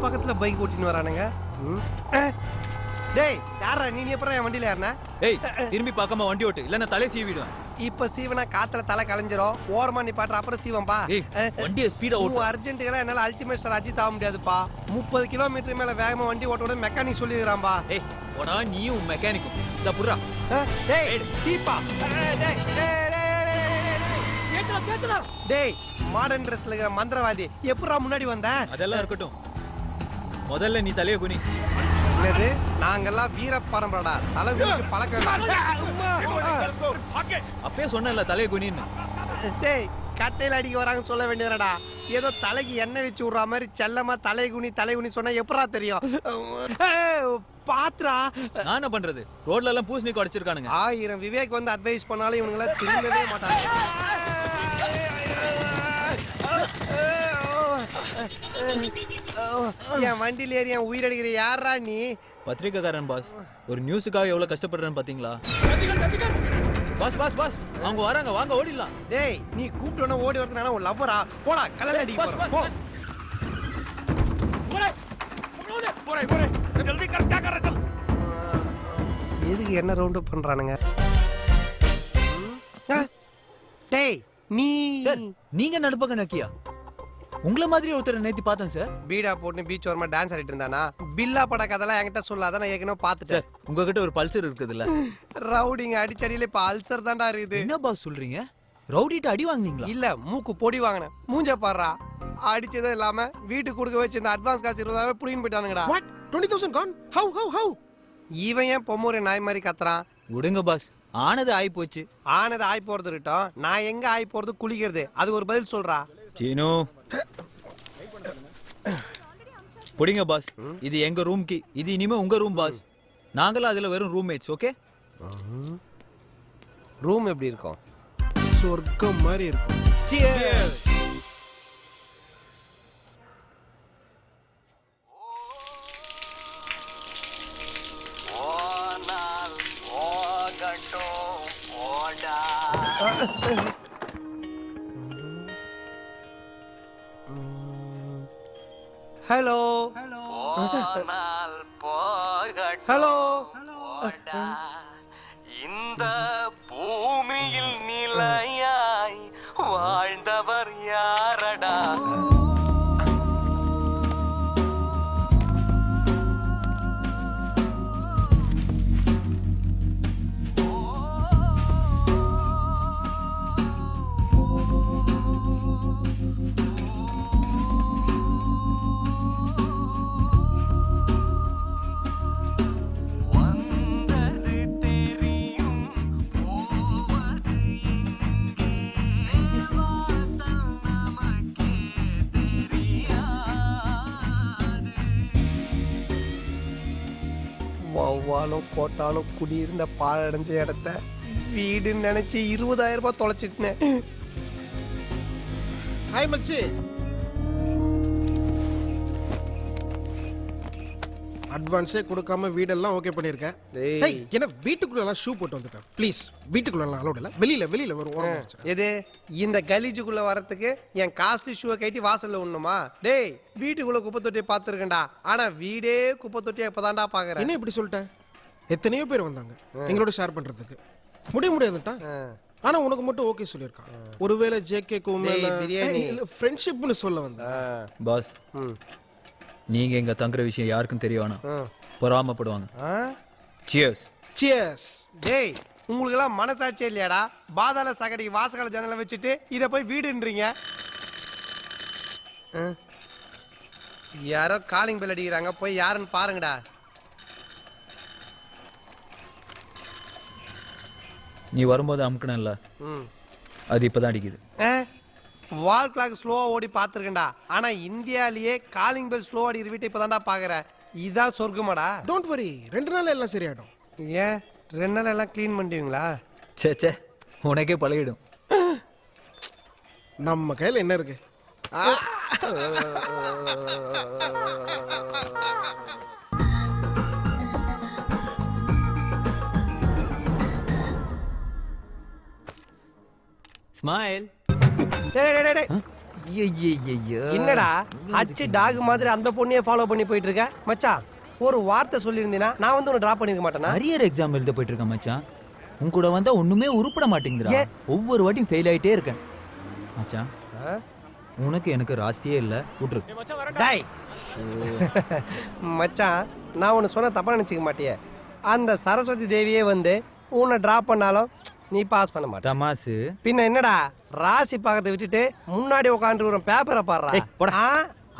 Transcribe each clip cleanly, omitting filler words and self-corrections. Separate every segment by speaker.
Speaker 1: பக்கத்துல பைக் ஓட்டின்னு வரானுங்க. டேய் யாரா நீ எப்பறம் என் வண்டியில ஏறனா?
Speaker 2: ஏய் திரும்பி பார்க்காம வண்டி ஓட்டு இல்ல நான் தலை சீவிடுவேன்.
Speaker 1: இப்ப சீவனா காத்துல தலை கலைஞ்சிரும். ஓரமா நீ பாட்டு அப்புறம் சீவம்பா.
Speaker 2: ஏய் வண்டியை ஸ்பீடா ஓட்டு.
Speaker 1: அர்ஜென்ட்டுகளா என்னால அல்டிமேட் ஸ்டார் அஜித் ஆக முடியாதுப்பா. 30 கிலோமீட்டர் மேல வேகமா வண்டி ஓட்டோட மெக்கானிக் சொல்லிடுறான்பா.
Speaker 2: ஏய் போடா நீயும் மெக்கானிக்கும் இந்த புறா.
Speaker 1: டேய் சீப்பா. டேய் மாடர்ன் ட்ரெஸ்ல இருக்கிற மந்திரவாதி எப்பறா முன்னாடி வந்த?
Speaker 2: அதெல்லாம் இருக்கட்டும், முதல்ல நீ தலைய குனி.
Speaker 1: என்னது நாங்கெல்லாம் வீர பரம்பரடா, தலை குனிச்சு பழக்கம்.
Speaker 2: அப்பயே சொன்னேன்ல தலைய குனின்னு.
Speaker 1: டேய் கட்டையில அடிக்க வராங்கன்னு சொல்ல வேண்டியதுடா. ஏதோ தலைக்கு எண்ணெய் வச்சு விடுற மாதிரி செல்லமா தலை குனி சொன்னா எப்படா தெரியும்? பாத்ரா
Speaker 2: நான் என்ன பண்றது, ரோட்ல எல்லாம் பூசணி உடைச்சிருக்கானுங்க.
Speaker 1: 1000 விவேக் வந்து அட்வைஸ் பண்ணாலும் இவனுங்கள திருந்தவே மாட்டாங்க. என் வண்டியில ஏறி என் உயிரடிக்கிற யாரா நீ?
Speaker 2: பத்திரிக்கைக்காரன் பாஸ், ஒரு நியூஸுக்காக எவ்வளவு கஷ்டப்படுறேன்னு பாத்தீங்களா? பாஸ் பாஸ் பாஸ் அவங்க வராங்க, வாங்க ஓடிடலாம்.
Speaker 1: டேய் நீ கூப்பிட்டோன்னா ஓடி வரது நானா ஒரு லவ்வரா? போடா கல்லல அடி போ.
Speaker 3: जल्दी कर, क्या कर रहा है? चल.
Speaker 1: எதுக்கு என்ன ரவுண்ட் அப் பண்றானுங்க? டேய் நீ
Speaker 2: சார் நீங்க நடுப்பக்க நக்கியா? உங்கள மாதிரி ஒருத்தர் நேத்தி பார்த்தேன் சார்.
Speaker 1: பீடா போட்டு பீச் ஓரமா டான்ஸ் ஆடிட்டு இருந்தானா? பில்லா பட கதெல்லாம் என்கிட்ட சொல்லாத, நான் ஏற்கனவே பார்த்துட்டேன்.
Speaker 2: சார் உங்ககிட்ட ஒரு பல்சர் இருக்குதுல்ல?
Speaker 1: ரவுடிங்க அடிச்சடியில இப்ப அல்சர் தான்டா இருக்குது.
Speaker 2: என்ன பாஸ் சொல்றீங்க? ரவுடிட்ட அடி வாங்குனீங்களா?
Speaker 1: இல்ல மூக்கு பொடி வாங்கினேன். மூஞ்ச பாடுறா. அடிச்சதும் இல்லாம வீட்டுக்கு கொடுக்க வச்சு இந்த அட்வான்ஸ் காசு 20,000 புடிங்கிட்டு போயிட்டானுங்கடா.
Speaker 4: What? 20,000 gone? How?
Speaker 1: இவன் ஏன் பொம்மூரை நாய் மாதிரி கத்துறான்?
Speaker 2: விடுங்க பாஸ், ஆனது ஆயி போச்சு.
Speaker 1: ஆனது ஆய் போறது இருக்கட்டும், நான் எங்க ஆய் போறது குளிக்கிறது, அதுக்கு ஒரு பதில் சொல்றா.
Speaker 2: சீனு புடிங்க பாஸ், இது எங்க ரூம் கீ, இது இனிமே உங்க ரூம் பாஸ். நாங்களும் அதுல வெறும் ரூம்மேட்ஸ். ஓகே
Speaker 1: ரூம் எப்படி இருக்கும்?
Speaker 4: சொர்க்கம் மாதிரி இருக்கும்.
Speaker 1: Cheers. ஹலோ ஹலோ
Speaker 5: இந்த பூமியில் நிலையாய் வாழ்ந்தவர் யாரடா?
Speaker 1: வௌவாலும் கோட்டாலும் குடியிருந்த பாழடைஞ்ச இடத்த வீடுன்னு நினைச்சு 20,000 ரூபாய் தொலைச்சிட்டேன்.
Speaker 4: ஹாய் மச்சி. அட்வான்ஸே கொடுக்காம வீடெல்லாம் ஓகே பண்ணிருக்கேன்.
Speaker 1: டேய்
Speaker 4: என்ன வீட்டுக்குள்ள எல்லாம் ஷூ போட்டு வந்துட்டேன். ப்ளீஸ் வீட்டுக்குள்ள எல்லாம் அலோட் இல்ல. வெளியில வரும்.
Speaker 1: எது இந்த கலீஜுக்குள்ள வரதுக்கு என் காஸ்ட்லி ஷூவை கட்டி வாசல்ல உண்ணுமா? டேய் வீட்டுக்குள்ள குப்பை தொட்டியை பார்த்துருக்கேன்டா, ஆனா வீடே குப்பை தொட்டியை இப்பதான்டா பாக்குறேன்.
Speaker 4: என்ன இப்படி சொல்லிட்டேன்? எத்தனையோ பேர் வந்தாங்க எங்களோட ஷேர் பண்றதுக்கு. முடியாதுட்டா. ஆனா உனக்கு மட்டும் ஓகே சொல்லியிருக்கான். ஒருவேளை ஜேகே
Speaker 1: பிரியாணி
Speaker 4: ஃப்ரெண்ட்ஷிப்னு சொல்ல வந்தேன்.
Speaker 2: பாஸ் நீங்க எங்க தங்குற விஷயம் யாருக்கும் தெரிய வேணாம், பொறாமப்படுவாங்க. சியர்ஸ்.
Speaker 4: சியர்ஸ்.
Speaker 1: டேய் உங்களுக்கு எல்லாம் மனசாட்சியே இல்லையாடா? பாதாள சாக்கடைக்கு வாசகால ஜன்னலை வச்சுட்டு இதை போய் வீடுன்றீங்க. யாரோ காலிங் பெல் அடிக்கிறாங்க, போய் யாருன்னு பாருங்கடா.
Speaker 2: நீ வரும்போது அமுக்கணும்ல, அது இப்பதான் அடிக்குது.
Speaker 1: வால் கிளாக் ஸ்லோவா ஓடி பார்த்துருக்கேன்டா, ஆனா இந்தியாலேயே காலிங் பெல் ஸ்லோ அடிக்கிற வீட்டை இப்பதான்டா பாக்குறேன். இதான் சொர்க்கமாடா?
Speaker 4: டோன்ட் வரி, 2 நாள் எல்லாம் சரியாயிடும்.
Speaker 1: ஏன் 2 நாள் எல்லாம் க்ளீன் பண்ணிடுவீங்களா?
Speaker 2: சே உனக்கே பழகிடும்.
Speaker 4: நம்ம கையில் என்ன இருக்கு?
Speaker 2: ஸ்மைல்.
Speaker 1: என்னடா அச்சு டாக் மாதிரி அந்த பொண்ணையே ஃபாலோ பண்ணி போயிட்டு இருக்க மச்சான்? ஒரு வார்த்தை சொல்லியிருந்தீனா நான் வந்து உன்னை டிராப் பண்ணிருக்க மாட்டேனா?
Speaker 2: அரியர் எக்ஸாம் எழுத போயிட்டு இருக்கேன் மச்சான். உன் கூட வந்தா ஒண்ணுமே உருப்பட மாட்டேங்குதுடா. ஒவ்வொரு வாட்டியும் ஃபெயில் ஆயிட்டே இருக்கேன் மச்சான். உனக்கு எனக்கு ராசியே இல்ல, விட்டுரு.
Speaker 1: டேய் மச்சான், நான் உன்னை சொன்ன தப்பா நினைச்சுக்க மாட்டியே. அந்த சரஸ்வதி தேவியே வந்து உன்னை டிராப் பண்ணாலும் நீ பாஸ் பண்ண மாட்ட.
Speaker 2: தமாசு.
Speaker 1: பின்ன என்னடா ராசி பார்க்கறத விட்டுட்டு முன்னாடி உட்காந்து ஒரு பேப்பரை பாடுறா.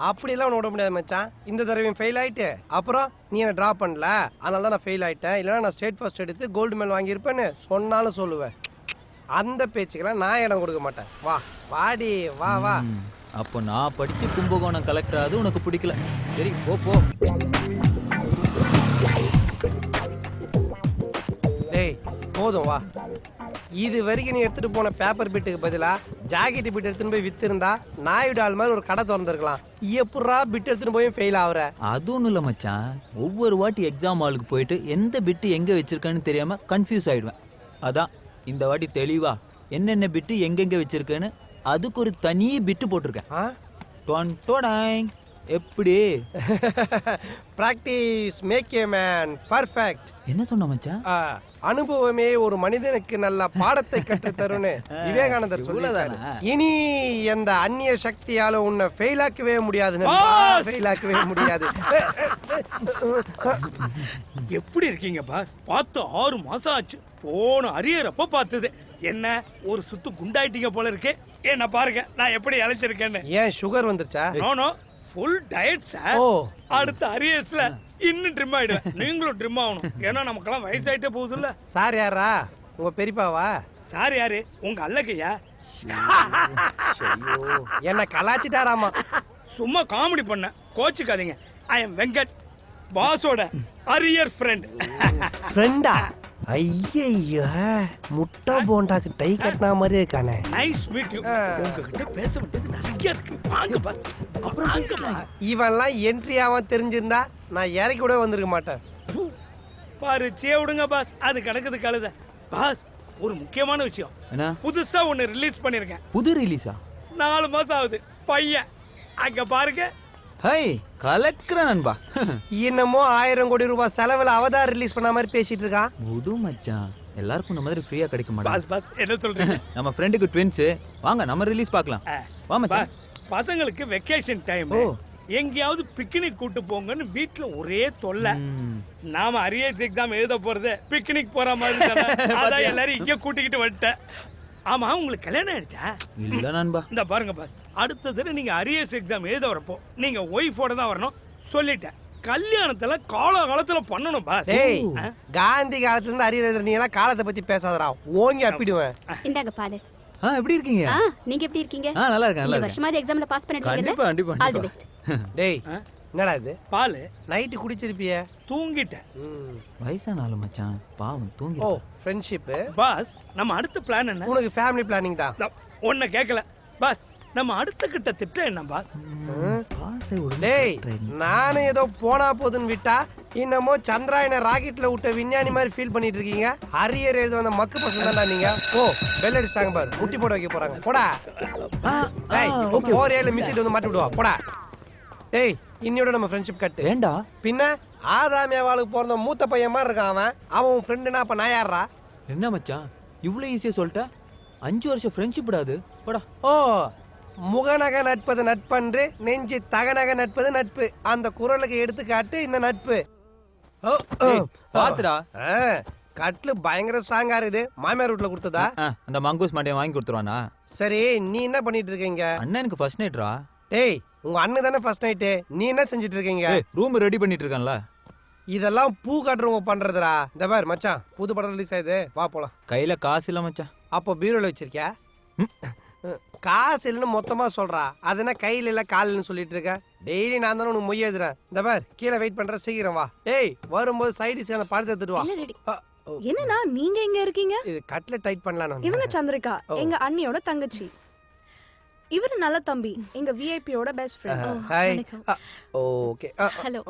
Speaker 1: அப்படி எல்லாம் உன்னை விட முடியாது மச்சான். இந்த தடவையும் ஃபெயில் ஆயிட்டு அப்புறம் நீ என்ன டிராப் பண்ணல, அதனால தான் நான் ஃபெயில் ஆயிட்டேன், இல்லைன்னா நான் ஸ்டேட் ஃபர்ஸ்ட் எடுத்து கோல்டு மெடல் வாங்கியிருப்பேன்னு சொன்னாலும் சொல்லுவேன். அந்த பேச்சுக்கெல்லாம் நான் இடம் கொடுக்க மாட்டேன். வா வாடி வா வா.
Speaker 2: அப்போ நான் படிச்சு கும்பகோணம் கலெக்டர் ஆகுது உனக்கு பிடிக்கல. சரி போ போ.
Speaker 1: டேய் போதும் வா. இது வரைக்கும் நீ எடுத்துட்டு போன பேப்பர் பிட்டுக்கு பதிலா ஜாக்கெட் பிட் எடுத்துன்னு போய் வித்து இருந்தா நாயுடால் மாதிரி ஒரு கடை திறந்துருக்கலாம். எப்படா பிட் எடுத்துன்னு போய் ஃபெயில் ஆகுற?
Speaker 2: அது ஒண்ணும் இல்ல மச்சான். ஒவ்வொரு வாட்டி எக்ஸாம் ஹாலுக்கு போயிட்டு எந்த பிட்டு எங்க வச்சிருக்கேன்னு தெரியாம கன்ஃபியூஸ் ஆயிடுவேன். அதான் இந்த வாட்டி தெளிவா என்னென்ன பிட்டு எங்கெங்க வச்சிருக்கேன்னு அதுக்கு ஒரு தனி பிட்டு போட்டிருக்கேன். எப்படி?
Speaker 1: Practice make a man perfect.
Speaker 2: என்ன சொன்ன மச்சான்?
Speaker 1: அனுபவமே ஒரு மனிதனுக்கு நல்ல பாடத்தை கற்றுத் தரும்னு விவேகானந்தர் சொல்லிட்டாரு. இனி எந்த அந்நிய சக்தியால உன்னை ஃபெயில் ஆக்கவே முடியாது. ஃபெயில் ஆக்கவே முடியாது.
Speaker 3: எப்படி இருக்கீங்க பாஸ்? பார்த்து 6 மாசம் ஆச்சு. போன அரியறப்ப பார்த்தது என்ன ஒரு சுத்து குண்டாயிட்டீங்க போல இருக்கு. என்ன பாருங்க நான் எப்படி இழைச்சிருக்கேன்னு.
Speaker 1: ஏன் சுகர் வந்துருச்சா?
Speaker 3: No full diet sir. அடுத்த அரியர்ஸ்ல இன்னும் ட்ரிம் ஆயிடுவேன். நீங்களும் ட்ரிம் ஆகணும். ஏன்னா நமக்கெல்லாம் வயசாயிட்டே போகுது இல்ல.
Speaker 1: சார் யாரா? உங்க பெரியப்பாவா?
Speaker 3: சார் யாரு? உங்க அல்லக்கையா?
Speaker 1: என்ன கலாச்சிட்டாராமா?
Speaker 3: சும்மா காமெடி பண்ண, கோச்சுக்காதீங்க. ஐ எம் வெங்கட், பாஸோட அரியர் ஃப்ரெண்ட்.
Speaker 1: ஃப்ரெண்டா? ஐயையோ, முட்டை போண்டாக்கு டை கட்டின மாதிரி இருக்கானே.
Speaker 3: Nice meet you. உங்ககிட்ட பேச வேண்டியது நிறைய இருக்கு. வாங்க பாஸ். அப்புறம்
Speaker 1: இவன்லாம் என்ட்ரி ஆவான் தெரிஞ்சிருந்தா நான் இறக்கி கூட வந்திருக்க மாட்டேன்.
Speaker 3: பரிச்சையே விடுங்க பாஸ், அது கிடக்குது கழுத. பாஸ் ஒரு முக்கியமான விஷயம்.
Speaker 2: என்ன?
Speaker 3: புதுசா ஒன்னு ரிலீஸ் பண்ணிருக்கேன்.
Speaker 2: புது ரிலீஸா?
Speaker 3: 4 மாசம் ஆகுது. பையன் அங்க பாருங்க.
Speaker 2: ஹை கலக்குற நண்பா.
Speaker 1: இன்னமும் 1000 கோடி ரூபாய் செலவுல அவதார் ரிலீஸ் பண்ண மாதிரி பேசிட்டு இருக்கான்.
Speaker 2: புது மச்சான், எல்லாருக்கும் இந்த மாதிரி ஃப்ரீயா கிடைக்க மாட்டாங்க.
Speaker 3: பாஸ் பாஸ் என்ன சொல்றீங்க?
Speaker 2: நம்ம ஃப்ரெண்டுக்கு ட்வின்ஸ். வாங்க நம்ம ரிலீஸ் பார்க்கலாம். வா மச்சான்.
Speaker 3: பசங்களுக்கு வெக்கேஷன் டைம். எங்கேயாவது பிக்னிக் கூட்டு போங்கன்னு வீட்டுல ஒரே தொல்லை. நாம அரியர்ஸ் எக்ஸாம் எழுத போறது பிக்னிக் போற மாதிரி தானே. அதான் எல்லாரும் இங்க கூட்டிக்கிட்டு வந்துட்டேன். ஆமா உங்களுக்கு கல்யாணம் ஆயிடுச்சா?
Speaker 2: இல்ல நண்பா.
Speaker 3: இந்த பாருங்க பாஸ், அடுத்தது நீங்க அரியர்ஸ் எக்ஸாம் எழுத வரப்போ நீங்க ஒய்ஃபோட தான் வரணும் சொல்லிட்டேன். கல்யாணத்துல காலத்துல பண்ணணும் பாஸ்.
Speaker 1: டேய் காந்தி காலத்துல இருந்து அரியர் நீ எல்லாம் காலத்தை பத்தி பேசாதடா, ஓங்கி அப்பிடுவேன்.
Speaker 6: இந்தாங்க பாரு.
Speaker 2: எப்படி இருக்கீங்க?
Speaker 6: நீங்க எப்படி இருக்கீங்க?
Speaker 2: நல்லா இருக்கேன்.
Speaker 6: இந்த வருஷமாவது எக்ஸாம்ல பாஸ் பண்ணிடுவீங்கல்ல?
Speaker 2: கண்டிப்பா.
Speaker 6: All the best.
Speaker 1: டேய் என்னடா இது?
Speaker 3: பால்
Speaker 1: நைட் குடிச்சிருப்பியே.
Speaker 3: தூங்கிட்டேன்.
Speaker 2: வயசான ஆளு மச்சான், பாவம் தூங்கி.
Speaker 1: ஓ ஃப்ரெண்ட்ஷிப்.
Speaker 3: பாஸ் நம்ம அடுத்த பிளான் என்ன?
Speaker 1: உனக்கு ஃபேமிலி பிளானிங் தான்.
Speaker 3: ஒன்ன கேட்கல பாஸ். நம்ம அடுத்த கிட்ட திட்டம் என்ன பாஸ்?
Speaker 1: டேய் நானே ஏதோ போனா போதுன்னு விட்டா இன்னமோ சந்திராயன ராக்கெட்ல விட்ட விஞ்ஞானி மாதிரி ஃபீல் பண்ணிட்டு இருக்கீங்க. அரியர் எழுத வந்த மக்கு பசங்க தான்டா நீங்க. ஓ பெல் அடிச்சாங்க பாரு, முட்டி போட வைக்க போறாங்க. போடா. டேய் ஓரே மிஸ்ஸிட் வந்து மாட்டி விடுவா. போடா. டேய் இன்னியோட நம்ம ஃப்ரெண்ட்ஷிப் கட்.
Speaker 2: ஏண்டா?
Speaker 1: பின்ன ஆதாமியாவாளுக்கு பிறந்த மூத்த பையன் மாதிரி இருக்கான் அவன். அவன் ஃப்ரெண்டுனா அப்ப நான் யாரா?
Speaker 2: என்ன மச்சான் இவ்வளவு ஈஸியா சொல்லிட்ட? 5 வருஷம் ஃப்ரெண்ட்ஷிப் விடாது. போடா.
Speaker 1: ஓ முகநக நட்பது நட்பன்று, நெஞ்சு தகநக நட்பது நட்பு. அந்த குரலுக்கு எடுத்துக்காட்டு இந்த நட்பு.
Speaker 2: பாத்துடா.
Speaker 1: கட்லு பயங்கர ஸ்ட்ராங்கா இருக்குது. மாமியார் வீட்டுல கொடுத்ததா?
Speaker 2: அந்த மங்கூஸ் மாட்டையை வாங்கி கொடுத்துருவானா?
Speaker 1: சரி நீ என்ன பண்ணிட்டு இருக்கீங்க?
Speaker 2: அண்ணனுக்கு ஃபர்ஸ்ட் நைட்ரா.
Speaker 1: டேய் உங்க அண்ணன் தானே ஃபர்ஸ்ட் நைட்டு, நீ என்ன செஞ்சிட்டு இருக்கீங்க?
Speaker 2: ரூம் ரெடி பண்ணிட்டு இருக்கான்ல.
Speaker 1: இதெல்லாம் பூ காட்டுறவங்க பண்றதுடா. இந்த பார் மச்சான், புது படம் ரிலீஸ் ஆகுது, வா போலாம்.
Speaker 2: கையில காசு இல்ல மச்சான்.
Speaker 1: அப்போ பீரோல வச்சிருக்கியா? காசு இல்லைன்னு மொத்தமா சொல்றா. அது என்ன கையில இல்ல காலில்னு சொல்லிட்டு இருக்க? டெய்லி நான் தானே உனக்கு மொய் எழுதுறேன். இந்த பார் கீழே வெயிட் பண்ற, சீக்கிரம் வா. டேய் வரும்போது சைடிஸ் அந்த பழத்தை எடுத்துட்டு வா.
Speaker 7: என்னன்னா நீங்க எங்க இருக்கீங்க?
Speaker 1: இது கட்ல டைட் பண்ணலாம்.
Speaker 7: இவங்க சந்திரிகா, எங்க அண்ணியோட தங்கச்சி. இவரு நல்ல தம்பி, எங்க விஐபியோட best friend.
Speaker 1: Hi. Okay.
Speaker 7: Hello.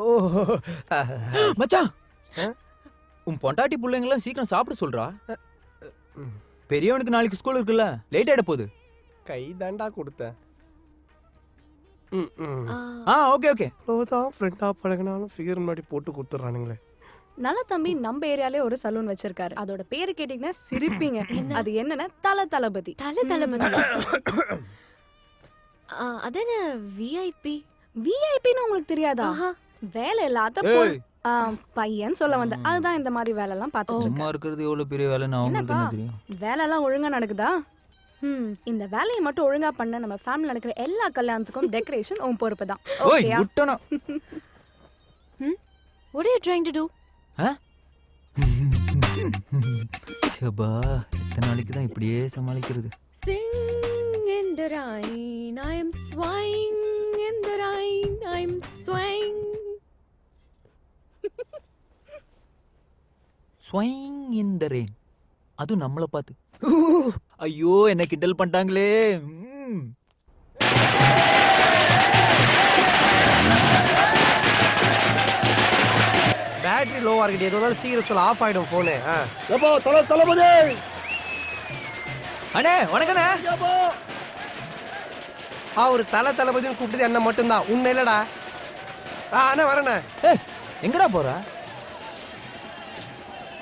Speaker 2: மச்சான் உன் பொண்டாட்டி புள்ளைங்க எல்லாம் சீக்கிரம் சாப்பிட சொல்றா. பெரியவனுக்கு நாளைக்கு ஸ்கூல் இருக்குல்ல, லேட் ஆயிட போகுது.
Speaker 1: கை தாண்டா கொடுத்தேன்.
Speaker 2: Okay okay.
Speaker 1: தான் ஃப்ரெண்டா பழகினாலும் ஃபிகர் முன்னாடி போட்டு கொடுத்துட்றானுங்களே.
Speaker 7: நல்ல தம்பி நம்ம ஏரியாலே ஒரு சலூன் வச்சிருக்காரு. அதோட பேரு கேட்டீங்கன்னா சிரிப்பீங்க. அது என்னன்னா தளபதி.
Speaker 6: தளபதி. அதான விஐபி.
Speaker 7: விஐபின்னு உங்களுக்கு தெரியாதா? வேலை இல்லாத பையன் சொல்ல வந்த. அதுதான் இந்த மாதிரி வேலை எல்லாம் பாத்துட்டு
Speaker 2: சும்மா இருக்கிறது எவ்வளவு பெரிய வேலைன்னு அவங்களுக்கு என்ன தெரியும்?
Speaker 7: வேலை எல்லாம் ஒழுங்கா நடக்குதா? இந்த வேலையை மட்டும் ஒழுங்கா பண்ண நம்ம ஃபேமிலி நடக்கிற எல்லா கல்யாணத்துக்கும் டெக்கரேஷன் உன் பொறுப்பு தான். ஓகேயா?
Speaker 6: What are you trying to do?
Speaker 2: சபா, எத்தனை நாளைக்கு தான் இப்படியே சமாளிக்கிறது?
Speaker 6: Sing in the rain, I am swaying in the rain, I am swaying.
Speaker 2: Swaying in the rain. அது நம்மள பார்த்து. ஐயோ, என்ன கிண்டல் பண்ணிட்டாங்களே.
Speaker 1: பேட்டரி லோவா இருக்குது. எதுனால சீக்கிரம் சொல்ல, ஆஃப் ஆயிடும் போனு.
Speaker 3: தளபதி
Speaker 2: அண்ணே வணக்கண்ணே.
Speaker 1: ஒரு தளபதினு கூப்பிட்டது என்ன மட்டும்தான், உன்ன இல்லடா. அண்ணா வரண்ணே.
Speaker 2: எங்கடா போற?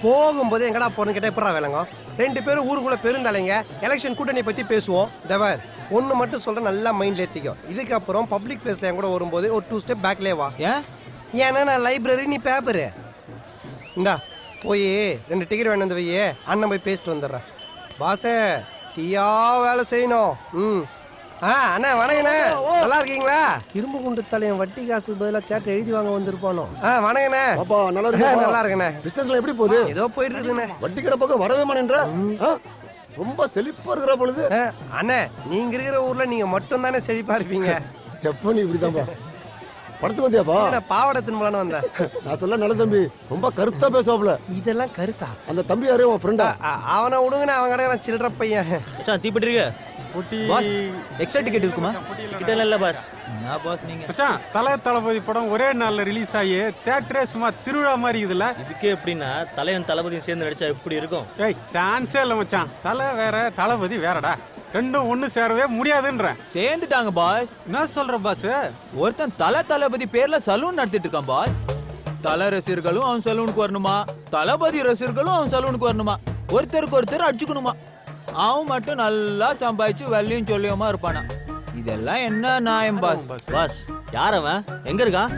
Speaker 1: போகும்போது எங்கடா போறேன்னு கேட்டா எப்படா வேலைங்க? 2 பேரும் ஊருக்குள்ள பெருந்தலைங்க. எலெக்ஷன் கூட்டணி பத்தி பேசுவோம். தவர் ஒண்ணு மட்டும் சொல்றேன், நல்லா மைண்ட்ல ஏத்திக்கோ. இதுக்கப்புறம் பப்ளிக் பிளேஸ்ல என் கூட வரும்போது ஒரு 2 ஸ்டெப் பேக்லயே வா. ஏன்னா நான் லைப்ரரி, நீ பேப்பரு. இந்தா போய் 2 டிக்கெட் வேணும் வந்து வையே, அண்ணன் போய் பேசிட்டு வந்துடுறேன். பாசே தீயா வேலை செய்யணும். அண்ணா வணங்கண்ணே, நல்லா இருக்கீங்களா? இரும்பு குண்டு தலையன் வட்டி காசு பதிலா சேட்டை எழுதி வாங்க வந்திருப்பானோ. வணங்கண்ணே. நல்லா இருக்கண்ணே.
Speaker 8: பிசினஸ்ல எப்படி போகுது?
Speaker 1: ஏதோ போயிட்டு இருக்குண்ணே.
Speaker 8: வட்டி கடை பக்கம் வரவே மாட்டேன்ற. ரொம்ப செழிப்பா இருக்கிற பொழுது.
Speaker 1: அண்ணே, நீங்க இருக்கிற ஊர்ல நீங்க மட்டும் தானே செழிப்பா இருப்பீங்க.
Speaker 8: எப்ப நீ இப்படிதான்பா படத்துக்கு வந்தியாப்பா?
Speaker 1: பாவடை தின்பலான்னு வந்தேன்.
Speaker 8: நான் சொல்ல நல்ல தம்பி ரொம்ப கருத்தா பேசுவாப்ல.
Speaker 1: இதெல்லாம் கருத்தா?
Speaker 8: அந்த தம்பி யாரே உன் ஃப்ரெண்டா?
Speaker 1: அவனை விடுங்கண்ணே, அவன் கடை சில்லற பையன்.
Speaker 2: தீப்பட்டிருக்க எக்ஸ்ட்ரா டிக்கெட் இருக்குமா?
Speaker 9: இல்ல பாஸ்.
Speaker 2: நான் பாஸ், நீங்க
Speaker 10: தளபதி படம் ஒரே நாள்ல ரிலீஸ் ஆகி தியேட்டரே சும்மா திருவிழா மாதிரி இருக்குதுல்ல.
Speaker 9: இதுக்கே எப்படின்னா தலைவன் தளபதியும் சேர்ந்து நடிச்சா எப்படி இருக்கும்?
Speaker 10: சான்ஸே இல்ல மச்சான். தலை வேற தளபதி வேறடா. ரெண்டும் ஒண்ணு சேரவே முடியாதுன்ற.
Speaker 2: சேர்ந்துட்டாங்க பாஸ்.
Speaker 10: என்ன சொல்ற பாஸ்?
Speaker 2: ஒருத்தன் தளபதி பேர்ல சலூன் நடத்திட்டு இருக்கான் பாஸ். தல ரசிகர்களும் அவன் சலூனுக்கு வரணுமா, தளபதி ரசிகர்களும் அவன் சலூனுக்கு வரணுமா, ஒருத்தருக்கு ஒருத்தர் அடிச்சுக்கணுமா. அவன் மட்டும் நல்லா சம்பாதிச்சு வெள்ளையும் சொல்லியுமா இருப்பானா. இதெல்லாம் என்ன நியாயம் பாஸ்?
Speaker 9: பாஸ் யார் அவன்? எங்க இருக்கான்?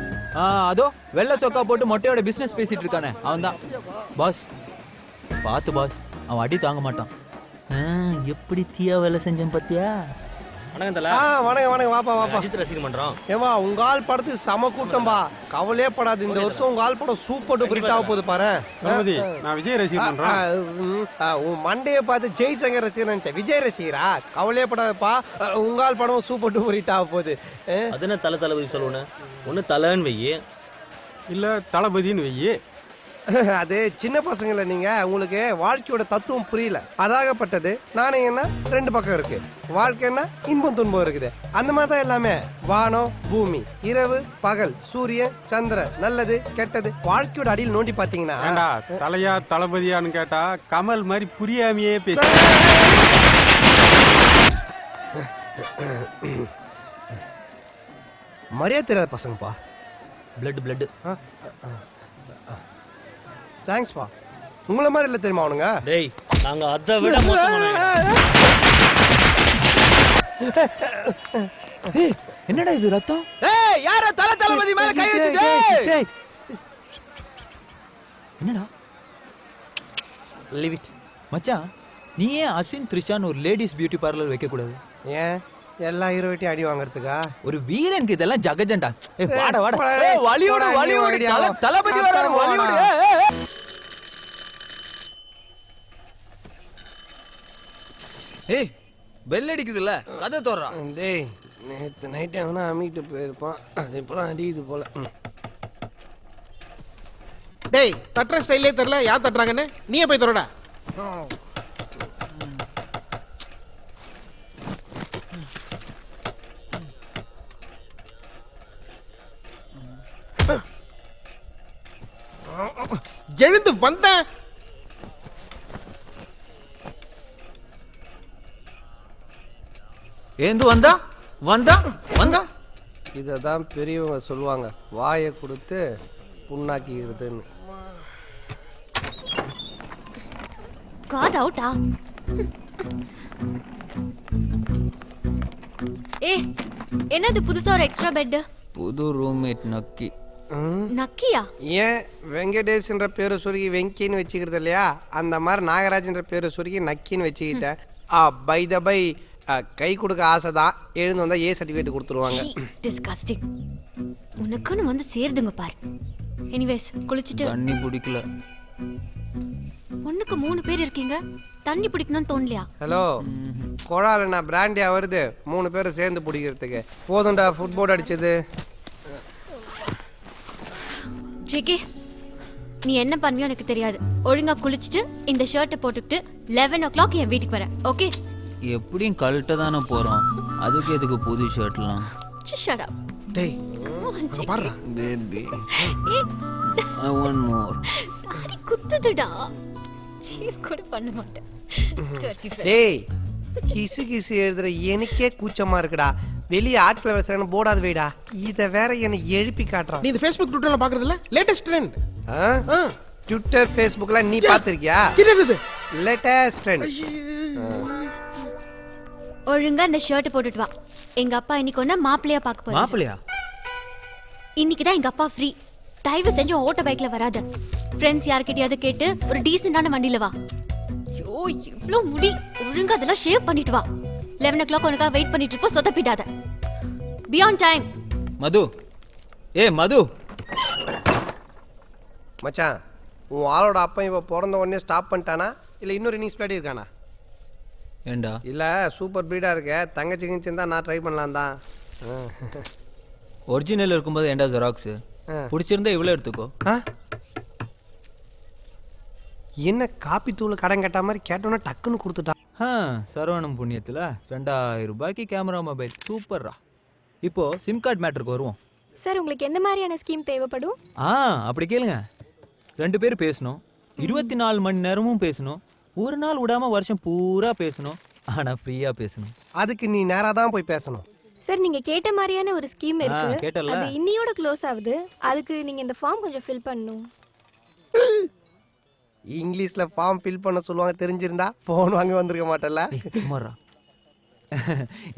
Speaker 2: அதோ வெள்ளை சொக்கா போட்டு மொட்டையோட பிசினஸ் பேசிட்டு இருக்கானே, அவன் தான் பாஸ். பாத்து பாஸ், அவன் அடி தாங்க மாட்டான். எப்படி தீயா வேலை செஞ்சேன் பாத்தியா?
Speaker 1: வணக்கம் வாப்பா.
Speaker 9: அஜித் ரசிகர் மன்றம்.
Speaker 1: ஏமா உங்க ஆள் படத்துக்கு சம கூட்டம்பா. கவலையே படாது, இந்த வருஷம் உங்க ஆள் படம் சூப்பர் டூப்பர் ஹிட் ஆக போகுது பாரு.
Speaker 10: நான் விஜய் ரசிகர் மன்றம்.
Speaker 1: உன் மண்டைய பார்த்து ஜெய்சங்கர் ரசிகர் நினைச்சேன். விஜய் ரசிகரா? கவலையே படாதப்பா, உங்க ஆள் படம் சூப்பர் டூப்பர் ஹிட் ஆக போகுது.
Speaker 9: அது என்ன தளபதி சொல்லணும்? ஒண்ணு தலைன்னு வையே,
Speaker 10: இல்ல தளபதின்னு வையே.
Speaker 1: அது சின்ன பசங்கள, நீங்க உங்களுக்கு வாழ்க்கையோட தத்துவம் புரியல. அதாகப்பட்டது நாணயம்னா 2 பக்கம் இருக்கு. வாழ்க்கைன்னா இன்பம் துன்பம் இருக்குது. அந்த மாதிரி தான் எல்லாமே. வானம் பூமி, இரவு பகல், சூரியன் சந்திரன், நல்லது கெட்டது. வாழ்க்கையோட அடியில் நோண்டி பாத்தீங்கன்னா
Speaker 10: தலையா தளபதியான்னு கேட்டா கமல் மாதிரி புரியாமையே பேச.
Speaker 1: மரியாதை தெரியாத பசங்கப்பா.
Speaker 9: பிளட்.
Speaker 1: தேங்க்ஸ் பா. உங்கள மாதிரி இல்ல தெரியுமா அவனுங்க?
Speaker 9: டேய், நாங்க அதை விட மோசமானவங்க.
Speaker 2: என்னடா இது ரத்தம்? யார தளபதி மேல கை வச்சிட்டே? என்னடா?
Speaker 1: லீவ் இட்
Speaker 2: மச்சான், நீ ஏன் அசின் த்ரிஷான்னு ஒரு லேடிஸ் பியூட்டி பார்லர் வைக்க கூடாது?
Speaker 1: ஏன் எல்லா ஹீரோயிட்டையும் அடி வாங்குறதுக்கா?
Speaker 2: ஒரு வீரனுக்கு இதெல்லாம் ஜகஜண்டா. வாடா வலியோட தளபதி வராரு. வலியோட
Speaker 5: பெல் அடிக்குதுல்ல, கதை தோறா.
Speaker 1: டேய், நேத்து நைட் அவனா அமிட்டு போயிருப்பான். அது இப்பதான் அடிக்குது போல.
Speaker 4: டேய், தட்டுற ஸ்டைலே தெரியல யார் தட்டுறாங்கன்னு. நீயே போய் தரடா. எழுந்து வந்த
Speaker 5: ஏந்து வந்தா
Speaker 1: இதை தான் பெரியவங்க சொல்லுவாங்க, வாயை கொடுத்து புண்ணாக்கிக்கிறதுன்னு.
Speaker 6: காட் அவுட்டா? ஏ, என்னது புதுசா ஒரு எக்ஸ்ட்ரா பெட்?
Speaker 2: புது ரூம்மேட் நக்கி.
Speaker 6: நக்கியா?
Speaker 1: ஏன் வெங்கடேஷ்ன்ற பேரை சுருக்கி வெங்கின்னு வச்சுக்கிறது இல்லையா, அந்த மாதிரி நாகராஜ்ன்ற பேரை சுருக்கி நக்கின்னு வச்சுக்கிட்டேன். பை த பை, கை கொடுக்க ஆசை தான், எழுந்து வந்தால் ஏ சர்டிஃபிகேட் கொடுத்துருவாங்க.
Speaker 6: டிஸ்கஸ்டிங். உனக்குன்னு வந்து சேருதுங்க பாரு. எனிவேஸ், குளிச்சுட்டு.
Speaker 2: தண்ணி பிடிக்கல.
Speaker 6: ஒண்ணுக்கு 3 பேர் இருக்கீங்க, தண்ணி பிடிக்கணும்னு தோணலையா?
Speaker 1: ஹலோ, குழால நான் பிராண்டியா வருது 3 பேரும் சேர்ந்து பிடிக்கிறதுக்கு. போதும்டா ஃபுட்போர்ட் அடிச்சது.
Speaker 6: ஜேகே, நீ என்ன பண்ணுவியோ எனக்கு தெரியாது. ஒழுங்கா குளிச்சுட்டு இந்த ஷர்ட்டை போட்டுக்கிட்டு 11 o'clock என் வீட்டுக்கு வர. ஓகே?
Speaker 2: எப்படியும் கழட்ட தானே போறோம், அதுக்கு எதுக்கு புது ஷர்ட்லாம்?
Speaker 6: Shut up.
Speaker 4: டேய் பாருடா
Speaker 2: பேபி, ஐ வாண்ட் மோர்.
Speaker 6: தாடி குத்துதுடா. ஷேவ் கூட பண்ண மாட்டேன்.
Speaker 1: டேய், கிசு கிசு எழுதுற எனக்கே கூச்சமா இருக்குடா. வெளியே ஆட்களை வசன போடாது வைடா, இதை வேற என்னை எழுப்பி காட்டுறான்.
Speaker 4: நீ இந்த ஃபேஸ்புக் ட்விட்டர்ல பாக்குறது இல்ல? Latest trend.
Speaker 1: ட்விட்டர் ஃபேஸ்புக்லாம் நீ பாத்திருக்கியா?
Speaker 4: என்னது
Speaker 1: லேட்டஸ்ட் ட்ரெண்ட்?
Speaker 6: ஒழுங்கா இந்த ஷர்ட் போட்டுட்டு வா. எங்க அப்பா இன்னைக்கு ஒண்ணா மாப்பிள்ளையா பார்க்க போறாரு.
Speaker 2: மாப்பிள்ளையா?
Speaker 6: இன்னைக்கு தான் எங்க அப்பா ஃப்ரீ. தயவு செஞ்சு ஓட்ட பைக்ல வராத. ஃப்ரெண்ட்ஸ் யார்கிட்டயாவது கேட்டு ஒரு டீசென்டான வண்டியில வா. ஐயோ, இவ்ளோ முடி. ஒழுங்கா அதெல்லாம் ஷேவ் பண்ணிட்டு வா. 11 o'clock உனக்காக வெயிட் பண்ணிட்டு இருப்போம். சொதப்பிடாத. Be on time.
Speaker 2: மது, ஏ மது.
Speaker 1: மச்சான், உன் ஆளோட அப்பா இப்போ பிறந்த உடனே ஸ்டாப் பண்ணிட்டானா இல்லை இன்னொரு இன்னிங்ஸ் பிளாடி இருக்கானா?
Speaker 2: ஏண்டா?
Speaker 1: இல்லை, சூப்பர் ப்ரீடாக இருக்க, தங்கச்சிங்க இருந்தால் நான் ட்ரை பண்ணலாம் தான்.
Speaker 2: ஒரிஜினல் இருக்கும்போது ஏண்டா ஜெராக்ஸ்? பிடிச்சிருந்தா இவ்வளோ எடுத்துக்கோ.
Speaker 1: என்ன காப்பி தூள் கடன் கேட்ட மாதிரி கேட்டோன்னா டக்குன்னு கொடுத்துட்டா.
Speaker 2: சரவணம் புண்ணியத்தில் 2000 ரூபாய்க்கு கேமரா மொபைல். சூப்பர்ரா. இப்போ சிம் கார்டு மேட்டருக்கு வருவோம்.
Speaker 7: சார், உங்களுக்கு எந்த மாதிரியான ஸ்கீம் தேவைப்படும்?
Speaker 2: அப்படி கேளுங்க. 2 பேர் பேசணும், 24 மணி நேரமும் பேசணும், ஒரு நாள் விடாம வருஷம் பூரா பேசணும், ஆனா ஃப்ரீயா பேசணும்.
Speaker 1: அதுக்கு நீ நேரா தான் போய் பேசணும்.
Speaker 7: சார், நீங்க கேட்ட மாதிரியான ஒரு ஸ்கீம் இருக்கு.
Speaker 2: கேட்டல,
Speaker 7: அது இன்னியோட க்ளோஸ் ஆகுது. அதுக்கு நீங்க இந்த ஃபார்ம் கொஞ்சம் ஃபில் பண்ணணும்.
Speaker 1: இங்கிலீஷ்ல ஃபார்ம் ஃபில் பண்ண சொல்லுவாங்க, தெரிஞ்சிருந்தா போன் வாங்க வந்திருக்க மாட்டல.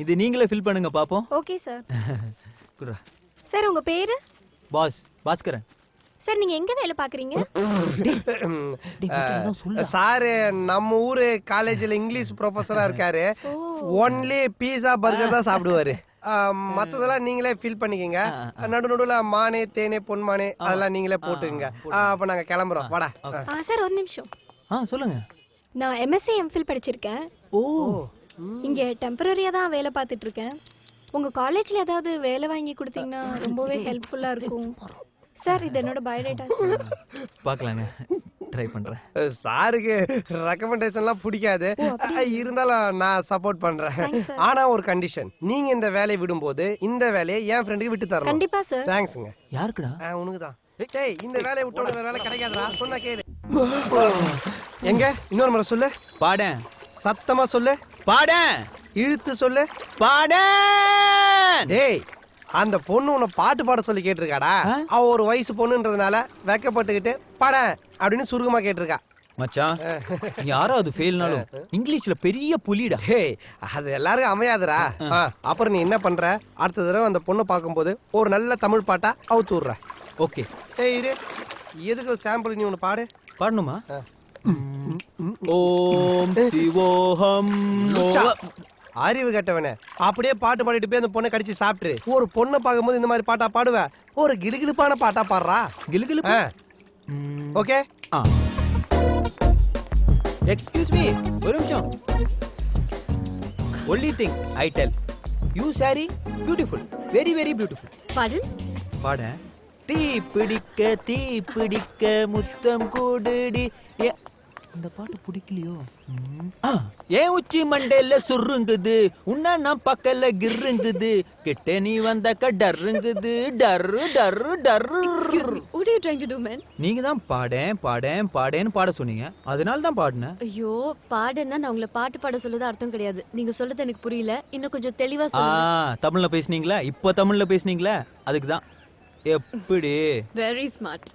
Speaker 2: இது நீங்களே ஃபில் பண்ணுங்க பாப்போம்.
Speaker 7: Okay sir. சார், உங்க பேரு?
Speaker 2: பாஸ்கரன்.
Speaker 7: சார், நீங்க எங்க வேலை பாக்குறீங்க?
Speaker 1: சாரு நம்ம ஊரு காலேஜ்ல இங்கிலீஷ் ப்ரொஃபஸரா இருக்காரு. ஒன்லி பீஸா பர்கர் தான் சாப்பிடுவாரு. மத்ததெல்லாம் நீங்களே ஃபில் பண்ணிக்கங்க. நடுநடுல மானே தேனே பொன்மானே அதெல்லாம் நீங்களே போட்டுக்கங்க. அப்ப நாங்க கிளம்புறோம். வாடா.
Speaker 7: சார், ஒரு நிமிஷம்.
Speaker 2: சொல்லுங்க.
Speaker 7: நான் எம்எஸ்சி எம்ஃபில் படிச்சிருக்கேன். இங்க டெம்பரரியா தான் வேலை பார்த்துட்டு இருக்கேன். உங்க காலேஜ்ல ஏதாவது வேலை வாங்கி கொடுத்தீங்கன்னா ரொம்பவே ஹெல்ப்ஃபுல்லா இருக்கும். சார், இது என்னோட பயோடேட்டா.
Speaker 2: பார்க்கலாங்க, ட்ரை பண்றேன்.
Speaker 1: சாருக்கு ரெக்கமெண்டேஷன்லாம் பிடிக்காது, இருந்தாலும் நான் சப்போர்ட் பண்றேன். ஆனா ஒரு கண்டிஷன், நீங்க இந்த வேலையை விடும்போது இந்த வேலையை என் ஃப்ரெண்டுக்கு விட்டு தரணும்.
Speaker 7: கண்டிப்பா சார்.
Speaker 1: தேங்க்ஸ்ங்க.
Speaker 2: யாருக்குடா?
Speaker 1: உனக்கு தான். டேய், இந்த வேலையை விட்டோட வேற வேலை கிடைக்காதுடா. சொன்னா கேளு. எங்க இன்னொரு முறை சொல்லு.
Speaker 2: பாடேன்.
Speaker 1: சத்தமா சொல்லு.
Speaker 2: பாடேன்.
Speaker 1: இழுத்து சொல்லு.
Speaker 2: பாடேன்.
Speaker 1: டேய், அந்த பொண்ணு உன்னை பாட்டு பாட சொல்லி கேட்டிருக்காடா. அவ ஒரு வயசு பொண்ணுன்றதுனால வெக்கப்பட்டுக்கிட்டு பட அப்படின்னு சுருக்கமா கேட்டிருக்கா.
Speaker 2: மச்சான், யாராவது ஃபெயில்னாலும் இங்கிலீஷ்ல பெரிய புலிடா.
Speaker 1: ஹேய், அது எல்லாருக்கும் அமையாதுடா. அப்புறம் நீ என்ன பண்ற, அடுத்த தடவை அந்த பொண்ணை பார்க்கும்போது ஒரு நல்ல தமிழ் பாட்டா அவுத்து விடுற.
Speaker 2: ஓகே.
Speaker 1: ஏய் இரு, எதுக்கு சாம்பிள் நீ ஒன்று பாடு.
Speaker 2: பாடணுமா? ஓம் சிவோஹம்.
Speaker 1: அறிவு கட்டவனே, அப்படியே பாட்டு பாடிட்டு போய் அந்த பொண்ணை கடிச்சு சாப்பிட்டு ஒரு பொண்ணை பார்க்கும்போது இந்த மாதிரி பாட்டா பாடுவ. ஒரு கிலுகிலுப்பான பாட்டா பாடுறா.
Speaker 2: கிலுகிலுப்பு.
Speaker 1: ஓகே.
Speaker 2: எக்ஸ்கியூஸ் மீ, ஒரு நிமிஷம். Only thing I tell you sorry beautiful, very very beautiful.
Speaker 6: பாடு.
Speaker 2: பாட. தீ பிடிக்க முத்தம் கூடுடி. இந்த பாட்டு பிடிக்கலையோ? ஏன் உச்சி மண்டையில சுருங்குது, உன்ன நான் பக்கல கிருங்குது, கிட்ட நீ வந்தாக்க டருங்குது, டர்ரு டர்ரு டர்ரு.
Speaker 6: What are you trying to do, man?
Speaker 2: நீங்க தான் பாடேன்னு பாட சொன்னீங்க, அதனால தான் பாடினேன்.
Speaker 6: ஐயோ, பாடுன்னா நான் உங்களை பாட்டு பாட சொல்லது அர்த்தம் கிடையாது. நீங்க சொல்றது எனக்கு புரியல. இன்னும் கொஞ்சம் தெளிவா சொல்லுங்க.
Speaker 2: தமிழ்ல பேசுனீங்களா? இப்போ தமிழ்ல பேசுனீங்களா? அதுக்கு தான். எப்படி?
Speaker 6: Very smart.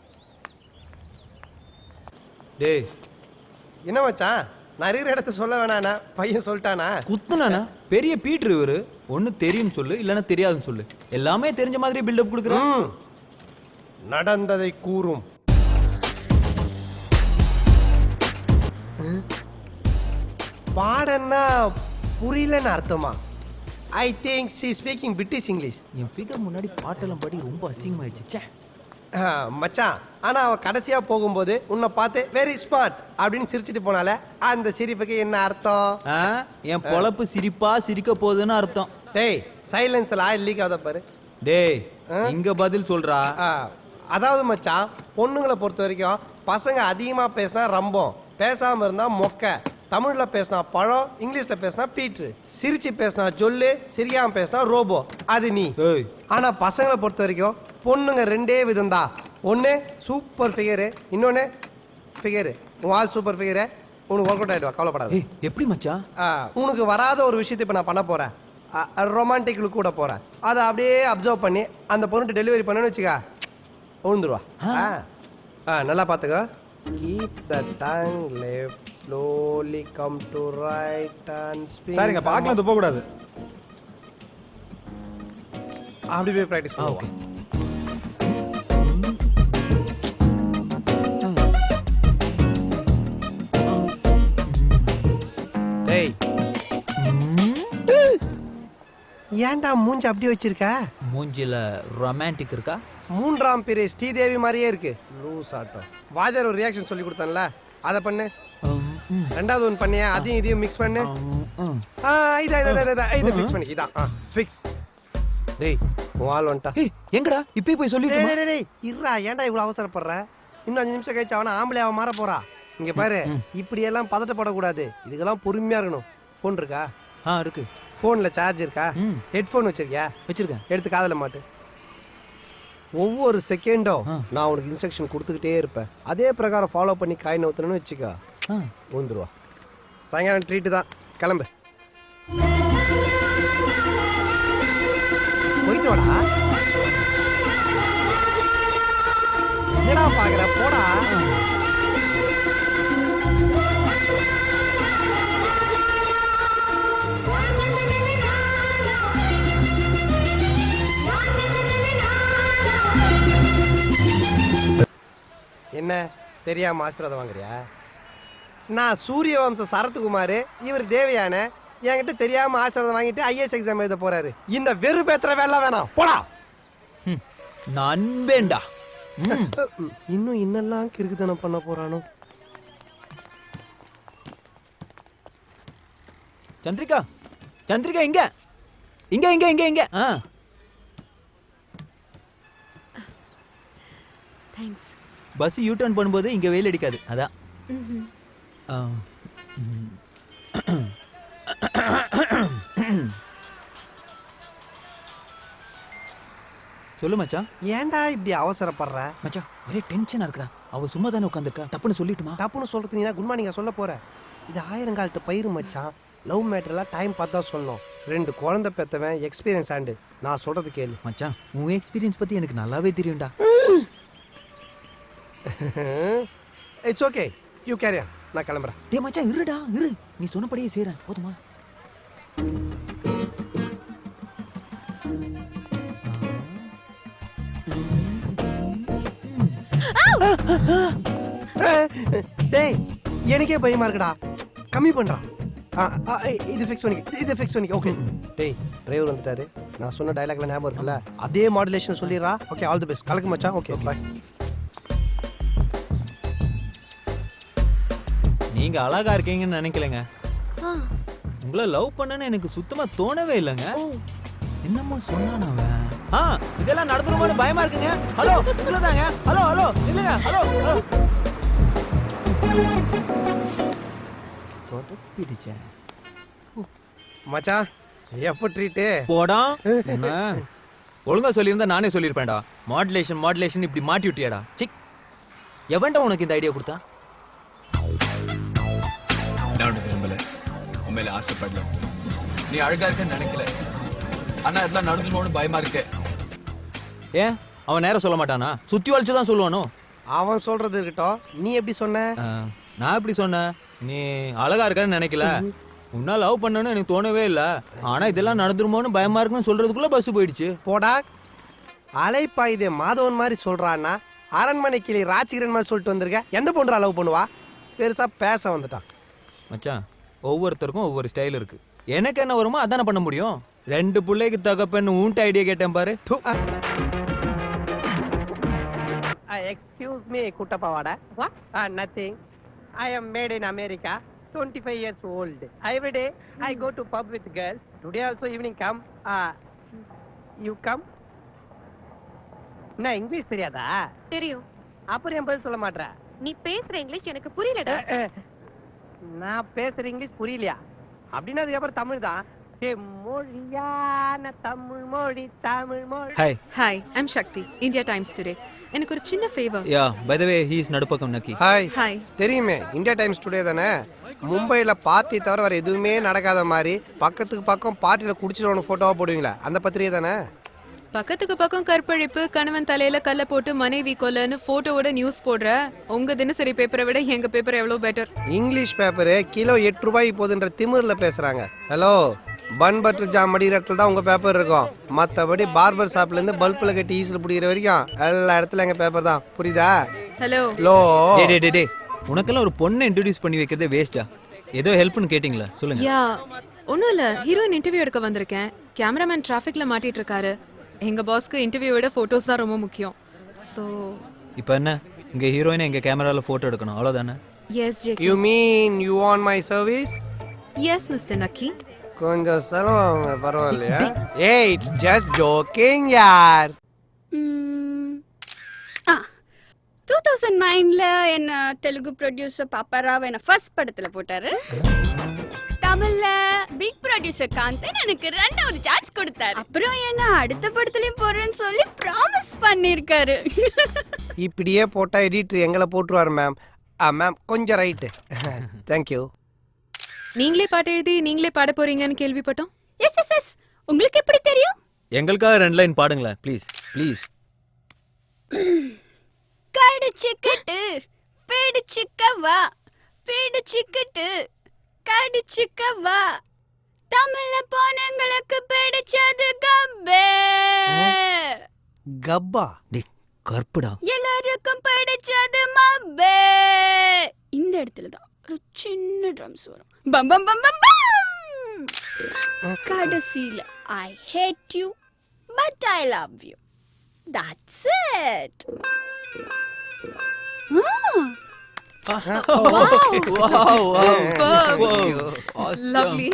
Speaker 2: டேய்,
Speaker 1: என்ன மச்சான், நான் இருக்கிற இடத்த சொல்ல வேணாண்ணா, பையன் சொல்லிட்டானா?
Speaker 2: குத்துனானா? பெரிய பீட்ரு இவரு. ஒண்ணு தெரியும் சொல்லு, இல்லன்னா தெரியாதுன்னு சொல்லு. எல்லாமே தெரிஞ்ச மாதிரி பில்டப் கொடுக்குறான்.
Speaker 1: நடந்ததை கூறும். பாடன்னா புரியலன்னு அர்த்தமா? I think she speaking British English.
Speaker 2: N figure முன்னாடி பாட்டெல்லாம் பாடி ரொம்ப அசிங்கமாயிடுச்சு.
Speaker 1: மச்சான், ஆனா அவ கடைசியா போகும்போது உன்னை பார்த்து வெரி ஸ்மார்ட் அப்படின்னு சிரிச்சிட்டு போனால அந்த சிரிப்புக்கு என்ன அர்த்தம்?
Speaker 2: என் பொழப்பு சிரிப்பா சிரிக்க போகுதுன்னு அர்த்தம்.
Speaker 1: டேய், சைலன்ஸ்ல ஆயில் லீக் ஆகுத பாரு.
Speaker 2: டேய், இங்க பதில் சொல்றா.
Speaker 1: அதாவது மச்சான், பொண்ணுங்களை பொறுத்த வரைக்கும் பசங்க அதிகமா பேசினா ரம்பம், பேசாம இருந்தா மொக்க, தமிழ்ல பேசினா பழம், இங்கிலீஷ்ல பேசினா பீட்ரு, சிரிச்சு பேசினா ஜொல்லு, சிரிக்காம பேசினா ரோபோ. அது நீ. ஆனா பசங்களை பொறுத்த வரைக்கும் பொண்ணுங்க ரெண்டே விதம் தான். ஒண்ணு சூப்பர் ஃபிகரு, இன்னொன்னு ஃபிகரு. உன் ஆள் சூப்பர் ஃபிகரு, உனக்கு ஒர்க் அவுட் ஆயிடுவா, கவலைப்படாது.
Speaker 2: எப்படி மச்சான்?
Speaker 1: உனக்கு வராத ஒரு விஷயத்தை இப்ப நான் பண்ண போறேன். ரொமான்டிக் லுக் கூட போறேன். அதை அப்படியே அப்சர்வ் பண்ணி அந்த பொண்ணுட்டு டெலிவரி பண்ணணும்னு வச்சுக்கா, உழுந்துருவா. நல்லா பாத்துக்கோ. Keep the tongue left, slowly come to right and spin.
Speaker 10: Sir, இங்க பார்க்கலாம் துப்ப கூடாது.
Speaker 1: அப்படி போய் பிராக்டிஸ் பண்ணுவோம்.
Speaker 2: ஓகே.
Speaker 1: டேய், ஏன்டா மூஞ்சி அப்படி வச்சிருக்க?
Speaker 2: மூஞ்சில ரொமான்டிக் இருக்கா?
Speaker 1: மூன்றாம் பிறை ஸ்ரீதேவி மாதிரியே இருக்கு. லூஸ் ஆட்டம். வாஜர் ஒரு ரியாக்ஷன் சொல்லி கொடுத்தான்ல, அத பண்ணு. ரெண்டாவது ஒன்னு பண்ணியா, அதையும் இதையும் மிக்ஸ் பண்ணு. இதை மிக்ஸ் பண்ணி இதான் ஃபிக்ஸ். டேய், உன் ஆள் வந்துட்டா.
Speaker 2: எங்கடா இப்பயே போய் சொல்லிட்டு?
Speaker 1: டேய் இருடா, ஏன்டா இவ்வளவு அவசரப்படுற? இன்னும் 5 நிமிஷம் கழிச்சு அவன ஆம்பளை அவன் மாற போறா. இங்க பாரு, இப்படி எல்லாம் பதட்டப்படக்கூடாது. இதுக்கெல்லாம் பொறுமையா இருக்கணும். போன் இருக்கா?
Speaker 2: இருக்கு.
Speaker 1: போன்ல சார்ஜ் இருக்கா? ஹெட்போன் வச்சிருக்கியா?
Speaker 2: வச்சிருக்கேன்.
Speaker 1: எடுத்து காதுல மாட்டு. ஒவ்வொரு செகண்டும் நான் உனக்கு இன்ஸ்ட்ரக்ஷன் கொடுத்துக்கிட்டே இருப்பேன். அதே பிரகாரம் ஃபாலோ பண்ணி காயின் ஊத்தணும்னு வச்சுக்கா, ஊந்துருவா. சாயங்காலம் ட்ரீட் தான், கிளம்பு. போயிட்டு வாடா. என்னடா பாக்குற, போடா. என்ன தெரியாம ஆசீர்வாதம் வாங்குறியா? நான் சூரிய வம்ச சரத்குமார், இவர் தேவயான. என்கிட்ட தெரியாம ஆசீர்வாதம் வாங்கிட்டு ஐஏஎஸ் எக்ஸாம் எழுத போறாரு. இந்த வெறுப்பேத்துற வேலை வேணாம், போடா.
Speaker 2: நான் வேண்டா.
Speaker 1: இன்னும் இன்னெல்லாம் கிறுக்குத்தனம் பண்ண போறானோ?
Speaker 2: சந்திரிகா, சந்திரிகா, இங்க இங்க இங்க இங்க இங்க.
Speaker 6: தேங்க்ஸ்.
Speaker 2: பஸ் யூ டர்ன் பண்ணும்போது இங்க வெயில் அடிக்காது, அதான். சொல்லு மச்சான்.
Speaker 1: ஏன்டா இப்படி அவசரப்படுற?
Speaker 2: மச்சான், ஒரே டென்ஷனா இருக்குடா. அவ சும்மா தானே உட்காந்துருக்கா, டப்புன்னு சொல்லிட்டுமா?
Speaker 1: டப்புன்னு சொல்றது நீ குட் மார்னிங் சொல்ல போற? இது 1000 காலத்து பயிர் மச்சான். லவ் மேட்டர்லாம் டைம் பார்த்தா சொல்லணும். 2 குழந்தை பெத்தவன், எக்ஸ்பீரியன்ஸ் ஆண்டு. நான் சொல்றது கேளு
Speaker 2: மச்சான். உன் எக்ஸ்பீரியன்ஸ் பத்தி எனக்கு நல்லாவே தெரியும்டா.
Speaker 1: It's okay, you carry on. நான் கிளம்புறேன்.
Speaker 2: டேய் மச்சான், இருடா இரு. நீ சொன்னபடியே செய்றேன், போதுமா?
Speaker 1: டேய், எனக்கே பயமா இருக்குடா. கம்மி பண்றா. இது ஃபிக்ஸ் பண்ணிக்க. ஓகே. டேய், டிரைவர் வந்துட்டாரு. நான் சொன்ன டயலாக்ல ஞாபகம் இருக்குல்ல, அதே மாடுலேஷன் சொல்லிடுறா. Okay, all the best. கலக்கு மச்சான். Okay, bye.
Speaker 2: நீங்க அழகா இருக்கீங்கன்னு நினைக்கலங்க. உங்களை லவ் பண்ணனு எனக்கு சுத்தமா தோணவே இல்லைங்க. என்னமோ சொன்னான் அவன். இதெல்லாம் நடந்துருமோன்னு பயமா இருக்குங்க. ஹலோ, உங்களதாங்க. ஹலோ ஹலோ, இல்லைங்க. ஹலோ. சொதப்பிடுச்சே.
Speaker 1: மச்சான் எப்போ ட்ரீட்டு
Speaker 2: போடா. என்ன? ஒழுங்கா சொல்லியிருந்தா நானே சொல்லியிருப்பேன்டா. மாடுலேஷன் இப்படி மாட்டி விட்டியாடா. சிக், எவன்டா உனக்கு இந்த ஐடியா கொடுத்தா?
Speaker 11: நான் உன்னை விரும்பல, உண்மையில ஆசைப்படல. நீ அழகா இருக்கன்னு நினைக்கல, ஆனா இதெல்லாம் நடந்துருமோன்னு பயமா இருக்கு.
Speaker 2: ஏன் அவன் நேரம் சொல்ல மாட்டானா? சுத்தி வளைச்சுதான் சொல்லுவானோ?
Speaker 1: அவன் சொல்றது இருக்கட்டும், நீ எப்படி சொன்ன?
Speaker 2: நான் எப்படி சொன்னேன்? நீ அழகா இருக்கன்னு நினைக்கல, உன்னா லவ் பண்ணணும்னு எனக்கு தோணவே இல்ல, ஆனா இதெல்லாம் நடந்துருமோன்னு பயமா இருக்குன்னு சொல்றதுக்குள்ள பஸ் போயிடுச்சு.
Speaker 1: போடா, அலைப்பா இது மாதவன் மாதிரி சொல்றான்னா அரண்மனை கிளி ராஜகிரன் மாதிரி சொல்லிட்டு வந்திருக்க. எந்த பொண்ணு லவ் பண்ணுவா? பெருசா பேச வந்துட்டான்.
Speaker 2: மச்சான், ஒவ்வொருத்தருக்கும் ஒவ்வொரு ஸ்டைல் இருக்கு. எனக்கு என்ன வருமோ அதானே பண்ண முடியும். 2 பிள்ளைக்கு தகப்பன்னு உன்ட்ட ஐடியா கேட்டேன் பாரு.
Speaker 1: எக்ஸ்கியூஸ் மீ குட்டப்பாவாடா. Nothing. I am made in America. 25 years old. Every day I go to pub with girls. Today also evening come. You come? நான் இங்கிலீஷ் தெரியாதா?
Speaker 7: தெரியும்.
Speaker 1: அப்புறம் என் பதில் சொல்ல மாட்டேற?
Speaker 7: நீ பேசுற இங்கிலீஷ் எனக்கு புரியலடா.
Speaker 1: நான் பேசுற இங்கிலீஷ் புரியலையா? அப்படின்னா அதுக்கப்புறம் தமிழ் தான். செம்மொழியான தமிழ் மொழி, தமிழ் மொழி.
Speaker 12: Hi
Speaker 13: hi, I'm Shakti, India Times today. எனக்கு ஒரு சின்ன favour.
Speaker 12: Yeah, by the way he is நடுப்பக்கம் நக்கி.
Speaker 1: ஹாய்.
Speaker 13: ஹாய்.
Speaker 1: தெரியுமே, இந்தியா டைம்ஸ் டுடே தானே. மும்பையில் பார்ட்டி தவிர வேறு எதுவுமே நடக்காத மாதிரி பக்கத்துக்கு பக்கம் பார்ட்டியில் குடிச்சிட்டு ஃபோட்டோவாக போடுவீங்களா? அந்த பத்திரிகை தானே?
Speaker 13: பக்கத்துக்கு பக்கம் கற்பழிப்பு, கணவன் தலையில கல்ல போட்டு மனைவி கொல்லன்னு போட்டோவோட நியூஸ் போடுற உங்க தினசரி பேப்பரை விட எங்க பேப்பர் எவ்வளவு பெட்டர்.
Speaker 1: இங்கிலீஷ் பேப்பரு கிலோ 8 ரூபாய் போகுதுன்ற திமிரில் பேசுகிறாங்க. ஹலோ, பன் பட்டர் ஜாம் மடிகிற இடத்துல தான் உங்கள் பேப்பர் இருக்கும். மற்றபடி பார்பர் ஷாப்லேருந்து பல்பில் கட்டி ஈஸில் பிடிக்கிற வரைக்கும் எல்லா இடத்துல எங்கள் பேப்பர் தான். புரியுதா?
Speaker 13: Hello
Speaker 1: low.
Speaker 12: டே உனக்கெல்லாம் ஒரு பொண்ணை இன்ட்ரோடியூஸ் பண்ணி வைக்கிறதே வேஸ்டா. ஏதோ ஹெல்ப்னு கேட்டிங்களா? சொல்லுங்க.
Speaker 13: யா, ஒன்றும் இல்லை, ஹீரோயின் இன்டர்வியூ எடுக்க வந்திருக்கேன். கேமராமேன் டிராஃபிக்ல மாட்டிட்டு இருக்காரு. எங்க பாஸ்க்கு இன்டர்வியூ விட போட்டோஸ் தான் ரொம்ப முக்கியம். ஸோ
Speaker 12: இப்போ என்ன, இங்கே ஹீரோயினை எங்கள் கேமராவில் ஃபோட்டோ எடுக்கணும், அவ்வளோதானே?
Speaker 13: Yes J.
Speaker 1: You mean you want my service?
Speaker 13: Yes mister Nakki.
Speaker 1: கொஞ்சம் செலவாங்க, பரவாயில்லையா? ஏய், இட்ஸ் ஜஸ்ட் ஜோக்கிங் யார்.
Speaker 14: 2009ல என்ன தெலுங்கு ப்ரொடியூசர் பாப்பாராவ் என்ன ஃபர்ஸ்ட் படத்துல போட்டாரு. தமிழ்ல பிக் ப்ரொடியூசர் காந்தன் எனக்கு 2வது சான்ஸ் கொடுத்தாரு. அப்புறம் என்ன அடுத்த படத்துலயும் போறேன்னு சொல்லி ப்ராமிஸ் பண்ணிருக்காரு.
Speaker 1: இப்படியே போட்டா எடிட்டர் எங்களை போட்டுருவாரு மேம். மேம் கொஞ்சம் ரைட்டு. தேங்க்யூ.
Speaker 13: நீங்களே பாட்டு எழுதி நீங்களே பாட போறீங்கன்னு கேள்விப்பட்டோம்.
Speaker 14: எஸ் எஸ் எஸ், உங்களுக்கு எப்படி தெரியும்?
Speaker 12: எங்களுக்காக 2 லைன் பாடுங்களேன் ப்ளீஸ் ப்ளீஸ்.
Speaker 14: கடிச்சிக்கிட்டு பிடிச்சிக்கவா, பிடிச்சிக்கிட்டு கடிச்சிக்கவா, தமிழ்ல போனங்களுக்கு பிடிச்சது கப்பே.
Speaker 1: கப்பா?
Speaker 12: டேய் கற்புடா.
Speaker 14: எல்லாருக்கும் பிடிச்சது மப்பே. இந்த இடத்துல தான் ஒரு சின்ன ட்ரம்ஸ் வரும். பம் பம் பம் பம் பம். கடைசியில I hate you but I love you. That's it.
Speaker 13: Lovely.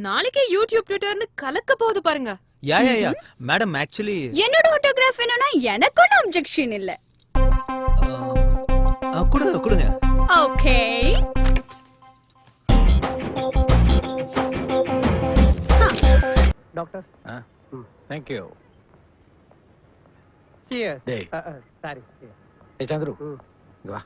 Speaker 13: நாளைக்கே யூடியூப் ட்விட்டர்னு கலக்க போகுது பாருங்க.
Speaker 12: யா மேடம், ஆக்சுவலி
Speaker 14: என்னோட ஆட்டோகிராஃப் என்னன்னா எனக்கு ஒன்றும் அப்ஜெக்ஷன் இல்ல.
Speaker 12: கொடுங்க.
Speaker 14: Okay.
Speaker 1: Doctor.
Speaker 10: Thank you.
Speaker 1: Cheers.
Speaker 10: டேய்.
Speaker 1: சாரி.
Speaker 10: ஏய் சந்திரு, இங்க வா.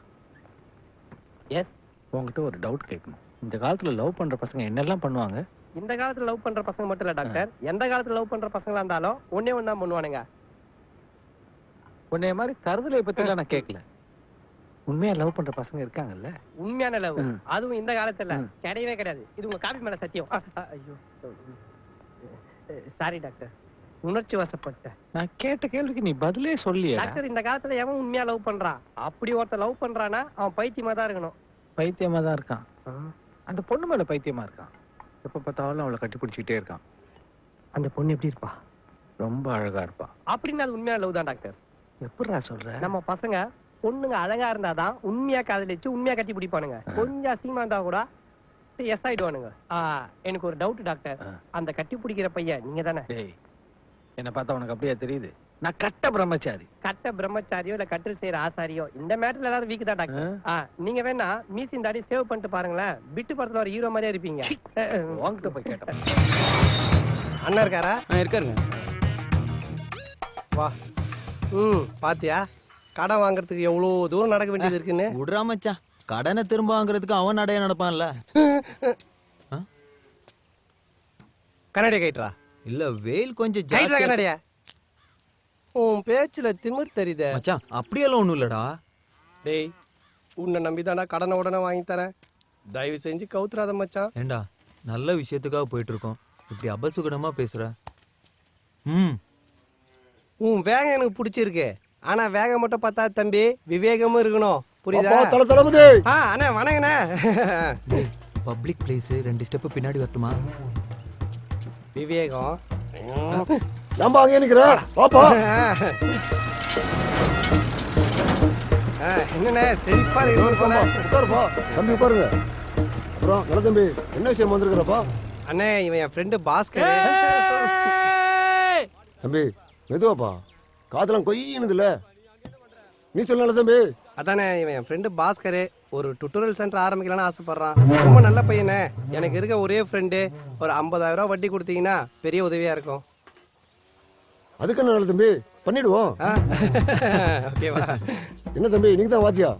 Speaker 1: எஸ்.
Speaker 10: உங்ககிட்ட ஒரு டவுட் கேட்கணும். இந்த காலத்துல லவ் பண்ற பசங்க என்னெல்லாம் பண்ணுவாங்க?
Speaker 1: இந்த காலத்துல லவ் பண்ற பசங்க மட்டும் இல்ல டாக்டர், எந்த காலத்துல லவ் பண்ற பசங்களா இருந்தாலும் ஒண்ணே ஒண்ணு தான் பண்ணுவானுங்க.
Speaker 10: உன்னைய மாதிரி தருதலை பத்திலாம் நான் கேட்கல. உண்மையா லவ் பண்ற பசங்க இருக்காங்கல்ல?
Speaker 1: உண்மையான லவ், அதுவும் இந்த காலத்துல கிடையவே கிடையாது. இது உங்க காபி மேல சத்தியம். ஐயோ சாரி டாக்டர், உணர்ச்சி வசப்பட்டேன்.
Speaker 10: நான் கேட்ட கேள்விக்கு நீ பதிலே சொல்லியா?
Speaker 1: டாக்டர், இந்த காலத்துல எவன் உண்மையா லவ் பண்றான்? அப்படி ஒருத்தர் லவ் பண்றானா அவன் பைத்தியமா தான் இருக்கணும்.
Speaker 10: பைத்தியமா தான் இருக்கான். அந்த பொண்ணு மேல பைத்தியமா இருக்கான். எப்ப பார்த்தாலும் அவளை கட்டி பிடிச்சிக்கிட்டே இருக்கான்.
Speaker 1: அந்த பொண்ணு எப்படி இருப்பா?
Speaker 10: ரொம்ப அழகா இருப்பா.
Speaker 1: அப்படின்னு அது உண்மையான லவ் தான் டாக்டர்.
Speaker 10: எப்படிடா சொல்ற?
Speaker 1: நம்ம பசங்க பொண்ணுங்க அழகா இருந்தாதான் உண்மையா காதலிச்சு உண்மையா கட்டி பிடிப்பானுங்க. கொஞ்சம் அசிங்கமா இருந்தா கூட எஸ் ஆயிடுவானுங்க. எனக்கு ஒரு டவுட் டாக்டர், அந்த கட்டி பிடிக்கிற பையன் நீங்க தானே?
Speaker 10: என்ன பார்த்தா உனக்கு அப்படியே தெரியுது?
Speaker 8: நான் கட்ட பிரம்மச்சாரி.
Speaker 1: கட்ட பிரம்மச்சாரியோ இல்ல கட்டில் செய்யற ஆசாரியோ இந்த மேட்டர்ல எல்லாரும் வீக் தான் டாக்டர். நீங்க வேணா மீசின் தாடி சேவ் பண்ணிட்டு பாருங்களேன், பிட்டு படத்துல ஒரு ஹீரோ மாதிரியே இருப்பீங்க.
Speaker 8: வாங்கிட்டு போய் கேட்டேன்.
Speaker 1: அண்ணா இருக்காரா?
Speaker 10: இருக்காருங்க.
Speaker 1: வா. பாத்தியா கடன் வாங்குறதுக்கு எவ்வளவு தூரம் நடக்க வேண்டியது இருக்குன்னு.
Speaker 2: விடுறா மச்சான், கடனை திரும்ப வாங்குறதுக்கு அவன் நடைய நடப்பான்ல.
Speaker 1: கண்ணாடியா கைட்ரா.
Speaker 2: இல்ல வெயில் கொஞ்சம்
Speaker 1: கைட்ரா
Speaker 2: ஜாஸ்தியா-
Speaker 1: கண்ணாடியா. உன் பேச்சுல திமிர் தெரியுதே
Speaker 2: மச்சான். அப்படியெல்லாம் ஒண்ணும் இல்லடா.
Speaker 1: டேய், உன்னை நம்பிதானா கடனை உடனே வாங்கி தரேன், தயவு செஞ்சு கவுத்துறாத மச்சான்.
Speaker 2: ஏண்டா நல்ல விஷயத்துக்காக போயிட்டு இருக்கோம், இப்படி அபசுகுணமா பேசுற.
Speaker 1: உன் வேகம் எனக்கு பிடிச்சிருக்கு, ஆனா வேகம் மட்டும் பார்த்தா தம்பி, விவேகமும் இருக்கணும், புரியுதா?
Speaker 8: தளபதி.
Speaker 1: அண்ணே வணங்கண்ணே.
Speaker 2: பப்ளிக் பிளேஸ் 2 ஸ்டெப் பின்னாடி வரட்டுமா?
Speaker 1: விவேகம்
Speaker 8: நம்ம அங்கே நிக்கிற பாப்பா.
Speaker 1: என்னண்ணே செழிப்பா
Speaker 8: உட்காருப்பா தம்பி, உட்காருங்க. அப்புறம் நல்ல தம்பி, என்ன விஷயம் வந்திருக்கிறப்பா?
Speaker 1: அண்ணே இவன் என் ஃப்ரெண்டு பாஸ்கர்.
Speaker 8: தம்பி மெதுவாப்பா, காதெல்லாம் கொய்யினுதுல. நீ சொல்ல நல்ல தம்பி.
Speaker 1: அதானே இவன் என் ஃப்ரெண்டு பாஸ்கர், ஒரு டுட்டோரியல் சென்டர் ஆரம்பிக்கலாம்னு ஆசைப்படுறான். ரொம்ப நல்ல பையனே, எனக்கு இருக்க ஒரே ஃப்ரெண்டு. ஒரு 50,000 ரூபாய் வட்டி கொடுத்தீங்கன்னா பெரிய உதவியா இருக்கும்.
Speaker 8: அதுக்கு என்ன நல்ல தம்பி, பண்ணிடுவோம்.
Speaker 1: ஓகேவா?
Speaker 8: என்ன தம்பி நீங்க தான் வாத்தியா?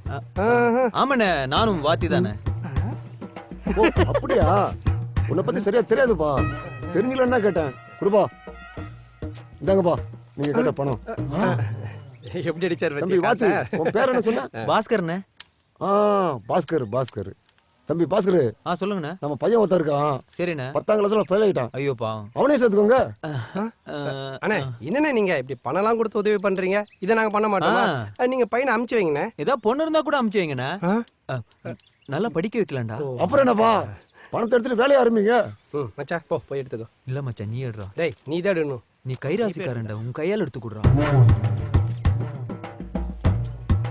Speaker 2: ஆமாண்ணே, நானும் வாத்தி தானே.
Speaker 8: ஓ அப்படியா? உன்னை பத்தி சரியா தெரியாதுப்பா. தெரிஞ்சல கேட்டேன். குருபா இந்தாங்கப்பா நீங்க கேட்ட பணம்.
Speaker 1: எப்படி அடிச்சார்
Speaker 8: தம்பி வாத்தி, உன் பேர் என்ன சொன்ன?
Speaker 2: பாஸ்கர்ண்ணே.
Speaker 8: பாஸ்கர். பாஸ்கர் தம்பி பாஸ்கர்.
Speaker 2: சொல்லுங்கண்ணே.
Speaker 8: நம்ம பையன் ஒருத்தன் இருக்கான்.
Speaker 2: சரிண்ணே.
Speaker 8: 10ஆம் கிளாஸ்ல ஃபெயில் ஆயிட்டான்.
Speaker 2: ஐயோப்பா.
Speaker 8: அவனே சேர்த்துக்கோங்க.
Speaker 1: அண்ணே என்னண்ணே நீங்க இப்படி பணம்லாம் கொடுத்து உதவி பண்றீங்க, இதை நாங்க பண்ண மாட்டோமா? நீங்க பையனை அமுச்சு வைங்கண்ணே.
Speaker 2: ஏதாவது பொண்ணு இருந்தா கூட அமுச்சு வைங்கண்ணே, நல்லா படிக்க வைக்கலாம்டா.
Speaker 8: அப்புறம் என்னப்பா, பணத்தை எடுத்துட்டு வேலையை ஆரம்பிங்க.
Speaker 1: மச்சான் போய் எடுத்துக்கோ.
Speaker 2: இல்ல மச்சான் நீ எடுறா.
Speaker 1: டேய் நீ தான் எடுக்கணும்.
Speaker 2: நீ கைராசிக்காரன்டா, உன் கையால எடுத்து குடுறா.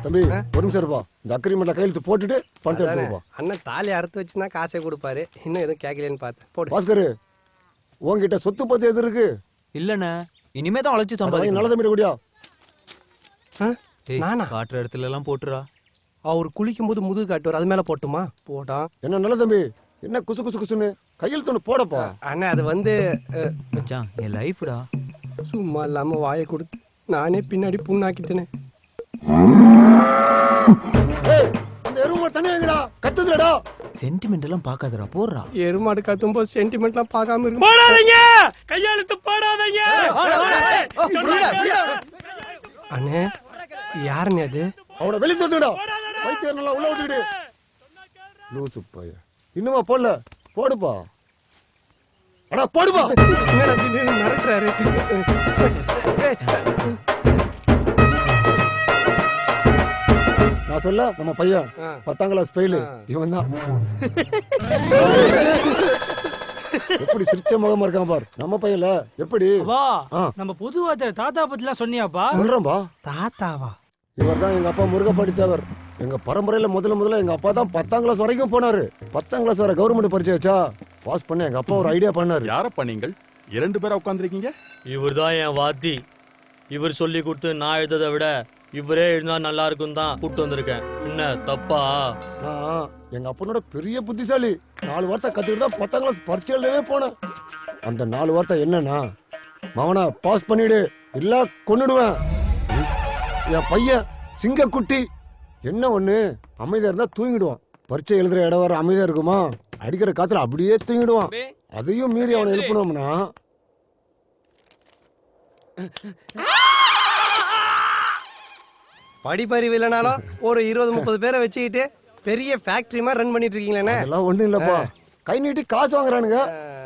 Speaker 8: தம்பி ஒரு நிமிஷம் இருப்பா, இந்த அக்ரிமெண்ட்ல கையெழுத்து போட்டுட்டு பணத்தை எடுத்துப்பா.
Speaker 1: அண்ணன் தாலி அறுத்து வச்சுன்னா காசை கொடுப்பாரு, இன்னும் எதுவும் கேட்கலன்னு பார்த்தேன். போடு
Speaker 8: பாஸ்கர், உன்கிட்ட சொத்து பத்தி எது இருக்கு?
Speaker 2: இல்லண்ணே, இனிமே தான் உழைச்சு சம்பாதிக்கணும்.
Speaker 8: நல்ல தம்பி கூடியா?
Speaker 1: நானா?
Speaker 2: காட்டுற இடத்துல எல்லாம் போட்டுறா.
Speaker 1: அவர் குளிக்கும் போது முதுகு காட்டுவார், அது மேல போட்டுமா? போடா.
Speaker 8: என்ன நல்ல தம்பி, என்ன குசு குசு குசுன்னு கையெழுத்து ஒண்ணு போடப்பா.
Speaker 1: அண்ணா அது வந்து
Speaker 2: மச்சான் என் லைஃப்டா.
Speaker 1: சும்மா இல்லாம வாயை கொடுத்து நானே பின்னாடி புண்ணாக்கிட்டேனே.
Speaker 8: அந்த எருமாடு தண்ணி வைங்கடா, கத்துதுடா.
Speaker 2: சென்டிமெண்ட் எல்லாம் பாக்காதடா, போடுறா.
Speaker 1: எருமாடு கத்தும்போது சென்டிமெண்ட்லாம் பார்க்காம இருக்கு.
Speaker 3: போடாதீங்க, கையெழுத்து போடாதீங்க.
Speaker 1: அண்ணே யாருன்னு அது?
Speaker 8: அவனை வெளியே தந்துடா. வைத்தியர் நல்லா உள்ள விட்டுடு. லூசு பைய இன்னுமா போடல? போடுப்பா. அடா போடுப்பா.
Speaker 1: மிரட்டுறாரு.
Speaker 8: நான் சொல்ல நம்ம பையன் 10ஆம் கிளாஸ் ஃபெயில், இவன் தான். எப்படி சிரிச்ச முகமா இருக்கான் பார் நம்ம பையன்ல. எப்படி
Speaker 3: நம்ம புதுவாத தாத்தா பத்திலாம் சொன்னியாப்பா?
Speaker 8: சொல்றேன்பா.
Speaker 1: தாத்தாவா?
Speaker 8: இவர் தான் எங்க அப்பா முருகப்பாடி தேவர். எங்க பரம்பரையில முதல்ல எங்க அப்பா தான் 10ஆம் கிளாஸ் வரைக்கும் போனாரு. 10ஆம் கிளாஸ் வரை கவர்மெண்ட் பரிச்சை வச்சா பாஸ் பண்ண எங்க அப்பா ஒரு ஐடியா பண்ணாரு.
Speaker 10: யாரப்பா நீங்கள் 2 பேரா உட்கார்ந்துருக்கீங்க?
Speaker 9: இவர் தான் என் வாத்தி. இவர் சொல்லி கொடுத்து நான் எழுததை விட இவரே எழுந்தா நல்லா இருக்கும் தான் கூப்பிட்டு வந்திருக்கேன். என்ன தப்பா?
Speaker 8: எங்க அப்பனோட பெரிய புத்திசாலி. 4 வார்த்தை கத்துக்கிட்டு தான் 10ஆம் கிளாஸ் பரிச்சை எழுதவே போனேன். அந்த 4 வார்த்தை என்னன்னா, மவனா பாஸ் பண்ணிடு இல்ல கொன்னுடுவேன். என் பையன் சிங்கக்குட்டி. என்ன ஒண்ணு, அமைதியா இருந்தா தூங்கிடுவான். பரிச்சை எழுதுற இடம் வர அமைதியா இருக்குமா, அடிக்கிற காத்துல அப்படியே தூங்கிடுவான். அதையும் மீறி அவனை எழுப்பணும்னா
Speaker 1: படிப்பறிவு இல்லைனாலும் ஒரு 20-30 பேரை வச்சுக்கிட்டு பெரிய ஃபேக்டரி மாதிரி ரன் பண்ணிட்டு இருக்கீங்களே.
Speaker 8: அதெல்லாம் ஒண்ணும் இல்லப்பா, கை நீட்டி காசு வாங்குறானுங்க.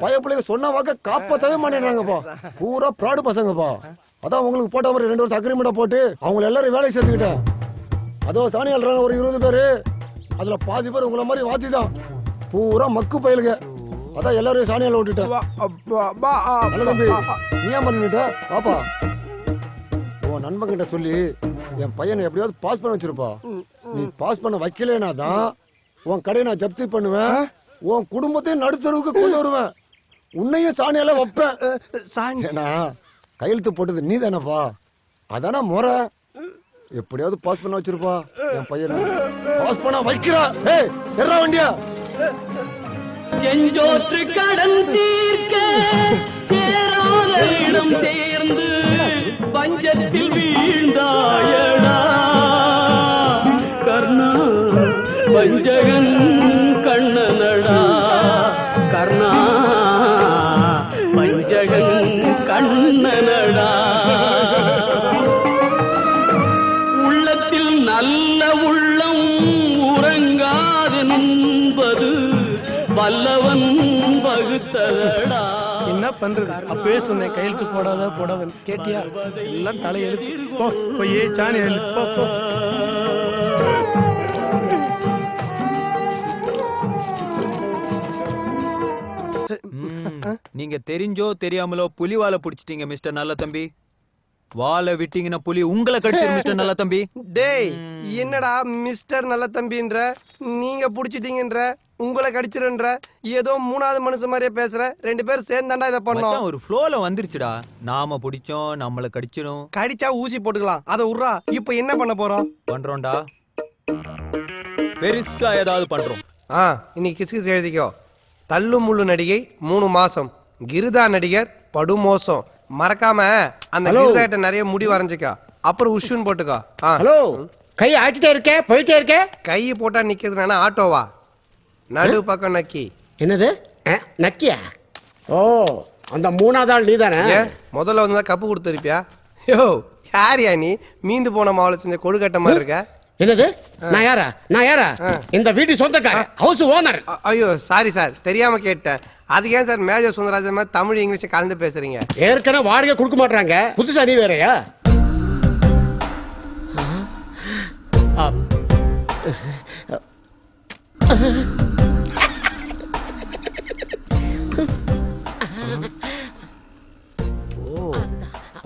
Speaker 8: பய பிள்ளைங்க சொன்ன வாக்க காப்பாத்தவே மாட்டேங்கிறாங்கப்பா. பூரா ப்ராடு பசங்கப்பா. அதான் உங்களுக்கு போட்ட மாதிரி 2 வருஷம் அக்ரிமெண்ட்டை போட்டு அவங்க எல்லாரும் வேலைக்கு சேர்த்துக்கிட்டேன். அதோ சாணி அல்றாங்க ஒரு 20 பேரு. அதுல பாதி பேர் உங்களை மாதிரி வாத்தி தான். பூரா மக்கு பயிலுங்க. அதான் எல்லாரும் சாணியால விட்டுட்டேன். தம்பி நீ ஏன் பண்ணிட்ட பாப்பா? உன் நண்பன் கிட்ட சொல்லி என் பையனை எப்படியாவது பாஸ் பண்ண வச்சிருப்பா. நீ பாஸ் பண்ண வைக்கலனா தான் உன் கடையை நான் ஜப்தி பண்ணுவேன். உன் குடும்பத்தையும் நடுத்தருவுக்கு கொண்டு வருவேன். உன்னையும் சாணியால வைப்பேன். கையெழுத்து போட்டது நீ தானப்பா. அதானே முறை. எப்படியாவது பாஸ் பண்ண வச்சிருப்பா என் பையனை. பாஸ் பண்ண வைக்கிறா. ஏய் எறா வண்டியா.
Speaker 5: செஞ்சோற்று கடன் தீர்க்க சேராத இடம் சேர்ந்து பஞ்சத்தில் வீழ்ந்தாயடா கர்ணா. பஞ்சகன் கண்ணனடா கர்ணா. பஞ்சகன் கண்ணனடா. உள்ளத்தில் நல்ல உள்ளம் உறங்காது என்பது வல்லவன் வகுத்ததடா.
Speaker 3: என்ன பண்றது? அப்பவே சொன்னேன் கையெழுத்து போடாத போடாத. கேட்டியா? எல்லாம் தலையெழுத்து. போ போய் சாணி எழு. போ போ.
Speaker 2: நீங்க தெரிஞ்சோ தெரியாமலோ புலி வாலை பிடிச்சிட்டீங்க மிஸ்டர் நல்ல தம்பி. வாலை விட்டீங்கன்னா புலி உங்களை கடிச்சிரும் மிஸ்டர் நல்ல தம்பி.
Speaker 1: டேய் என்னடா மிஸ்டர் நல்ல தம்பின்ற, நீங்க புடிச்சிட்டீங்கன்ற, உங்களை கடிச்சிருன்ற, ஏதோ மூணாவது மனுஷன் மாதிரியே பேசுற. ரெண்டு பேரும் சேர்ந்தாண்டா இதை பண்ணோம்.
Speaker 2: ஒரு ஃப்ளோல வந்துருச்சுடா. நாம பிடிச்சோம் நம்மள கடிச்சிடும்.
Speaker 1: கடிச்சா ஊசி போட்டுக்கலாம். அதை உர்றா. இப்ப என்ன பண்ண போறோம்?
Speaker 2: பண்றோம்டா. பெருசா ஏதாவது பண்றோம்.
Speaker 1: இன்னைக்கு கிசுகிசு எழுதிக்கோ. தள்ளு முள்ளு நடிகை 3 மாசம். கிருதா நடிகர் படுமோசம். மறக்காம அந்த கிருதாட்ட நிறைய முடி வரைஞ்சிக்கோ. அப்புறம் உஷுன்னு போட்டுக்கோ.
Speaker 15: ஹலோ, கை ஆட்டிட்டே இருக்க, போயிட்டே இருக்க.
Speaker 1: கை போட்டா நிக்கிறதுனா ஆட்டோவா? நடு பக்கம் நக்கி.
Speaker 15: என்னது நக்கியா? ஓ, அந்த 3ஆவது ஆள் நீ தானே?
Speaker 1: முதல்ல வந்து கப்பு கொடுத்துருப்பியா? யோ யாரியா நீ? மீந்து போன மாவுல செஞ்ச கொடுக்கட்ட மாதிரி இருக்க.
Speaker 15: என்னது? நான் யாரா? இந்த வீட்டு சொந்தக்காரர், ஹவுஸ் ஓனர்.
Speaker 1: ஐயோ சாரி சார், தெரியாம கேட்டேன். அதுக்கு ஏன் சார் மேஜர் சுந்தரராஜன் மாதிரி தமிழ் இங்கிலீஷ் கலந்து பேசுறீங்க?
Speaker 15: ஏற்கனவே வாடகை கொடுக்க மாட்டாங்க, புதுசா நீ வேறயா?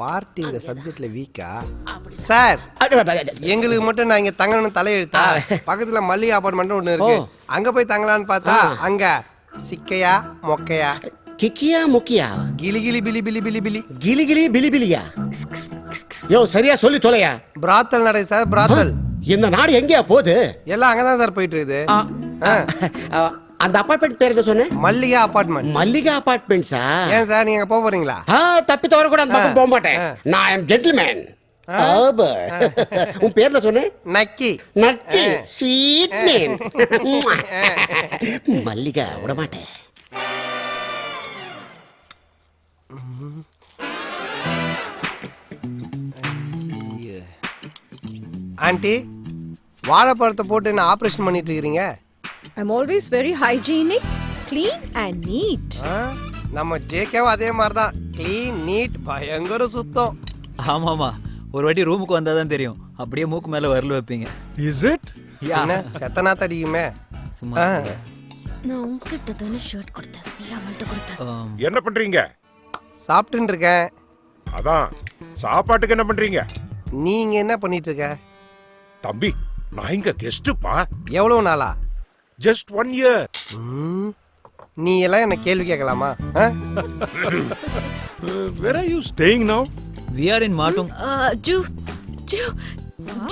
Speaker 1: பார்ட்டி இந்த சப்ஜெக்ட்ல வீக்கா சார்? எங்களுக்கு மட்டும் நான் இங்க தங்கணும்னு தலையெழுத்தா? பக்கத்துல மல்லிகை அபார்ட்மெண்ட் ஒண்ணு இருக்கு, அங்க போய் தங்கலான்னு பார்த்தா அங்க சிக்கையா மொக்கையா
Speaker 15: கிக்கியா முக்கியா
Speaker 1: கிளி கிளி பிலி பிலி பிலி பிலி
Speaker 15: கிளி கிளி பிலி பிலியா? யோ சரியா சொல்லி தொலையா.
Speaker 1: பிராத்தல் நடை சார், பிராத்தல்.
Speaker 15: இந்த நாடு எங்கேயா போகுது?
Speaker 1: எல்லாம் அங்கதான் சார் போயிட்டு இருக்குது.
Speaker 15: அந்த அபார்ட்மெண்ட் பேர் என்ன சொன்ன?
Speaker 1: மல்லிகா அபார்ட்மெண்ட்.
Speaker 15: மல்லிகா அபார்ட்மெண்ட்ஸா?
Speaker 1: ஏன் சார் நீங்க போக போறீங்களா?
Speaker 15: தப்பி தவற கூட அந்த பக்கம் போக மாட்டேன். நான் ஐ அம் ஜென்டில்மேன். உன் பேர் என்ன சொன்ன?
Speaker 1: நக்கி.
Speaker 15: நக்கி ஸ்வீட் நேம். மல்லிகா விட மாட்டேன்.
Speaker 1: ஆண்டி, வாழைப்பழத்தை போட்டு என்ன ஆபரேஷன் பண்ணிட்டு இருக்கீங்க?
Speaker 16: I'm always very hygienic, clean and neat.
Speaker 1: நம்ம ஜேகேவும் அதே மாதிரி தான், க்ளீன் நீட், பயங்கர சுத்தம்.
Speaker 12: ஆமாமா, ஒரு வாட்டி ரூமுக்கு வந்தா தான் தெரியும். அப்படியே மூக்கு மேல வரல வைப்பீங்க.
Speaker 1: Is it? என்ன செத்தனா தடியுமே.
Speaker 12: சும்மா
Speaker 6: நான் உன்கிட்ட தான ஷர்ட் கொடுத்தேன், நீ அவன்கிட்ட கொடுத்த.
Speaker 17: என்ன பண்றீங்க?
Speaker 1: சாப்பிட்டுன்னு இருக்கேன்.
Speaker 17: அதான் சாப்பாட்டுக்கு என்ன பண்றீங்க?
Speaker 1: நீங்க என்ன பண்ணிட்டு இருக்க?
Speaker 17: தம்பி, நான் இங்க கெஸ்ட்பா.
Speaker 1: எவ்வளவு நாளா?
Speaker 17: Just 1 year.
Speaker 1: நீ எல்லாம் என்ன கேள்வி கேட்கலாமா?
Speaker 17: Where are you staying now?
Speaker 12: We are in Matung.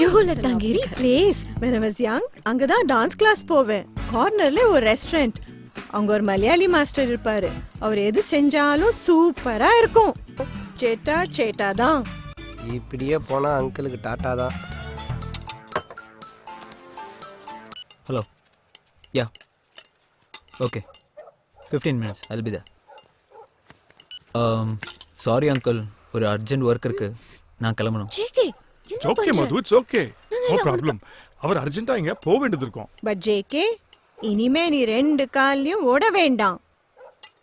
Speaker 16: ஜூல தங்கி place. when I was young அங்க தான் டான்ஸ் கிளாஸ் போவேன். கார்னர்ல ஒரு ரெஸ்டாரண்ட். அங்க ஒரு மலையாளி மாஸ்டர் இருப்பாரு. அவர் எது செஞ்சாலும் சூப்பரா இருக்கும். சேட்டா தான்.
Speaker 1: இப்படியே போனா அங்கிளுக்கு டாட்டா தான்.
Speaker 12: Hello. Yeah. Okay. 15 minutes. I'll be there. Sorry uncle. ஒரு அர்ஜென்ட் ஒர்க் இருக்கு. நான் கிளம்பணும்.
Speaker 6: JK,
Speaker 17: It's okay Madhu, it's okay. No problem. அவர் அர்ஜென்ட்டா இங்க போக வேண்டியது இருக்கும்.
Speaker 16: பட் ஜேகே, இனிமே நீ 2 கால்லயும் ஓட வேண்டாம்.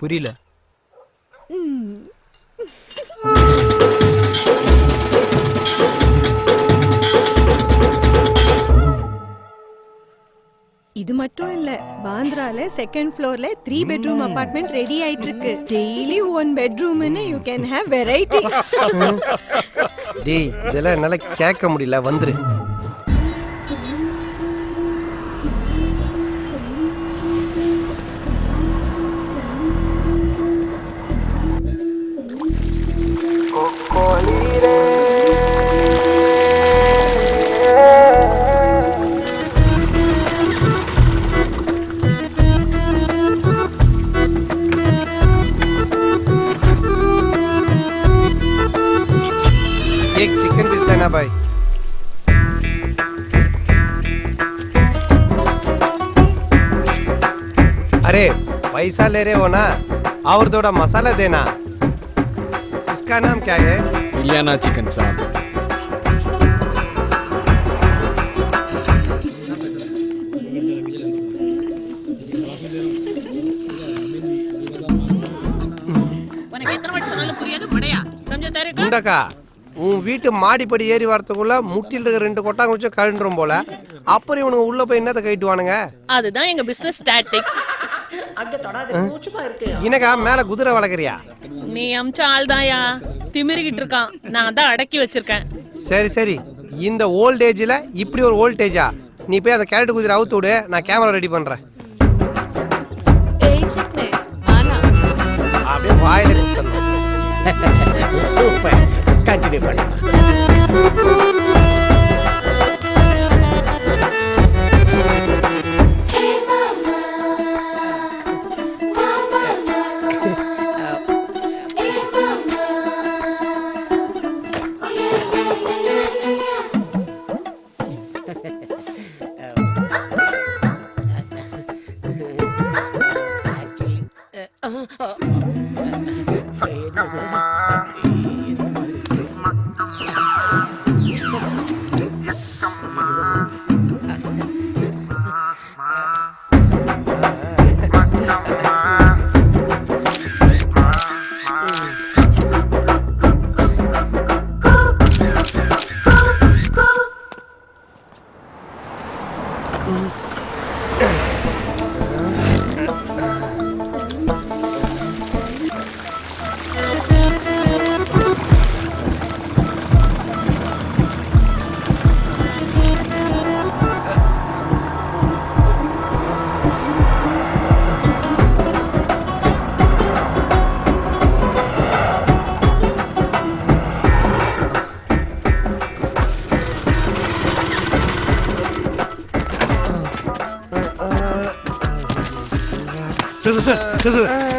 Speaker 12: புரியல.
Speaker 16: இது மட்டும் இல்ல, பாந்திரால செகண்ட் ஃப்ளோர்ல 3 பெட்ரூம் அபார்ட்மெண்ட் ரெடி ஆயிட்டு இருக்கு. டெய்லி 1 பெட்ரூம்னு யூ கேன் ஹேவ் வெரைட்டி.
Speaker 1: டேய், இதெல்லாம் என்னால கேட்க முடியல, வந்துரு. பாய். अरे पैसा ले रहे हो ना और थोड़ा मसाला देना. इसका नाम क्या है?
Speaker 18: इलियाना चिकन साहब.
Speaker 1: குண்டக்கா உன் வீட்டு மாடிப்படி ஏறி வரத்துக்குள்ள முட்டில் இருக்க 2 கொட்டாங்க வச்சு கழுண்டுரும் போல. அப்புறம் இவனுங்க உள்ள போய் என்னத்தை கைட்டுவானுங்க?
Speaker 19: அதுதான் எங்க பிசினஸ் டாக்டிக்ஸ்.
Speaker 1: இனக்கா மேல குதிரை வளர்க்குறியா?
Speaker 19: நீ அம்ச ஆள் தான்யா, திமிரிக்கிட்டு இருக்கான். நான் தான் அடக்கி வச்சிருக்கேன்.
Speaker 1: சரி சரி, இந்த ஓல்ட் ஏஜ்ல இப்படி ஒரு வோல்டேஜா? நீ போய் அந்த கேரட் குதிரை அவுத்து விடு, நான் கேமரா ரெடி பண்றேன். அப்படியே வாயில
Speaker 15: சூப்பர், கண்டினியூ பண்ணு.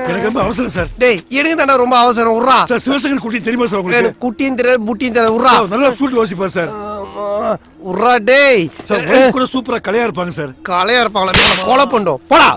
Speaker 20: எனக்கு ரொம்ப அவசரம் சார்.
Speaker 1: டேய் எனக்கு தானே ரொம்ப அவசரம். உர்றா
Speaker 20: சார். சிவசங்கர் குட்டி தெரியுமா சார் உங்களுக்கு?
Speaker 1: எனக்கு குட்டியும் தெரியாது புட்டியும் தெரியாது. உர்றா
Speaker 20: நல்லா ஸ்கூல் யோசிப்பா சார்.
Speaker 1: உர்றா டேய்
Speaker 20: சார் வைஃப் கூட சூப்பரா கலையா இருப்பாங்க சார்.
Speaker 1: கலையா இருப்பாங்களா? கொலை பண்ணோம் போடா.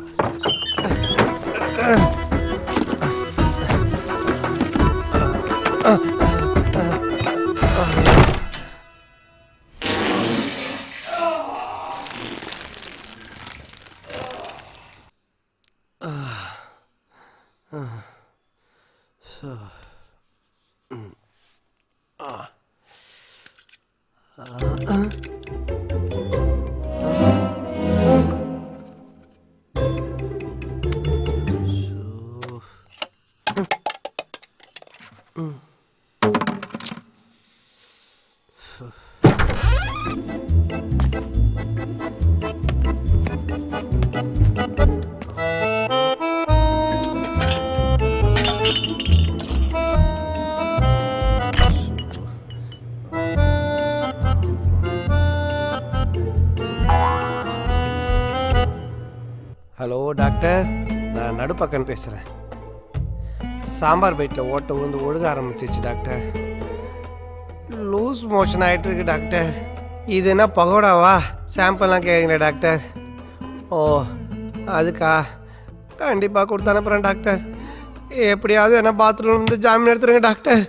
Speaker 1: ஹலோ டாக்டர், நான் நடுப்பக்கன் பேசுகிறேன். சாம்பார் பைட்டில் ஓட்ட விழுந்து ஒழுக ஆரம்பிச்சிச்சு டாக்டர். லூஸ் மோஷன் ஆகிட்டு இருக்கு டாக்டர். இது என்ன பகோடாவா? சாம்பிள்லாம் கேட்குறேன் டாக்டர். ஓ அதுக்கா? கண்டிப்பாக கொடுத்து அனுப்புகிறேன் டாக்டர். எப்படியாவது என்ன பாத்ரூம் வந்து ஜாமீன் எடுத்துருங்க டாக்டர்.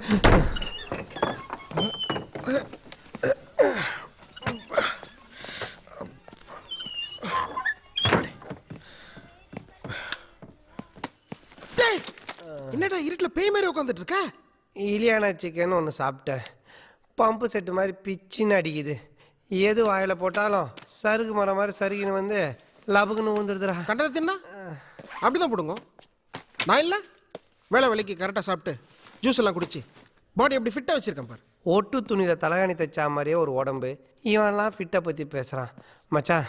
Speaker 4: என்னடா இருட்டில் பேய் மாதிரி உட்காந்துட்டு இருக்க?
Speaker 1: இலியானா சிக்கன் ஒன்று சாப்பிட்டேன். பம்பு செட்டு மாதிரி பிச்சின்னு அடிக்குது. எது வாயில் போட்டாலும் சருகு மரம் மாதிரி சருகின்னு வந்து லபுக்குன்னு ஊந்துடுதுடா.
Speaker 4: கண்டதை தின்னா அப்படிதான் போடுங்க. நான் இல்லை வேலை வேலைக்கு கரெக்டாக சாப்பிட்டு ஜூஸ் எல்லாம் குடிச்சு பாடி எப்படி ஃபிட்டாக வச்சிருக்கேன் பாரு.
Speaker 1: ஒட்டு துணியில் தலகாணி தைச்சா மாதிரியே ஒரு உடம்பு. இவன்லாம் ஃபிட்டை பற்றி பேசுகிறான். மச்சான்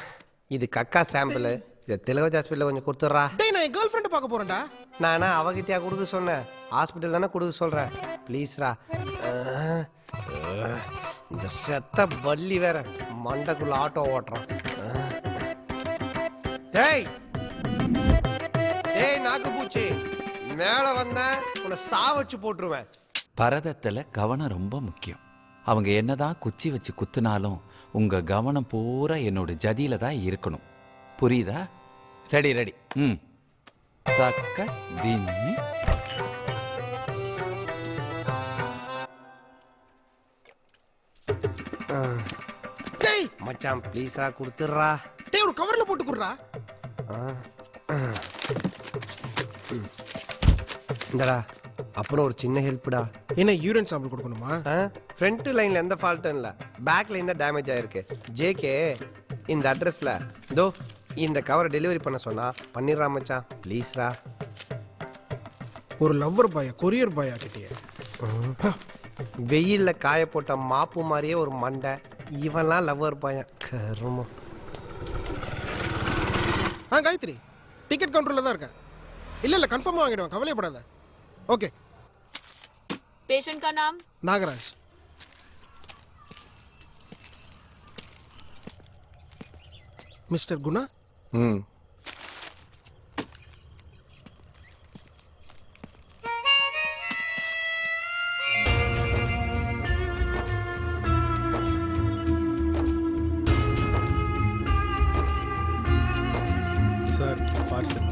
Speaker 1: இது கக்கா சாம்பிள். இதை திலகவதி ஹாஸ்பிட்டலில் கொஞ்சம் கொடுத்துட்றா.
Speaker 4: டேய் நான் என் கேர்ள் ஃப்ரெண்டை பார்க்க போகிறேன்டா.
Speaker 1: நானா அவகிட்டயா கொடுக்க சொன்னேன்? ஹாஸ்பிட்டல் தானே கொடுக்க சொல்கிறேன். ப்ளீஸ்ரா. இந்த செத்த பள்ளி வேற மண்டைக்குள்ள ஆட்டோ ஓட்டுறான். டேய் டேய் நாக்கு பூச்சி, மேலே வந்தேன் உன்னை சாவச்சு போட்டுருவேன்.
Speaker 21: பரதத்தில் கவனம் ரொம்ப முக்கியம்.
Speaker 18: அவங்க என்னதான் குச்சி வச்சு குத்துனாலும் உங்க கவனம் பூரா என்னோட ஜதியில தான் இருக்கணும். புரியுதா? Ready ready. சக்க திம்மி.
Speaker 1: டேய் மச்சான் ப்ளீஸா கொடுத்துறா.
Speaker 4: டேய் ஒரு கவர்ல போட்டு குடுறா.
Speaker 1: இந்தடா அப்புறம் ஒரு சின்ன ஹெல்ப்டா.
Speaker 4: என்ன யூரின் சாம்பிள் கொடுக்கணுமா?
Speaker 1: ஃப்ரண்ட் லைன்ல எந்த ஃபால்ட்டும் இல்ல, பேக் லைன் தான் டேமேஜ் ஆயிருக்கு. ஜேகே இந்த அட்ரஸ்ல தோ இந்த கவரை டெலிவரி பண்ண சொன்னா பண்ணிடுறா மச்சான் ப்ளீஸ்ரா.
Speaker 4: ஒரு லவ்வர் பாயா கொரியர் பாயா கிட்டியே.
Speaker 1: வெயில்ல காய போட்ட மாப்பு மாதிரியே ஒரு மண்டை. இவன்லாம் லவ்வர் பாயா கருமம்.
Speaker 4: காயத்ரி டிக்கெட் கவுண்டர்ல தான் இருக்கேன். இல்ல கன்ஃபார்மா வாங்கிடுவேன், கவலைப்படாத. ஓகே.
Speaker 13: पेशेंट का नाम?
Speaker 4: Nagaraj. Mister Guna?
Speaker 20: Sir parcel.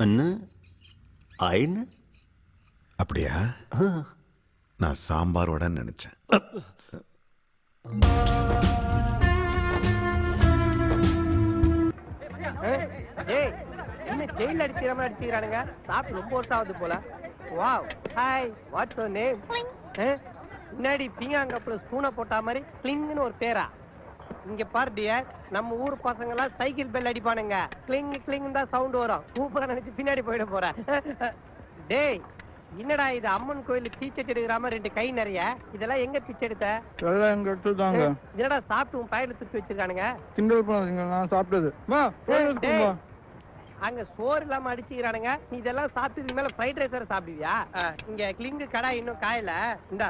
Speaker 21: அண்ணா ஆயின்னு
Speaker 20: அப்படியா? நான் சாம்பாரோட நினைச்சேன்.
Speaker 1: என்ன ஜெயில அடிக்கிற மாதிரி அடிச்சுக்கிறானுங்க. சாப்பிட்டு ரொம்ப வருஷம் ஆகுது போல. Wow hi what's your name? முன்னாடி பிங்காங்கப்புல ஸ்பூனை போட்டா மாதிரி கிளிங்னு ஒரு பேரா. இங்க பாரு டியர், நம்ம ஊர் பசங்க எல்லாம் சைக்கிள் பெல் அடிப்பானுங்க. கிளிங் கிளிங் தான் சவுண்ட் வரும். சூப்பரா நினைச்சு பின்னாடி போயிட போற. டேய் என்னடா இது அம்மன் கோயில் பீச்செட் எடுக்கிற மாதிரி 2 கை நிறைய. இதெல்லாம் எங்க பிச்சை எடுத்த?
Speaker 3: எங்க எடுத்துதாங்க.
Speaker 1: என்னடா சாப்பிட்டு உன் பையில தூக்கி வச்சிருக்கானுங்க.
Speaker 3: கிண்டல் பண்ணாதீங்க, நான் சாப்பிட்டது.
Speaker 1: அங்க சோறு இல்லாம அடிச்சுக்கிறானுங்க. நீ இதெல்லாம் சாப்பிட்டதுக்கு மேல ஃப்ரைட் ரைஸ் வேற சாப்பிடுவியா? இங்க கிளிங்கு கடை இன்னும் காயல. இந்தா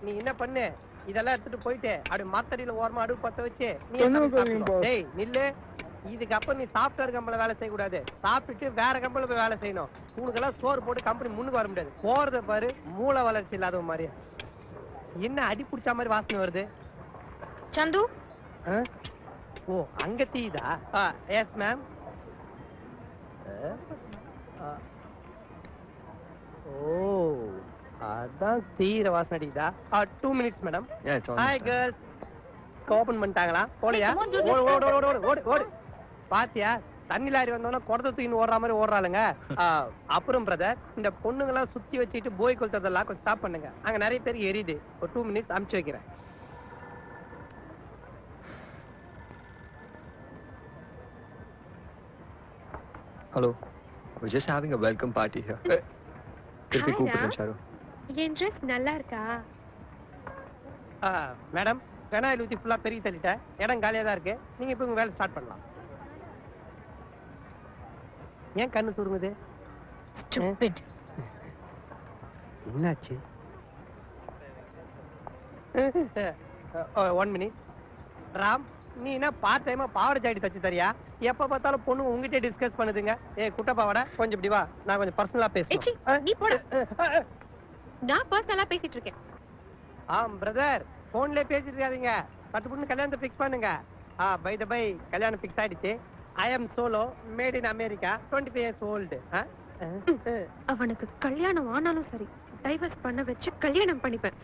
Speaker 1: நீ என்ன பண்ணு, இதெல்லாம் எடுத்துட்டு போயிட்டு அப்படி மாத்தடியில ஓரமா அடுப்பு பத்த வச்சு நீ டேய் நில்லு. இதுக்கப்புறம் நீ சாஃப்ட்வேர் கம்பெனில வேலை செய்யக்கூடாது. சாப்பிட்டுட்டு வேற கம்பெனில போய் வேலை செய்யணும். உனக்கெல்லாம் சோறு போட்டு கம்பெனி முன்னுக்கு வர முடியாது. போறத பாரு மூளை வளர்ச்சி இல்லாத மாதிரி. என்ன அடி பிடிச்ச மாதிரி வாசனை வருது.
Speaker 7: சந்து
Speaker 1: ஓ அங்க தீதா? Yes ma'am. ஓ அதான் தீர வாசனை அடிக்குதா? 2 minutes madam. Hi girls. Open பண்ணிட்டாங்களா? போலையா? ஓடு ஓடு ஓடு ஓடு ஓடு ஓடு. பாத்தியா தண்ணி லாரி வந்தோன்னா குடத்தை தூக்கின்னு ஓடுற மாதிரி ஓடுறாளுங்க. அப்புறம் பிரதர், இந்த பொண்ணுங்கெல்லாம் சுத்தி வச்சுட்டு போய் கொளுத்ததெல்லாம் கொஞ்சம் ஸ்டாப் பண்ணுங்க. அங்க நிறைய பேருக்கு எரியுது. ஒரு 2 மினிட்ஸ் அமுச்சு வைக்கிறேன்.
Speaker 22: Hello. We're just having a welcome party here. திருப்பி கூப்பிடுறேன் சாரு.
Speaker 7: என் ட்ரெஸ் நல்லா இருக்கா?
Speaker 1: மேடம் பெனாயில் ஊத்தி ஃபுல்லா பெருகி தள்ளிட்டேன். இடம் காலியா தான் இருக்கு. நீங்க இப்போ உங்க வேலை ஸ்டார்ட் பண்ணலாம். ஏன் கண்ணு சுருங்குது? என்னாச்சு? 1 மினிட். ராம் நீ என்ன பார்ட் டைமா பாவாடை ஜாக்கெட் தச்சு தரியா? எப்ப பார்த்தாலும் பொண்ணு உங்ககிட்ட டிஸ்கஸ் பண்ணுதுங்க. குட்ட பாவாடை கொஞ்சம் இப்படி வா, நான் கொஞ்சம் பர்சனலா பேசுறேன்.
Speaker 7: நீ போடா. நான் பர்சனலா பேசிட்டு இருக்கேன்.
Speaker 1: பிரதர் போன்லயே பேசிட்டு இருக்காதீங்க. பட்டு பொண்ணு கல்யாணத்தை ஃபிக்ஸ் பண்ணுங்க. பை த பை கல்யாணம் ஃபிக்ஸ் ஆயிடுச்சு. I am solo, made in America, 25 years old.
Speaker 7: அவனுக்கு கல்யாணம் ஆனாலும் சரி, டைவர்ஸ் பண்ண வச்சு கல்யாணம் பண்ணிப்பேன்.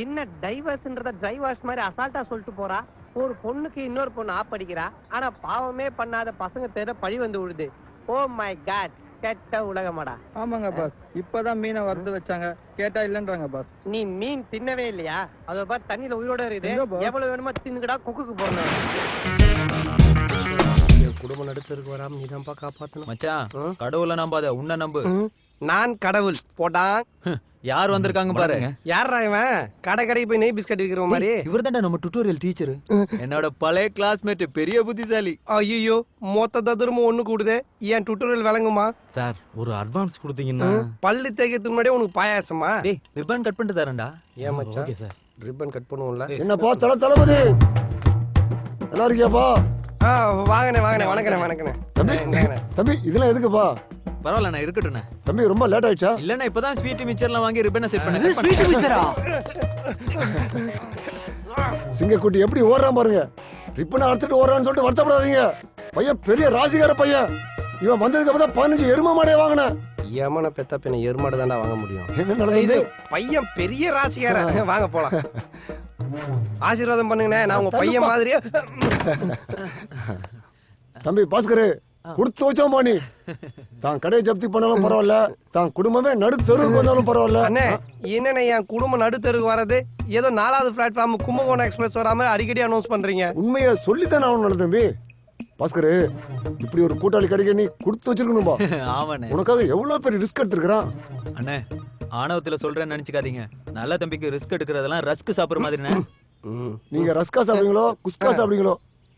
Speaker 1: என்ன டைவர்ஸ்ன்றத டைவர்ஸ் மாதிரி அசால்ட்டா சொல்லிட்டு போறா. ஒரு பொண்ணுக்கு இன்னொரு பொண்ணு ஆப் அடிக்கிறா. ஆனா பாவமே பண்ணாத பசங்க பேர பழி வந்து விழுது. Oh my God. கெட்ட உலகமாடா.
Speaker 11: ஆமாங்க பாஸ், இப்பதான் மீனை வறுத்து வச்சாங்க, கேட்டா இல்லன்றாங்க பாஸ்.
Speaker 1: நீ மீன் தின்னவே இல்லையா? அத பாரு தண்ணியில உயிரோட இருக்குது. எவ்வளவு வேணுமோ தின்னுடா, கொக்குக்கு போறணும். குடும்பம் நடுத்தருக்கு வராம நீதான்ப்பா காப்பாத்தணும்.
Speaker 2: மச்சான் கடவுளை நம்பாத, உன்னை நம்பு.
Speaker 1: நான் கடவுள் போட்டான்.
Speaker 2: யார் வந்திருக்காங்க பாரு.
Speaker 1: யாரா இவன்? கடை கடைக்கு போய் நெய் பிஸ்கட் விக்கிற மாதிரி.
Speaker 2: இவர்தான்டா நம்ம டுட்டோரியல் டீச்சர், என்னோட பழைய கிளாஸ்மேட், பெரிய புத்திசாலி.
Speaker 1: ஐயோ, மொத்த ததுரமும் ஒண்ணு கூடுதே. ஏன் டுட்டோரியல் விளங்குமா
Speaker 9: சார்? ஒரு அட்வான்ஸ் கொடுத்தீங்கன்னா.
Speaker 1: பல்லு தேய்க்கிறதுக்கு முன்னாடியே உனக்கு பாயாசமா?
Speaker 2: டேய் ரிப்பன் கட் பண்ணிட்டு தரேன்டா.
Speaker 1: ஏன் மச்சான்?
Speaker 9: ஓகே சார்,
Speaker 1: ரிப்பன் கட் பண்ணுவோம்ல.
Speaker 8: என்னப்பா தளபதி, நல்லா இருக்கியாப்பா?
Speaker 1: வாங்கண்ணே வாங்கண்ணே. வணக்கண்ணே.
Speaker 8: தம்பி இதெல்லாம் எதுக்குப்பா?
Speaker 2: பரவாயில்ல நான் இருக்கட்டும்ண்ணே.
Speaker 8: தம்பி ரொம்ப லேட் ஆயிடுச்சா?
Speaker 2: இல்லண்ணா இப்பதான் ஸ்வீட் மிச்சர்லாம் வாங்கி ரிப்பனை செட் பண்ணேன்.
Speaker 8: ஸ்வீட் மிச்சரா? சிங்கக்குட்டி எப்படி ஓடுறான் பாருங்க. ரிப்பனை அறுத்துட்டு ஓடுறான்னு சொல்லிட்டு வருத்தப்படாதீங்க. பையன் பெரிய ராசிகார பையன். இவன் வந்ததுக்கு அப்புறம் 15 எரும மாடையை வாங்கினேன்.
Speaker 1: ஏமான பெத்த பின்ன எருமாடு தான்டா வாங்க முடியும்.
Speaker 8: என்ன நடந்தது?
Speaker 1: பையன் பெரிய ராசிகார. வாங்க போலாம். ஆசீர்வாதம் பண்ணுங்கண்ணே, நான் உங்க பையன் மாதிரியே.
Speaker 8: தம்பி பாஸ்கர், கொடுத்து வச்சோமா நீ. தான் கடையை ஜப்தி பண்ணாலும் பரவாயில்ல, தான் குடும்பமே நடுத்தெருவுக்கு வந்தாலும் பரவாயில்ல.
Speaker 1: அண்ணே என்னண்ணே என் குடும்பம் நடுத்தெருக்கு வர்றது? ஏதோ 4வது பிளாட்ஃபார்ம் கும்பகோணம் எக்ஸ்பிரஸ் வராம அடிக்கடி அனௌன்ஸ் பண்றீங்க.
Speaker 8: உண்மையை சொல்லித்தான் நான் நடந்த தம்பி. பாஸ்கர், இப்படி ஒரு கூட்டாளி கிடைக்க நீ கொடுத்து வச்சிருக்கணும்பா.
Speaker 2: ஆமாண்ணே,
Speaker 8: உனக்காக எவ்வளவு பெரிய ரிஸ்க் எடுத்திருக்கிறான்.
Speaker 2: அண்ணே ஆணவத்துல சொல்றேன்னு நினைச்சுக்காதீங்க. நல்ல தம்பிக்கு ரிஸ்க் எடுக்கிறதெல்லாம் ரஸ்க் சாப்பிடுற மாதிரிண்ணே.
Speaker 8: நீங்க ரஸ்கா சாப்பிடுவீங்களோ குஸ்கா சாப்பிடுவீங்களோ,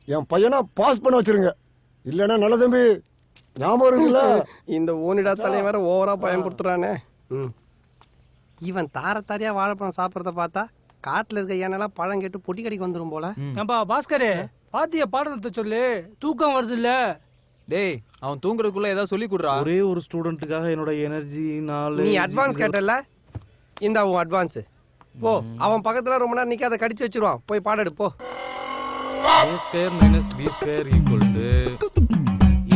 Speaker 8: என் பையனா பாஸ் பண்ண வச்சிருங்க. இல்லன்னா நல்ல தம்பி ஞாபகம் இருக்குல்ல.
Speaker 1: இந்த ஓனிடா தலைவர ஓவரா பயன்படுத்துறானே. இவன் தாரத்தாரியா வாழைப்பழம் சாப்பிடறத பார்த்தா காட்டுல இருக்க ஏனெல்லாம் பழம் கேட்டு பொட்டி கடிக்கு வந்துரும் போல.
Speaker 3: ஏம்பா பாஸ்கரே, பாத்திய பாடத்தை சொல்லு, தூக்கம் வருது இல்ல?
Speaker 2: டேய் அவன் தூங்குறதுக்குள்ள ஏதாவது சொல்லி கொடுறா.
Speaker 9: ஒரே ஒரு ஸ்டூடெண்ட்டுக்காக என்னோட எனர்ஜி
Speaker 1: நீ அட்வான்ஸ் கேட்டல, இந்த உன் அட்வான்ஸ் போ. அவன் பக்கத்துல ரொம்ப நேரம் நிக்காத, கடிச்சு வச்சிருவான். போய் பாடு போ.
Speaker 9: a square minus b square equal to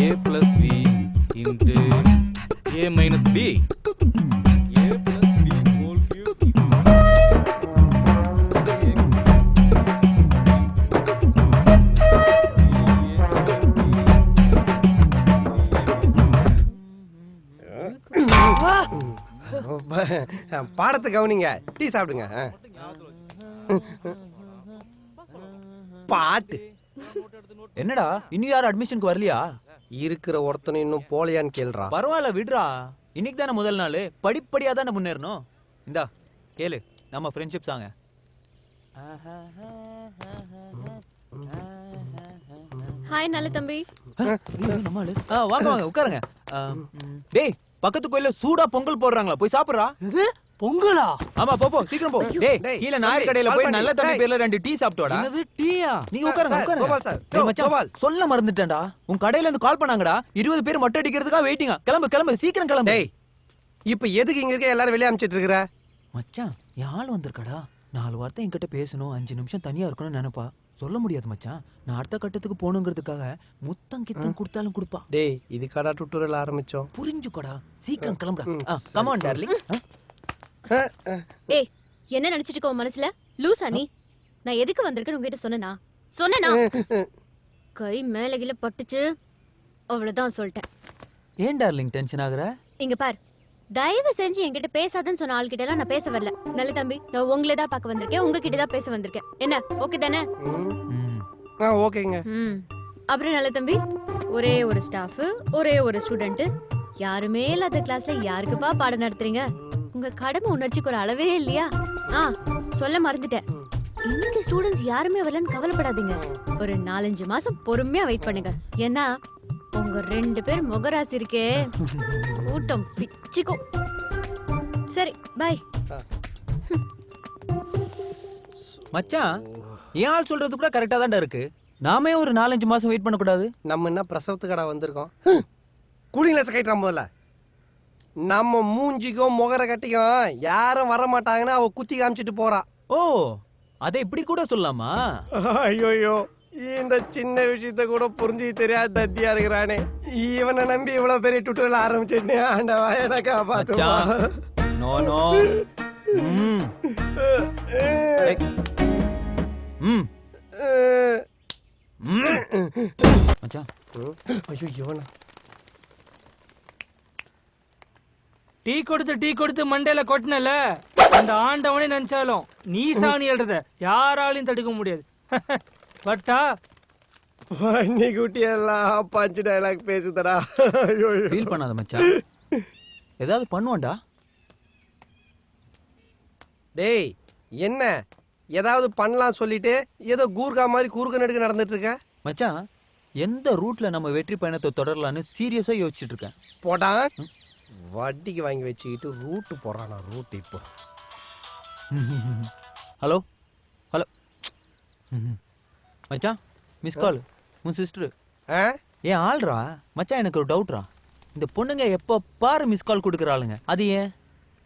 Speaker 9: a plus b into a minus b. a plus b whole cube
Speaker 1: பாடத்தை கவனிங்க, டீ சாப்பிடுங்க. பாட்டு
Speaker 2: என்னடா இன்னும் யாரும் அட்மிஷனுக்கு வரலையா?
Speaker 1: இருக்கிற ஒருத்தனை இன்னும் போலையான்னு கேள்றா.
Speaker 2: பரவாயில்ல விடுறா, இன்னைக்கு தானே முதல் நாள், படிப்படியா தானே முன்னேறணும். இந்தா கேளு நம்ம ஃப்ரெண்ட்ஷிப் சாங்க.
Speaker 6: ஹாய் நல்ல தம்பி.
Speaker 2: வாங்க வாங்க உட்காருங்க. டேய் பக்கத்து கோயில்ல சூடா பொங்கல் போடுறாங்களா, போய் சாப்பிடுறா.
Speaker 3: பொங்கலா?
Speaker 2: ஆமா போ சீக்கிரம் போ. டேய் கீழ நாயர் கடையில போய் நல்ல தம்பி பேர்ல 2 டீ சாப்பிட்டு வாடா.
Speaker 3: என்னது டீயா?
Speaker 2: நீங்க உட்காருங்க. டேய் மச்சான் சொல்ல மறந்துட்டேன்டா, உன் கடையில இருந்து கால் பண்ணாங்கடா. 20 பேர் மொட்டை அடிக்கிறதுக்காக வெயிட்டிங்கா. கிளம்பு சீக்கிரம் கிளம்பு.
Speaker 1: டேய் இப்போ எதுக்கு இங்க இருக்க எல்லாரும் வெளிய அமிச்சிட்டு இருக்கற?
Speaker 2: மச்சான் யாழ் வந்திருக்கடா. 4 வார்த்தை என்கிட்ட பேசணும், 5 நிமிஷம் தனியா இருக்கணும்னு நினைப்பா. சொல்ல முடியாது மச்சான். நான் அடுத்த கட்டத்துக்கு போகணுங்கிறதுக்காக முத்தம் கித்தம் கொடுத்தாலும் கொடுப்பா.
Speaker 1: டேய் இதுக்காடா டுட்டோரியல் ஆரம்பிச்சோம்.
Speaker 2: புரிஞ்சுக்கோடா, சீக்கிரம் கிளம்புடா. Come on darling.
Speaker 6: ஏய் என்ன நினைச்சிட்டு இருக்க உன் மனசுல? லூசா நீ? நான் எதுக்கு வந்திருக்கேன்னு உங்ககிட்ட சொன்னேனா? கை மேல கீழ பட்டுச்சு, அவ்வளவுதான் சொல்லிட்டேன்.
Speaker 2: ஏன் டார்லிங் டென்ஷன் ஆகுற?
Speaker 6: இங்க பார், தயவு செஞ்சு என்கிட்ட பேசாதன்னு சொன்ன ஆள்கிட்ட எல்லாம் நான் பேச வரல. நல்ல தம்பி, நான் உங்களை தான் பார்க்க வந்திருக்கேன், உங்ககிட்ட தான் பேச வந்திருக்கேன். என்ன ஓகே தானே?
Speaker 1: ஓகேங்க.
Speaker 6: அப்புறம் நல்ல தம்பி, ஒரே ஒரு ஸ்டாஃப், ஒரே ஒரு ஸ்டூடெண்ட், யாருமே இல்லாத கிளாஸ்ல யாருக்குப்பா பாடம் நடத்துறீங்க? உங்க கடமை உணர்ச்சிக்கு ஒரு அளவே இல்லையா? சொல்ல மறந்துட்டேன், இன்னைக்கு ஸ்டூடெண்ட்ஸ் யாருமே வரலன்னு கவலைப்படாதீங்க. ஒரு 4-5 மாசம் பொறுமையா வெயிட் பண்ணுங்க. ஏன்னா உங்க 2 பேர் முகராசி இருக்கே, கூட்டம் பிச்சுக்கும். சரி பை.
Speaker 2: மச்சான் ஏன் ஆள் சொல்றது கூட கரெக்டா தான்டா இருக்கு. நாமே ஒரு 4-5 மாசம் வெயிட் பண்ண கூடாது?
Speaker 1: நம்ம என்ன பிரசவத்துக்கடா வந்திருக்கோம்? கூலிங்ல கைட்றான். முதல்ல நம்ம மூஞ்சிக்கும் முகர கட்டிக்கும் யாரும் வர மாட்டாங்கன்னா அவ குத்தி காமிச்சிட்டு போறா.
Speaker 2: ஓ அதை இப்படி கூட சொல்லலாமா?
Speaker 1: ஐயோ இந்த சின்ன விஷயத்த கூட புரிஞ்சு தெரியாத தத்தியா இருக்கிறானே. இவனை நம்பி இவ்வளவு பெரிய டுட்டோரியல் ஆரம்பிச்சிருந்தேன். ஆண்டவா எனக்கு காப்பாத்துவா.
Speaker 2: No no. மச்சான்
Speaker 1: ஐயோ இவனா
Speaker 3: டீ கொடுத்து மண்டையில கொட்டினல அந்த ஆண்டவனே நினைச்சாலும் நீ சாணி எழுறத யாராலையும் தடுக்க முடியாது. பட்டா
Speaker 1: வண்டி குட்டி எல்லாம் பஞ்சு டயலாக் பேசுதடா.
Speaker 2: ஃபீல் பண்ணாத மச்சான், ஏதாவது பண்ணுவான்டா.
Speaker 1: டேய் என்ன ஏதாவது பண்ணலாம் சொல்லிட்டு ஏதோ கூர்கா மாதிரி குறுக்க நெடுக்க நடந்துட்டு இருக்க
Speaker 2: மச்சான். எந்த ரூட்ல நம்ம வெற்றி பயணத்தை தொடரலான்னு சீரியஸா யோசிச்சுட்டு இருக்கேன்.
Speaker 1: போடா வட்டிக்கு வாங்கி வச்சுக்கிட்டு ரூட்டு போறானா ரூட் இப்போ.
Speaker 2: ஹலோ ஹலோ மச்சான், மிஸ் கால் உன் சிஸ்டர். ஏன் ஆள்றா மச்சான், எனக்கு ஒரு டவுட்ரா. இந்த பொண்ணுங்க எப்ப பாரு மிஸ் கால் கொடுக்குறாளுங்க, அது ஏன்?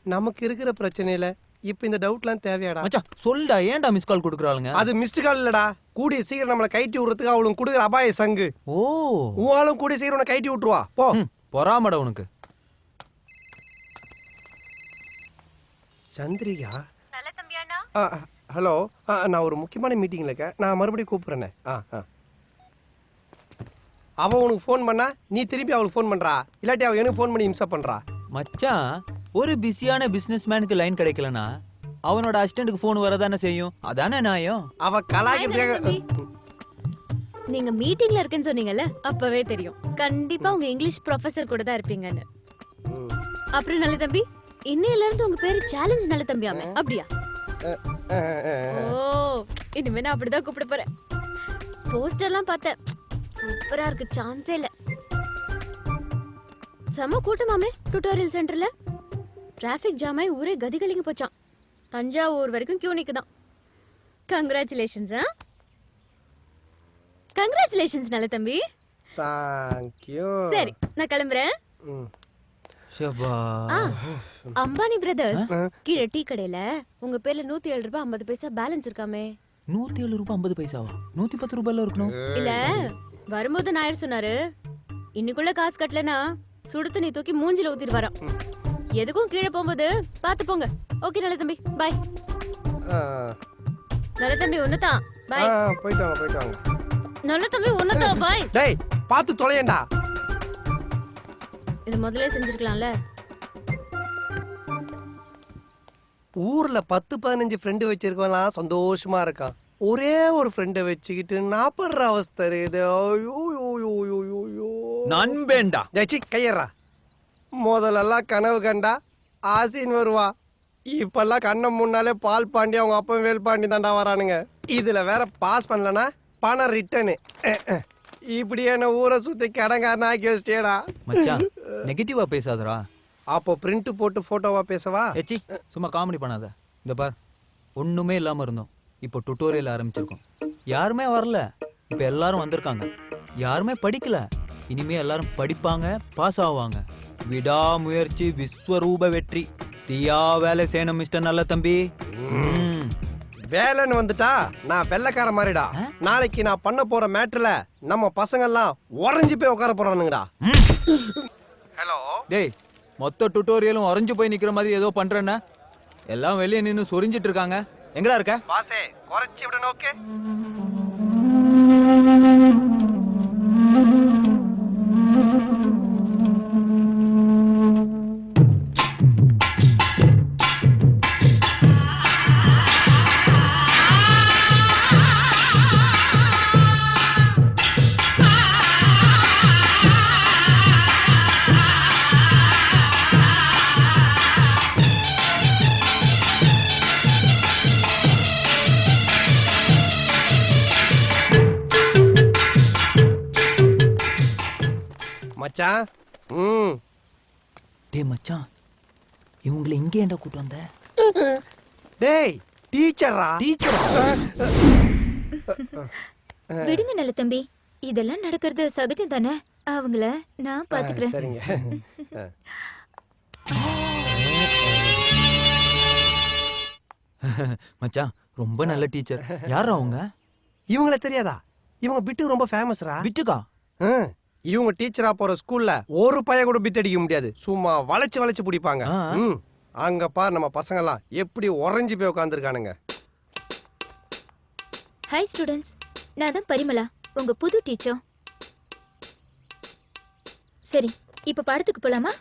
Speaker 1: நமக்கு இருக்கிற பிரச்சனையில இப்ப இந்த டவுட்லாம் தேவையாடா?
Speaker 2: மச்சான் சொல்டா, ஏன்டா மிஸ் கால் கொடுக்குறாளுங்க?
Speaker 1: அது மிஸ்டு கால் இல்லடா, கூடிய சீக்கிரம் நம்மளை கைட்டி விடுறதுக்கு அவளுக்கு கொடுக்குற அபாய சங்கு.
Speaker 2: ஓ
Speaker 1: உன்னாலும் கூடிய சீக்கிரம் உன்னை கைட்டி விட்டுருவா போ.
Speaker 2: பொறாமடா உனக்கு.
Speaker 1: சந்திரிகா ஹலோ, நான் ஒரு முக்கியமான மீட்டிங்ல இருக்கேன், நான் மறுபடியும் கூப்பிடுறேனே. அவ உனக்கு ஃபோன் பண்ணா நீ திருப்பி அவளுக்கு ஃபோன் பண்றா, இல்லாட்டி அவ எனக்கு ஃபோன் பண்ணி இம்சப் பண்றா.
Speaker 2: மச்சான் ஒரு பிஸியான பிசினஸ் மேனுக்கு லைன் கிடைக்கலனா அவனோட அசிஸ்டன்ட்க்கு ஃபோன் வரதானே செய்யும், அதானே நியாயம்.
Speaker 1: அவ கலாய்க்கிறதுக்காக.
Speaker 6: நீங்க மீட்டிங்ல இருக்கேன்னு சொன்னீங்கல்ல, அப்பவே தெரியும் கண்டிப்பா உங்க இங்கிலீஷ் ப்ரொஃபசர் கூட தான் இருப்பீங்கன்னு. அப்புறம் நல்ல தம்பி, இன்னையில இருந்து உங்க பேரு சேலஞ்ச் நல்ல தம்பியாமே, அப்படியா? ஓ இனிமே நான் அப்படிதான் கூப்பிட போறேன். போஸ்டர்லாம் பார்த்தேன், சூப்பரா இருக்கு, சான்ஸே இல்ல. செம கூட்டமாமே டியூட்டோரியல் சென்டர்ல. டிராபிக் ஜாம் ஆகி ஊரே கதி கலிங்க போச்சான். தஞ்சாவூர் வரைக்கும் கியூ நிக்குதான். கங்க்ராச்சுலேஷன்ஸ். கங்க்ராச்சுலேஷன்ஸ் நல்ல தம்பி.
Speaker 1: தேங்க்யூ.
Speaker 6: சரி நான் கிளம்புறேன். அம்பானி பிரதர்ஸ் கீழே டீ கடையில உங்க பேர்ல 107 ரூபாய் 50 பைசா பேலன்ஸ் இருக்காமே.
Speaker 2: 107 ரூபாய் 50 பைசாவா? 110 ரூபாயில இருக்கணும்.
Speaker 6: இல்ல வரும்போது நாயர் சொன்னாரு, இன்னைக்குள்ள காசு கட்டலனா சுடுத்து நீ தூக்கி மூஞ்சில ஊத்திட்டு வரான். எதுக்கும் கீழே போகும்போது பாத்து போங்க. ஓகே நல்ல தம்பி, பாய். நல்ல தம்பி ஒண்ணுதான், பாய்.
Speaker 1: போயிட்டு வாங்க.
Speaker 6: நல்ல தம்பி ஒண்ணுதான், பாய்.
Speaker 1: டேய் பாத்து தொலையேண்டா.
Speaker 6: இது முதல்ல செஞ்சிருக்கலாம்ல.
Speaker 1: ஊர்ல 10-15 ஃப்ரெண்டு வச்சிருக்கவன் சந்தோஷமா இருக்கான். ஒரே ஒரு ஃப்ரெண்டை வச்சுக்கிட்டு நான் படுற அவஸ்தை இருக்குது.
Speaker 2: நண்பேண்டா
Speaker 1: கையறா. முதல்லலாம் கனவு கண்டா ஆசின் வருவா, இப்பெல்லாம் கண்ணம் முன்னாலே பால் பாண்டி அவங்க அப்பா வேல் பாண்டி தாண்டா வரானுங்க. இதுல வேற பாஸ் பண்ணலனா பணம் ரிட்டனு. இப்படி என்ன ஊரை சுத்தி கடங்காரனா ஆக்கி வச்சிட்டேடா.
Speaker 2: மச்சான் நெகட்டிவா பேசாதடா.
Speaker 1: அப்போ பிரிண்ட் போட்டு போட்டோவா பேசவா?
Speaker 2: ஏச்சி சும்மா காமெடி பண்ணாத. இந்த பார், ஒண்ணுமே இல்லாம இருந்தோம், இப்போ டியூட்டோரியல் ஆரம்பிச்சிருக்கோம். யாருமே வரல, இப்போ எல்லாரும் வந்திருக்காங்க. யாருமே படிக்கல, இனிமே எல்லாரும் படிப்பாங்க, பாஸ் ஆவாங்க. விடாமுயற்சி விஸ்வரூப வெற்றி. தீயா வேலை செய்யணும் மிஸ்டர் நல்ல தம்பி.
Speaker 1: வேலைன்னு வந்துட்டா நான் வெள்ளக்கார மாதிரிடா. நாளைக்கு நான் பண்ண போற மேட்டர்ல நம்ம பசங்க எல்லாம் உறைஞ்சு போய் உட்கார போறானுங்கடா. ஹலோ
Speaker 2: டேய், மொத்த டியூட்டோரியலும் உறைஞ்சு போய் நிக்கிற மாதிரி ஏதோ பண்றேன்னா எல்லாம் வெளியே நின்னு சொரிஞ்சிட்டு இருக்காங்க. எங்கடா இருக்க?
Speaker 1: பாசே குறைச்சி விட நோக்கு. மச்சான்.
Speaker 2: டேய் மச்சான், இவங்களை இங்கே ஏன்டா கூட்டு வந்த?
Speaker 1: டேய் டீச்சரா?
Speaker 6: விடுங்க நல்ல தம்பி, இதெல்லாம் நடக்கிறது சகஜம் தானே. அவங்கள நான் பாத்துக்கிறேன்.
Speaker 1: சரிங்க.
Speaker 2: மச்சான் ரொம்ப நல்ல டீச்சர். யாரா அவங்க?
Speaker 1: இவங்கள தெரியாதா? இவங்க பிட்டு ரொம்ப ஃபேமஸ்ரா.
Speaker 2: பிட்டுக்கா?
Speaker 1: இவங்க டீச்சரா போற ஸ்கூல்ல ஒரு பைய கூட பிட் அடிக்க முடியாது, சும்மா வளைச்சு வளைச்சு பிடிப்பாங்க. அங்க பார் நம்ம பசங்க எல்லாம் எப்படி உறைஞ்சு போய் உட்கார்ந்துருக்கானுங்க.
Speaker 6: ஹாய் ஸ்டூடண்ட்ஸ், நான் தான் பரிமளா, உங்க புது டீச்சர். சரி இப்ப பாடத்துக்கு போலாமா?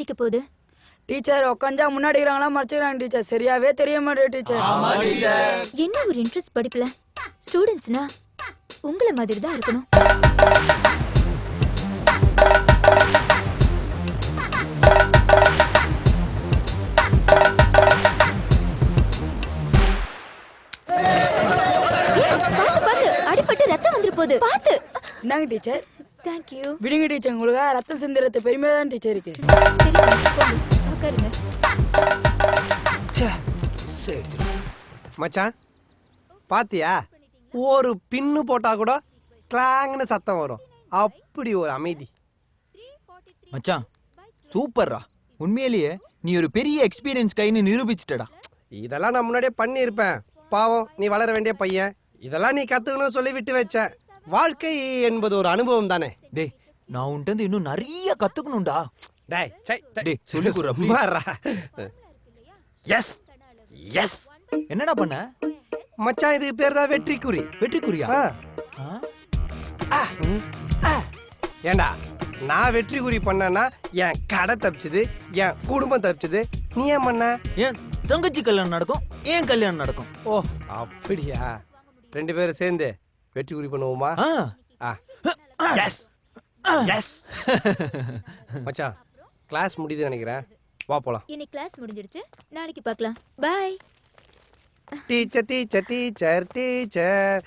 Speaker 6: வலிக்க போகுது?
Speaker 11: டீச்சர் உட்காந்தா முன்னாடி இருக்கிறாங்களா மறைச்சிக்கிறாங்க டீச்சர், சரியாவே தெரிய மாட்டேங்குது டீச்சர்.
Speaker 6: என்ன ஒரு இன்ட்ரெஸ்ட் படிப்புல? ஸ்டூடெண்ட்ஸ்னா உங்கள மாதிரி தான் இருக்கணும். பாத்து அடிபட்டு ரத்தம் வந்துரு போகுது. பாத்து.
Speaker 11: இந்தாங்க டீச்சர்.
Speaker 6: Thank you.
Speaker 11: விடுங்க டீச்சர், உங்களுக்கு ரத்தம் சிந்துறது பெருமையா தான் டீச்சர் இருக்கு.
Speaker 6: உட்காருங்க.
Speaker 1: மச்சான் பாத்தியா, ஒரு பின்னு போட்டா கூட கிளாங்னு சத்தம் வரும். அப்படி ஒரு அமைதி.
Speaker 2: மச்சான் சூப்பர்ரா, உண்மையிலேயே நீ ஒரு பெரிய எக்ஸ்பீரியன்ஸ் கைன்னு நிரூபிச்சிட்டடா.
Speaker 1: இதெல்லாம் நான் முன்னாடியே பண்ணியிருப்பேன். பாவம், நீ வளர வேண்டிய பையன். இதெல்லாம் நீ கத்துக்கணும்னு சொல்லி விட்டு வச்ச. வாழ்க்கை என்பது ஒரு அனுபவம் தானே.
Speaker 2: டேய், நான் உன்கிட்ட இன்னும் நிறைய கத்துக்கணும்டா.
Speaker 1: டேய்
Speaker 2: டேய் சொல்லி குடுறா.
Speaker 1: Yes yes.
Speaker 2: என்னடா பண்ண
Speaker 1: மச்சான்? இது பேர் தான் வெற்றிக்குறி.
Speaker 2: வெற்றிக்குறியா?
Speaker 1: ஏண்டா, நான் வெற்றிக்குறி பண்ணனா என் கடை தப்பிச்சது, என் குடும்பம் தப்பிச்சது. நீ ஏன் பண்ண?
Speaker 2: ஏன் தங்கச்சி கல்யாணம் நடக்கும், ஏன் கல்யாணம் நடக்கும்.
Speaker 1: ஓ அப்படியா? ரெண்டு பேரும் சேர்ந்து வெற்றிக்குறி பண்ணுவோமா? S S. மச்சான் கிளாஸ் முடியுதுன்னு நினைக்கிறேன், வா போலாம்.
Speaker 6: இன்னைக்கு கிளாஸ் முடிஞ்சிடுச்சு, நாளைக்கு பார்க்கலாம். Bye.
Speaker 1: Teacher teacher teacher teacher.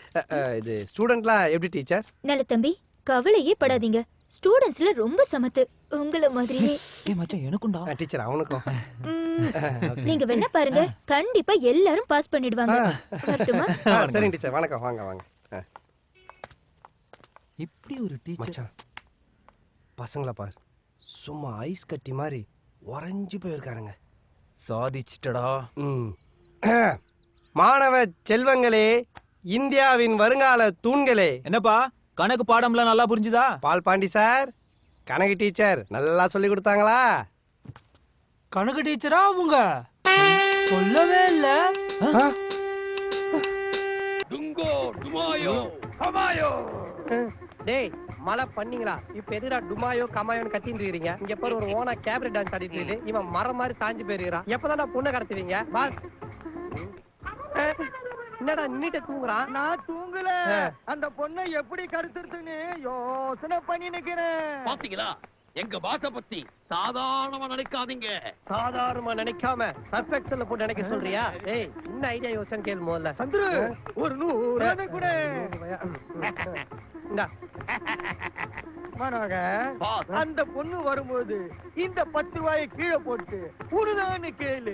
Speaker 1: இது ஸ்டூடெண்ட்லாம் எப்படி டீச்சர்?
Speaker 6: நல்ல தம்பி, கவலையே படாதீங்க. ஸ்டூடெண்ட்ஸ்ல ரொம்ப சமத்து, உங்கள மாதிரியே.
Speaker 2: ஏய் மச்சான், எனக்கும்டா.
Speaker 1: டீச்சர் அவனுக்கும்.
Speaker 6: நீங்க வேணா பாருங்க, கண்டிப்பா எல்லாரும் பாஸ் பண்ணிடுவாங்க. வரட்டுமா?
Speaker 1: சரிங்க டீச்சர், வணக்கம். வாங்க வாங்க.
Speaker 2: இப்படி ஒரு டீச்சர்.
Speaker 1: மச்சான் பசங்கள பாரு, சும்மா ஐஸ் கட்டி மாதிரி உறைஞ்சு போயிருக்காருங்க.
Speaker 2: சாதிச்சிட்டடா.
Speaker 1: மாணவ செல்வங்களே, இந்தியாவின் வருங்கால தூண்களே.
Speaker 2: என்னப்பா கணக்கு பாடம்லாம் நல்லா புரிஞ்சுதா?
Speaker 1: பால் பாண்டி சார் கணக்கு டீச்சர் நல்லா சொல்லி கொடுத்தாங்களா?
Speaker 2: கணக்கு டீச்சரா அவங்க? சொல்லவே இல்ல.
Speaker 1: டுங்கோ டுமாயோ கமாயோ. டேய் மழை பண்ணீங்களா? இப்ப எதுடா டுமாயோ கமாயோன்னு கத்திட்டு இருக்கீங்க? இங்க பாரு, ஒரு ஓனா கேபரேட் டான்ஸ் ஆடிட்டு இருக்கு. இவன் மரம் மாதிரி சாஞ்சு போயிருக்கான். எப்பதான் பொண்ணை கடத்துவீங்க பாஸ்? என்னடா நின்னுட்டு தூங்குறான்?
Speaker 11: நான் தூங்கல, அந்த பொண்ணை எப்படி கடத்துறதுன்னு யோசனை பண்ணி நிக்கிறேன்.
Speaker 10: பாத்தீங்களா, எங்க பாச பத்தி சாதாரணமா நினைக்காதீங்க.
Speaker 1: சாதாரணமா நினைக்காம சர்ஃபெக்சல்ல போட்டு நினைக்க சொல்றியா? டேய் என்ன ஐடியா யோசனை கேளு முதல்ல.
Speaker 11: சந்துரு ஒரு 100 கூட.
Speaker 1: இந்தா
Speaker 11: மனோக, அந்த பொண்ணு வரும்போது இந்த 10 ரூபாயை கீழே போட்டு உடுதான்னு கேளு.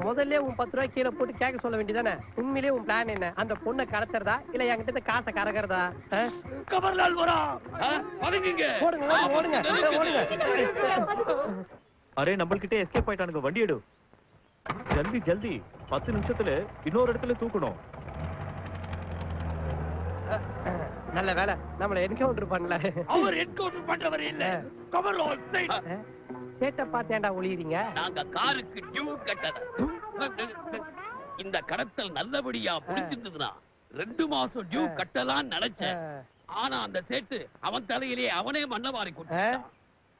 Speaker 1: முதல்ல உன் 10 ரூபாய் கீழே போட்டு கேட்க சொல்ல வேண்டியதானே? உண்மையிலேயே உன் பிளான் என்ன? அந்த பொண்ணை கடத்துறதா இல்ல என்கிட்ட காசை கறக்கிறதா?
Speaker 10: கமர்லால் வரா, பதுங்குங்க.
Speaker 1: ஓடுங்க ஓடுங்க ஓடுங்க.
Speaker 14: அரே நம்மள்கிட்ட எஸ்கேப் ஆயிட்டானுங்க, வண்டி எடு. ஜல்தி ஜல்தி, 10 நிமிஷத்துல இன்னொரு இடத்துல தூக்கணும்.
Speaker 1: நல்ல வேலை நம்மள என்கவுண்டர் பண்ணல.
Speaker 10: அவர் என்கவுண்டர் பண்றவர் இல்ல, கமர்லால் சைடு.
Speaker 1: சேட்ட பாத்தேன்டா ஒளியறீங்க.
Speaker 10: நாங்க காருக்கு டியூ கட்டத. இந்த கடத்தல் நல்லபடியா முடிச்சிருந்ததுனா 2 மாசம் டியூ கட்டலாம் நினைச்சேன். ஆனா அந்த சேட்டு அவன் தலையிலே அவனே மண்ணை வாரி கொட்டிட்டான்.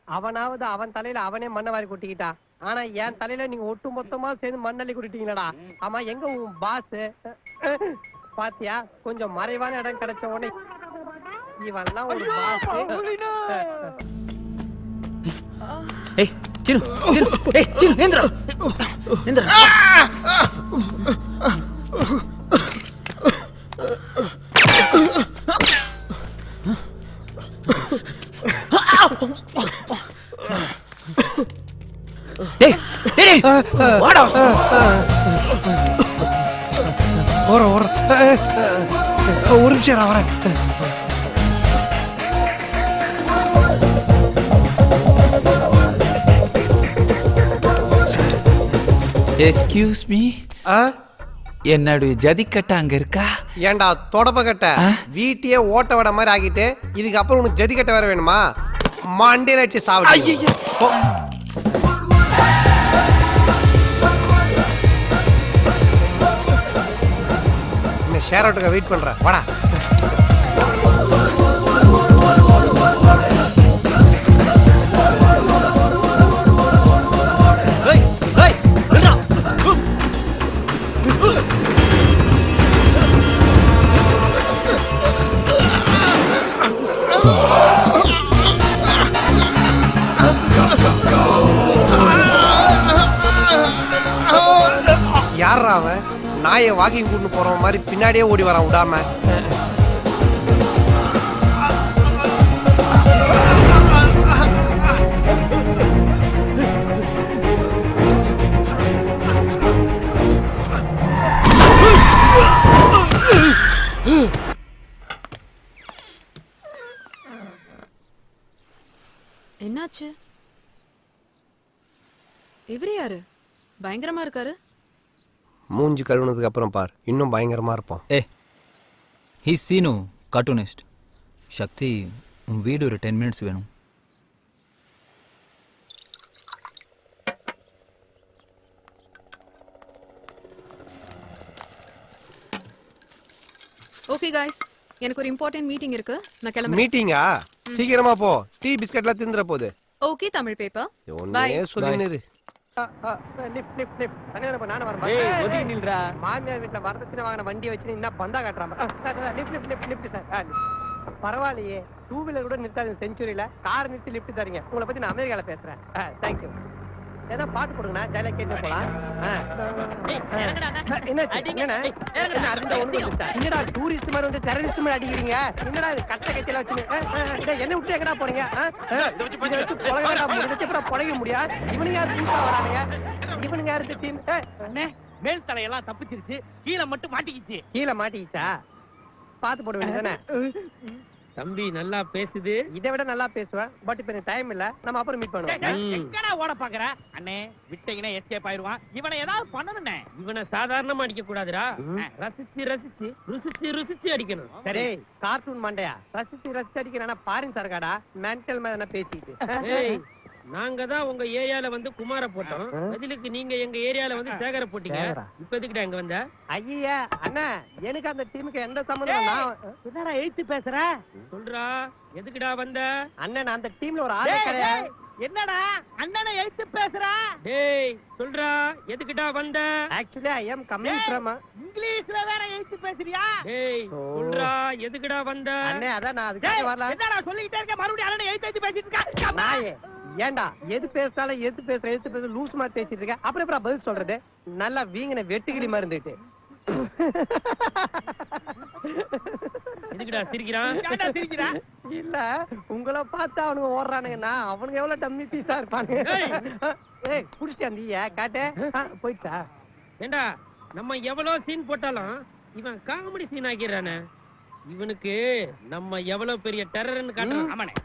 Speaker 1: அவனாவது அவன் தலையில அவனே மண்ணை வாரி கொட்டிக்கிட்டான். ஆனா என் தலையில நீங்க ஒட்டு மொத்தமா சேர்ந்து மண்ணள்ளி கொட்டிட்டீங்களடா. ஆமா, எங்க உன் பாஸ்? பாத்தியா, கொஞ்சம் மறைவான இடம் கிடைச்ச உடனே இவன்லாம் ஒரு பாஸ்.
Speaker 12: ஏய் சின்னு சின்னு, ஏய் சின்னு நேந்திரா நேந்திரா. ஏய் டேய் வாடா.
Speaker 1: ஒரு நிமிஷம் நான் வரேன்.
Speaker 18: எஸ்கியூஸ் மீ, என்னுடைய ஜதிக்கட்ட அங்க இருக்கா?
Speaker 1: ஏண்டா தொடப்ப கட்ட வீட்டையே ஓட்ட விட மாதிரி ஆகிட்டு இதுக்கப்புறம் உனக்கு ஜதிக்கட்ட வேற வேணுமா? மண்டையில வச்சு சாப்பிடு. இந்த ஷேர் ஆட்டோக்கு வெயிட் பண்றேன், வாடா. யாரா அவன்? நாயை வாக்கிங் கூட்டு போறவன் மாதிரி பின்னாடியே ஓடி வரான் விடாம.
Speaker 13: என்னாச்சு? இவரு யாரு? பயங்கரமா இருக்காரு.
Speaker 1: மூஞ்சி கழுவுனதுக்கு அப்புறம் பார், இன்னும் பயங்கரமா இருப்பான்.
Speaker 12: He Seenu cartoonist. சக்தி, உன் வீடு ஒரு 10 minutes வேணும்.
Speaker 13: ஓகே गाइस, எனக்கு ஒரு இம்பார்ட்டன்ட் மீட்டிங் இருக்கு. நான் கிளம்பறேன்.
Speaker 1: மீட்டிங்கா? சீக்கிரமா போ. டீ பிஸ்கட்லாம் தின்றற போகுது.
Speaker 13: Okay Tamil paper.
Speaker 1: பை. சொல்லினேரு. மாமியார் வீட்டுல வரதட்சணை வாங்கின வண்டியை வச்சு என்ன பந்தா காட்டுறாங்க. பரவாயில்லையே, 2 வீலர் கூட நிறுத்தாது செஞ்சுரியில. கார் நிறுத்தி லிப்ட் தரீங்க. உங்களை பத்தி நான் அமெரிக்கால பேசுறேன். தேங்க்யூ. ஏன்னா பாட்டு போடுங்கண்ணா, ஜாலியா கேட்டு போலாம். என்னடா டூரிஸ்ட் மாதிரி வந்து டெரரிஸ்ட் மாதிரி அடிக்கிறீங்க? என்னடா இது கட்ட கட்சியில வச்சு என்ன விட்டு எங்கடா போறீங்க? பொழைக்க முடியா? இவனுங்க யாரு புதுசா வரானுங்க? இவனுங்க யாரு டீம்?
Speaker 3: மேல் தலையெல்லாம் தப்பிச்சிருச்சு, கீழே மட்டும் மாட்டிக்கிச்சு.
Speaker 1: கீழே மாட்டிக்கிச்சா? பாத்து போட வேண்டியதானே?
Speaker 3: தம்பி நல்லா பேசுது.
Speaker 1: இதை விட நல்லா பேசுவேன். பட் இப்ப எனக்கு டைம் இல்ல, நம்ம அப்புறம் மீட் பண்ணுவோம்.
Speaker 3: எங்கடா ஓட பாக்குற? அண்ணே விட்டீங்கன்னா எஸ்கேப் ஆயிடுவான். இவனை ஏதாவது பண்ணணும்னே. இவனை சாதாரணமா அடிக்க கூடாதுடா. ரசிச்சு ரசிச்சு ருசிச்சு ருசிச்சு அடிக்கணும்.
Speaker 1: சரி, கார்ட்டூன் மண்டையா ரசிச்சு ரசிச்சு அடிக்கிறா? பாரின் சர்க்காடா மென்டல் மாதிரி பேசிட்டு.
Speaker 3: நாங்க தான் உங்க ஏரியால வந்து குமார போட்டோம், பதிலுக்கு நீங்க எங்க ஏரியால வந்து சேகர போட்டீங்க. இப்ப எதுக்குடா இங்க வந்த?
Speaker 1: ஐயா அண்ணா, எனக்கு அந்த டீமுக்கு எந்த சம்பந்தம்? நான்
Speaker 3: என்னடா எழுத்து பேசுற? சொல்றா, எதுக்குடா வந்த?
Speaker 1: அண்ணன் அந்த டீம்ல ஒரு ஆளே கிடையாது.
Speaker 3: என்னடா அண்ணனை எழுத்து பேசுற? டேய் சொல்றா, எதுக்குடா வந்த?
Speaker 1: Actually I am coming from.
Speaker 3: இங்கிலீஷ்ல வேற எழுத்து பேசுறியா? டேய் சொல்றா, எதுக்குடா வந்த?
Speaker 1: அண்ணே அதான் நான் அதுக்கு வரல.
Speaker 3: என்னடா சொல்லிட்டே இருக்க, மறுபடியும் அண்ணனை எழுத்து பேசிட்டு இருக்க.
Speaker 1: நாயே, ஏண்டா எது பேசினாலும் எது பேச லூஸ் மாதிரி பேசிட்டு இருக்க. அப்புறம் எப்படி பதில் சொல்றது? நல்லா வீங்கின வெட்டுக்கிளி மாதிரி இருந்துட்டு.
Speaker 3: எதுக்குடா சிரிக்கிறான்? ஏன்டா சிரிக்கிறா?
Speaker 1: இல்ல, உங்களை பார்த்தா அவனுங்க ஓடுறானுங்கன்னா அவனுங்க எவ்வளவு டம்மி பீஸா இருப்பானுங்க. ஏய் குடிச்சிட்டு வந்தீங்க காட்டு. போயிட்டா?
Speaker 3: ஏண்டா நம்ம எவ்வளவு சீன் போட்டாலும் இவன் காமெடி சீன் ஆக்கிடுறானே. இவனுக்கு நம்ம எவ்வளவு பெரிய டெரர்னு காட்டுறான். ஆமாண்ணே,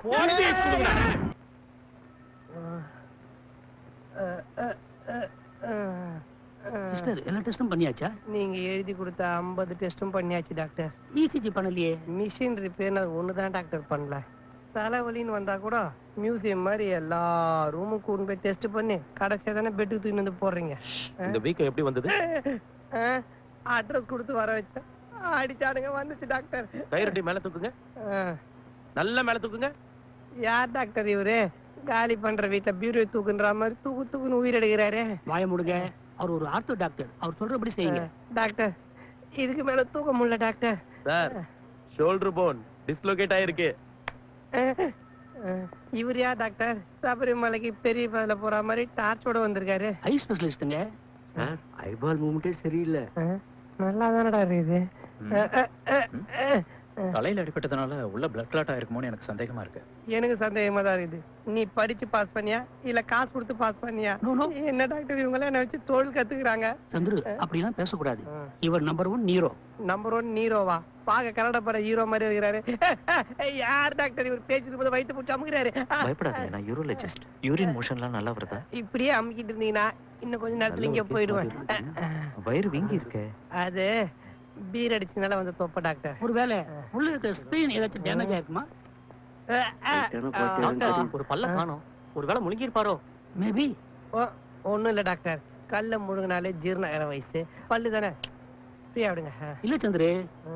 Speaker 10: சிஸ்டர் எல்லா டெஸ்டும் பண்ணியாச்சா?
Speaker 1: நீங்க எழுதி கொடுத்த 50 டெஸ்டும் பண்ணியாச்சு டாக்டர்.
Speaker 10: இசிஜி பண்ணலையே?
Speaker 1: மிஷின் ரிப்பேர் ஒண்ணுதான் டாக்டர் பண்ணல. தலைவலின்னு வந்தா கூட மியூசியம் மாதிரி எல்லா ரூமும் கூண்டு போய் டெஸ்ட் பண்ணி கடைசியா தானே பெட்டுக்கு தூக்கி வந்து போடுறீங்க.
Speaker 14: இந்த வீக்கம் எப்படி வந்தது?
Speaker 1: அட்ரஸ் கொடுத்து வர வச்சேன், அடிச்சாடுங்க, வந்துச்சு டாக்டர்.
Speaker 14: டைரக்டி மேல தூக்குங்க, நல்ல மேல தூக்குங்க.
Speaker 1: யார் டாக்டர் இவரு? காலி பண்ற வீட்டுல பியூரோ தூக்குன்ற மாதிரி தூக்கு தூக்குன்னு உயிர் எடுக்கிறாரு.
Speaker 10: வாய முடுங்க, அவர் ஒரு ஆர்த்தோ டாக்டர், அவர் சொல்றபடி செய்யுங்க.
Speaker 1: டாக்டர் இதுக்கு மேல தூக்க முடியல doctor.
Speaker 14: Sir, shoulder phone dislocate ஆயிருக்கு.
Speaker 1: இவர் யார் டாக்டர்? சபரிமலைக்கு பெரிய பாதையில போற மாதிரி டார்ச்சோட வந்திருக்காரு.
Speaker 10: ஐ ஸ்பெஷலிஸ்ட்ங்க.
Speaker 14: சார், ஐபால் மூவ்மெண்டே சரியில்லை.
Speaker 1: நல்லா தானடா இருக்குது.
Speaker 9: தலையில அடிபட்டதுனால உள்ள பிளட் கிளாட் ஆயிருக்குமோன்னு எனக்கு சந்தேகமா இருக்கு.
Speaker 1: எனக்கு சந்தேகமா தான் இருக்குது. நீ படிச்சு பாஸ் பண்ணியா இல்ல காசு கொடுத்து பாஸ் பண்ணியா? என்ன டாக்டர் இவங்க என்ன வச்சு தொழில் கத்துக்கிறாங்க?
Speaker 10: சந்துரு, அப்படிலாம் பேசக்கூடாது. இவர் நம்பர் 1 நீரோ.
Speaker 1: நம்பர் 1 நீரோவா? பாக்க கன்னட பட ஹீரோ மாதிரி இருக்கிறாரு. யார் டாக்டர் இவர்? பேசிட்டு போது வயித்து பிடிச்சி அமுக்கிறாரு.
Speaker 14: பயப்படாதீங்க, நான் யூரோலஜிஸ்ட். யூரின் மோஷன்லாம் நல்லா வருதா?
Speaker 1: இப்படியே அமுக்கிட்டு இருந்தீங்கன்னா இன்னும் கொஞ்ச நேரத்துல இங்க போயிடுவேன்.
Speaker 14: வயிறு வீங்கி இருக்கு.
Speaker 1: அது பீர் அடிச்சனால வந்து தொப்ப டாக்டர்.
Speaker 10: ஒருவேளை உள்ள இருக்க ஸ்கிரீன் ஏதாச்சும் டேமேஜ் ஆயிருக்குமா?
Speaker 14: ஒரு பல்ல காணோம், ஒருவேளை முழுங்கி இருப்பாரோ?
Speaker 10: மேபி.
Speaker 1: ஒண்ணும் இல்ல டாக்டர், கல்ல முழுங்கினாலே ஜீரண வயசு, பல்லு தானே, ஃப்ரீயா விடுங்க.
Speaker 10: இல்ல சந்திரு,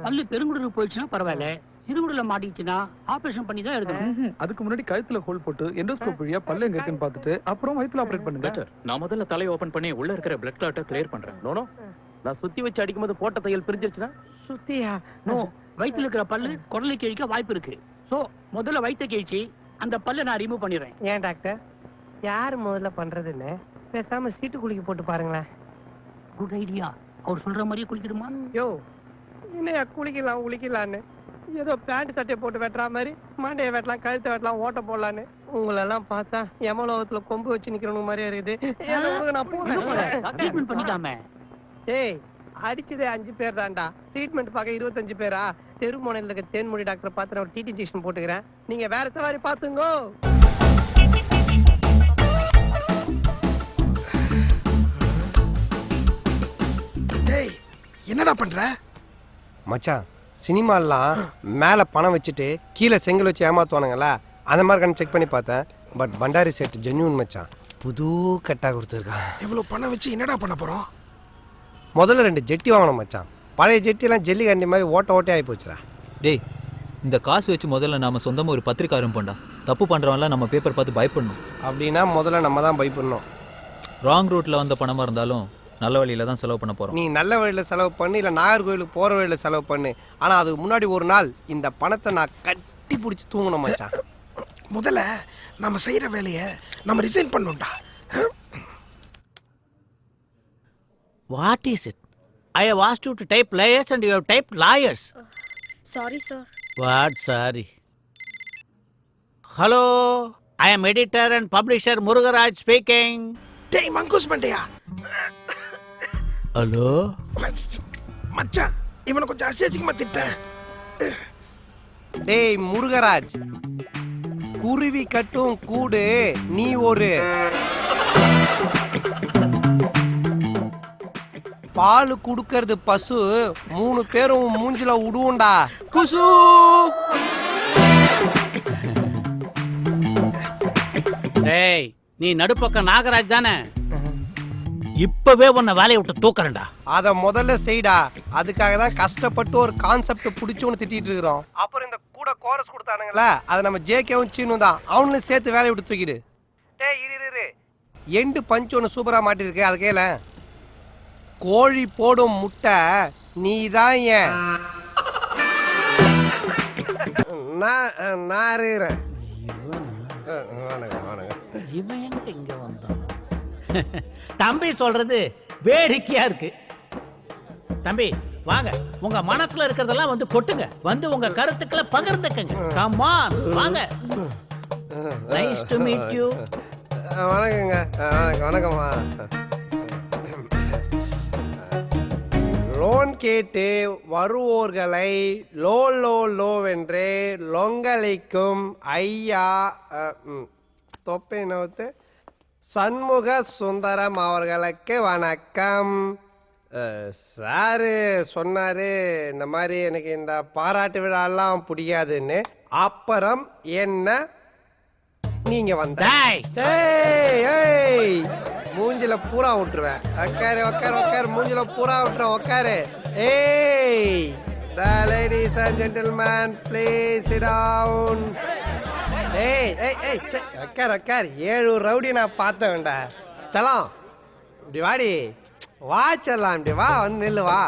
Speaker 10: பல்லு பெருங்குடலுக்கு போயிடுச்சுன்னா பரவாயில்ல, சிறுகுடல மாட்டிச்சுன்னா ஆபரேஷன் பண்ணி தான் எடுக்கணும்.
Speaker 5: அதுக்கு முன்னாடி கழுத்துல ஹோல் போட்டு எண்டோஸ்கோப் வழியா பல்ல எங்க இருக்குன்னு பார்த்துட்டு அப்புறம் வயித்துல ஆபரேட் பண்ணுங்க.
Speaker 9: நான் முதல்ல தலையை ஓபன் பண்ணி உள்ள இருக்கிற பிளட் கிளாட்டை கிளியர் பண்றேன்.
Speaker 14: நோனோ, நான் சுத்தி வச்சு அடிக்கும்போது போட்ட தையல் பிரிஞ்சிருச்சுனா?
Speaker 1: சுத்தியா?
Speaker 10: நோ, வயித்துல இருக்கிற பல்லு குடலை கிழிக்க வாய்ப்பு இருக்கு. சோ முதல்ல வயித்தை கிழிச்சு அந்த பல்ல நான் ரிமூவ் பண்ணிடுறேன்.
Speaker 1: ஏன் டாக்டர், யாரு முதல்ல பண்றதுன்னு பேசாம சீட்டு குலுக்கி போட்டு பாருங்களேன்.
Speaker 10: Good idea. அவர் சொல்ற மாதிரியே குளிக்கணுமா?
Speaker 1: யோ என்னையா குளிக்கலான்னு ஏதோ பேண்ட் சட்டை போட்டு வெட்டுற மாதிரி மண்டையை வெட்டலாம், கழுத்தை வெட்டலாம், ஓட்ட போடலான்னு உங்களெல்லாம் பார்த்தா யமலோகத்துல கொம்பு வச்சு நிக்கிறவங்க மாதிரியே இருக்குது. நான் போறேன்
Speaker 10: பண்ணிக்காம.
Speaker 1: ஏய் அடிச்சதே 5 பேர் தான்டா, ட்ரீட்மெண்ட் பார்க்க 25 பேரா? தெருமோனையில் இருக்க தேன்மொழி டாக்டர் பார்த்து நான் ஒரு டிடி இன்ஜெக்ஷன் போட்டுக்கிறேன், நீங்க வேற சவாரி பாத்துங்கோ.
Speaker 4: டேய் என்னடா பண்ற?
Speaker 1: மச்சான் சினிமாலாம் மேல பணம் வச்சுட்டு கீழே செங்கல் வச்சு ஏமாத்துவானுங்களா, அந்த மாதிரி கணக்கு செக் பண்ணி பார்த்தேன். பட் பண்டாரி செட் ஜென்யூன் மச்சான், புது கட்டா கொடுத்துருக்கான்.
Speaker 4: இவ்வளவு பணம் வச்சு என்னடா பண்ண போறோம்?
Speaker 1: முதல்ல 2 ஜெட்டி வாங்கணும் மச்சான். பழைய ஜெட்டிலாம் ஜெல்லி கண்டி மாதிரி ஓட்டே ஆகி போச்சுடா.
Speaker 12: டேய் இந்த காசு வச்சு முதல்ல நாம சொந்தமா ஒரு பத்திரிக்கை ஆரம்பிப்போம்டா. தப்பு பண்றவன்லாம் நம்ம பேப்பர் பார்த்து பயப்படணும்.
Speaker 1: அப்படின்னா முதல்ல நம்ம தான் பயப்படணும்.
Speaker 12: ராங் ரூட்ல வந்த பணமா இருந்தாலும் நல்ல வழியில தான் செலவு பண்ண போறோம்.
Speaker 1: நீ நல்ல வழியில் செலவு பண்ணு, இல்லை நாகர்கோயிலுக்கு போகிற வழியில் செலவு பண்ணு. ஆனால் அதுக்கு முன்னாடி ஒரு நாள் இந்த பணத்தை நான் கட்டி பிடிச்சி தூங்கணும் மச்சான்.
Speaker 4: முதல்ல நம்ம செய்யற வேலையை நம்ம resign பண்ணணும்டா.
Speaker 10: What is it? I have asked you to type layers and you have typed liars.
Speaker 16: Sorry, sir.
Speaker 10: What sorry? Hello, I am editor and publisher Murugaraj speaking.
Speaker 4: டேய் மங்கூஸ் மண்டையா.
Speaker 10: ஹலோ
Speaker 4: மச்சான் இவனை கொஞ்சம் அசிங்கமா திட்டேன்.
Speaker 1: டேய் முருகராஜ், குருவி கட்டும் கூடு நீ ஒரு பால் குடுக்கறது பசு, 3 பேரும் மூஞ்சில உடுவோண்டா குசு.
Speaker 10: ஏய் நீ நடுப்பக்கம் நாகராஜ் தானே? இப்பவே உன்னை வேலையை விட்டு தூக்குறேன்டா.
Speaker 1: அத முதல்ல செய்டா. அதுக்காக தான் கஷ்டப்பட்டு ஒரு கான்செப்ட் பிடிச்சோன்னு திட்டிட்டு இருக்கிறோம். அப்புறம் இந்த கூட கோரஸ் கொடுத்தானுங்களா, அதை நம்ம ஜேகேவும் சீனும் தான், அவனும் சேர்த்து வேலையை விட்டு தூக்கிடு. டேய் இரு எண்டு பஞ்ச் ஒன்று சூப்பரா மாட்டிருக்கு, அது கேள. கோழி போடும் முட்டை நீ தான் ஏன் நான் இருக்கிறேன்.
Speaker 10: இவன் எங்க இங்க வந்தான்? தம்பி சொல்றது வேடிக்கையா இருக்கு. தம்பி வாங்க, உங்க மனசுல இருக்கிறதெல்லாம் வந்து கொட்டுங்க, வந்து உங்க கருத்துக்களை பகிர்ந்துக்கங்க. கம் ஆன் வாங்க. Nice to meet you.
Speaker 1: வணக்கங்க. வணக்கம்மா. லோன் கேட்டு வருவோர்களை லோ லோ லோவென்றே லொங்கலைக்கும் ஐயா தொப்பை நோத்து சண்முக சுந்தரம் அவர்களுக்கு வணக்கம். சாரு சொன்னாரு இந்த மாதிரி எனக்கு இந்த பாராட்டு விழாலாம் பிடிக்காதுன்னு. அப்புறம் என்ன நீங்க வந்த மூஞ்சில பூரா விட்டுருவேன். உக்காரு உக்காரு உக்காரு, மூஞ்சில பூரா விட்டுருவேன். உக்காரு. ஏய் the ladies and gentlemen please sit down. ஏய் ஏய் ஏய் உக்காரு உக்காரு. 7 ரவுடி நான் பார்த்த வேண்டா. சலாம் இப்படி வாடி, வா செல்லாம், இப்படி வா, வந்து நில்லு வா.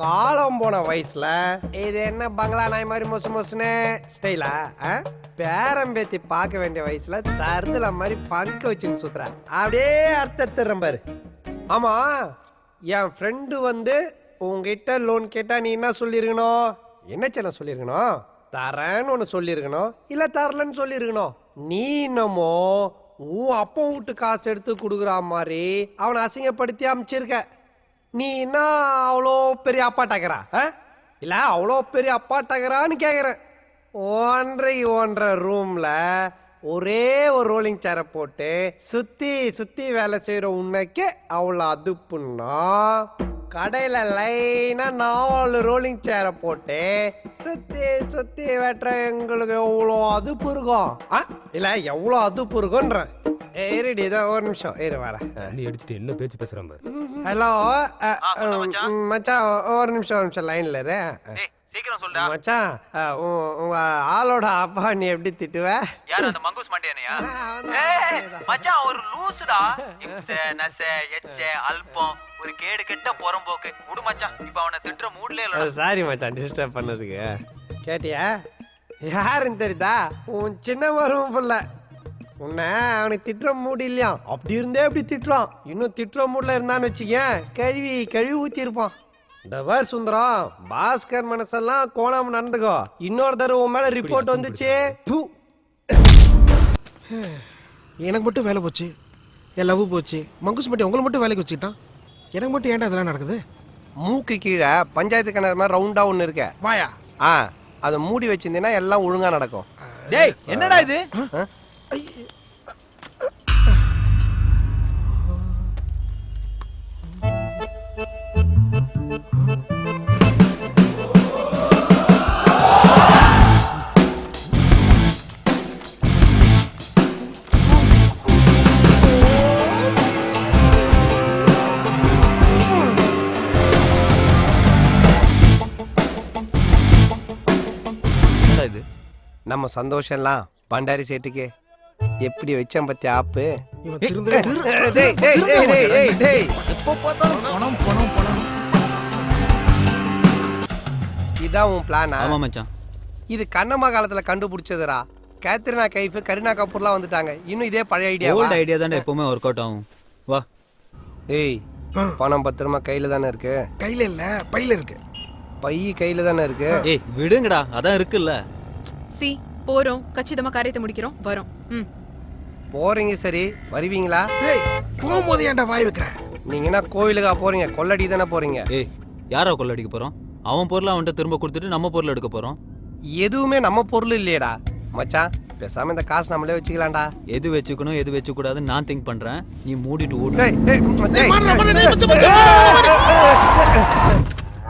Speaker 1: காலம் போன வயசுல இது என்ன பங்களா நாய் மாதிரி மொசு மொசுன்னு ஸ்டைலா? பேரம்பேத்தி பார்க்க வேண்டிய வயசுல தருதல மாதிரி பங்க வச்சுன்னு சுத்துற. அப்படியே அர்த்தம் பாரு. ஆமா, என் ஃப்ரெண்டு வந்து உங்ககிட்ட லோன் கேட்டா நீ என்ன சொல்லிருக்கணும்? என்ன செல்ல சொல்லிருக்கணும்? தரேன்னு ஒண்ணு சொல்லிருக்கணும், இல்ல தரலன்னு சொல்லிருக்கணும். நீ என்னமோ உன் அப்பா வீட்டு காசு எடுத்து கொடுக்குற மாதிரி அவனை அசிங்கப்படுத்தி அமைச்சிருக்க. நீ என்ன அவ்வளோ பெரிய அப்பாட்டாக்கிறா? இல்ல அவ்வளோ பெரிய அப்பாட்டாக்கிறான்னு கேக்குறேன். 1.5 ரூம்ல ஒரே ஒரு ரோலிங் சேரை போட்டு சுத்தி சுத்தி வேலை செய்யற உன்னைக்கு அவ்வளோ அதுப்புன்னா, கடையில லைனா 4 ரோலிங் சேரை போட்டு சுத்தி சுத்தி வெட்டுற எங்களுக்கு எவ்வளோ அதுப்பு இருக்கும்? இல்ல எவ்வளோ அதுப்பு இருக்கும்ன்ற. ஏறிடி, இதோ ஒரு நிமிஷம் இரு வரேன்.
Speaker 17: நீ அடிச்சுட்டு என்ன பேச்சு பேசுற பாரு.
Speaker 1: ஹலோ மச்சான், ஒரு நிமிஷம் லைன்ல இரு.
Speaker 2: சீக்கிரம் சொல்டா
Speaker 1: மச்சான், உங்க ஆளோட அப்பா நீ எப்படி திட்டுவ?
Speaker 2: யார் அந்த மங்கூஸ் மண்டியனையா? மச்சான் ஒரு லூசுடா. இம்ச நச எச்ச அல்பம் ஒரு கேடு கெட்ட புறம்போக்கு. விடு மச்சான், இப்ப அவனை திட்டுற மூட்ல இல்ல.
Speaker 1: சாரி மச்சான் டிஸ்டர்ப் பண்ணதுக்கு. கேட்டியா யாருன்னு தெரியுதா? உன் சின்ன மரும புள்ள. உன்னை அவனுக்கு திட்டுற மூடு இல்லையா, அப்படி இருந்தே அப்படி திட்டுறான். இன்னும் திட்டுற மூட்ல இருந்தான்னு வச்சுக்கேன், கழுவி ஊத்தி இருப்பான். இந்த வேர் சுந்தரம், பாஸ்கர் மனசெல்லாம் கோணாம நடந்துக்கோ. இன்னொரு தடவை உன் மேல ரிப்போர்ட் வந்துச்சு.
Speaker 4: எனக்கு மட்டும் வேலை போச்சு, என் லவ் போச்சு. மங்குஸ் மட்டும் உங்களை மட்டும் வேலைக்கு வச்சுக்கிட்டான். எனக்கு மட்டும் ஏன்டா இதெல்லாம் நடக்குது?
Speaker 1: மூக்கு கீழே பஞ்சாயத்து கிணறு மாதிரி ரவுண்டா ஒண்ணு இருக்க
Speaker 4: வாயா,
Speaker 1: அதை மூடி வச்சிருந்தீங்கன்னா எல்லாம் ஒழுங்கா நடக்கும்.
Speaker 12: டேய் என்னடா இது?
Speaker 1: நம்ம சந்தோஷம்லாம் பண்டாரி சேட்டுக்கு எப்படி வச்சேன் பத்தி ஆப்பு. இதான் உன் பிளானா?
Speaker 12: ஆமா மச்சான்.
Speaker 1: இது கண்ணம்மா காலத்துல கண்டுபிடிச்சதுடா. கேத்ரினா கைஃப், கரீனா கபூர்லாம் வந்துட்டாங்க. இன்னும் இதே பழைய ஐடியா.
Speaker 12: ஓல்ட் ஐடியா தானே எப்பவுமே ஒர்க் அவுட் ஆகும். வா.
Speaker 1: ஏய், பணம் பத்திரமா கையில தானே இருக்கு?
Speaker 4: கையில இல்ல, பையில இருக்கு.
Speaker 1: பை கையில தானே இருக்கு.
Speaker 12: ஏய் விடுங்கடா, அதான் இருக்குல்ல.
Speaker 13: சி போறோம், கச்சிதமா காரியத்தை முடிக்கிறோம், வரோம்.
Speaker 1: போறீங்க சரி, வருவீங்களா?
Speaker 4: போகும்போது ஏன்டா வாய் வைக்கிற?
Speaker 1: நீங்க என்ன கோவிலுக்கா போறீங்க? கொள்ளடி தானே போறீங்க.
Speaker 12: ஏய் யாரோ கொள்ளடிக்க போறோம்? அவன் பொருளை அவன்கிட்ட திரும்ப கொடுத்துட்டு நம்ம பொருள் எடுக்க போறோம்.
Speaker 1: எதுவுமே நம்ம பொருள் இல்லையடா மச்சான். பேசாம இந்த காசு நம்மளே வச்சுக்கலாம்டா.
Speaker 12: எது வச்சுக்கணும் எது வச்சு கூடாதுன்னு நான் திங்க் பண்றேன். நீ மூடிட்டு ஓடு.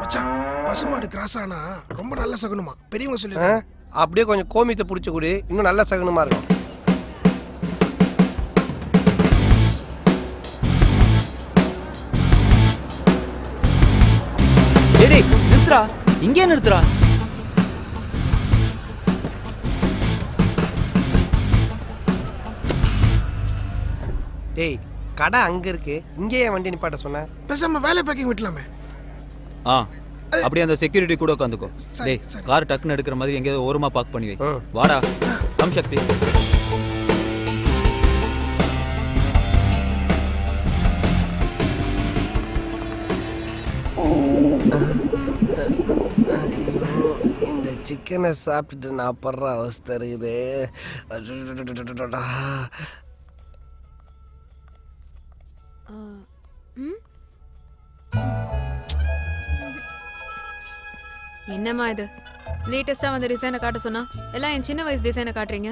Speaker 4: மச்சான், பசுமாடு கிராஸ் ஆனா ரொம்ப நல்ல சகுனமா பெரியவங்க சொல்லிருக்காங்க.
Speaker 1: அப்படியே கொஞ்சம் கோமியத்தை புடிச்சு கூடி, இன்னும் நல்ல சகுனமா இருக்கும்.
Speaker 12: டேய் நிறுத்துடா, இங்கே நிறுத்துடா.
Speaker 1: டேய் கடை அங்க இருக்கு, இங்கே ஏன் வண்டி நிப்பாட்ட சொன்ன?
Speaker 4: பேசாம வேலை பேக்கிங் விட்டலாமே.
Speaker 12: அப்படியே அந்த செக்யூரிட்டி கூட உட்காந்துக்கோ. டேய் கார் டக்குன்னு எடுக்கிற மாதிரி எங்கேயாவது ஓரமா பார்க் பண்ணி வை. வாடா கம் சக்தி.
Speaker 1: இந்த சிக்கனை சாப்பிட்டுட்டு நான் படுற அவஸ்தை இருக்குது.
Speaker 13: என்னம்மா இது? லேட்டஸ்டா வந்த டிசைனை காட்ட சொன்னா எல்லாம் என் சின்ன வயசு டிசைனை காட்டுறீங்க.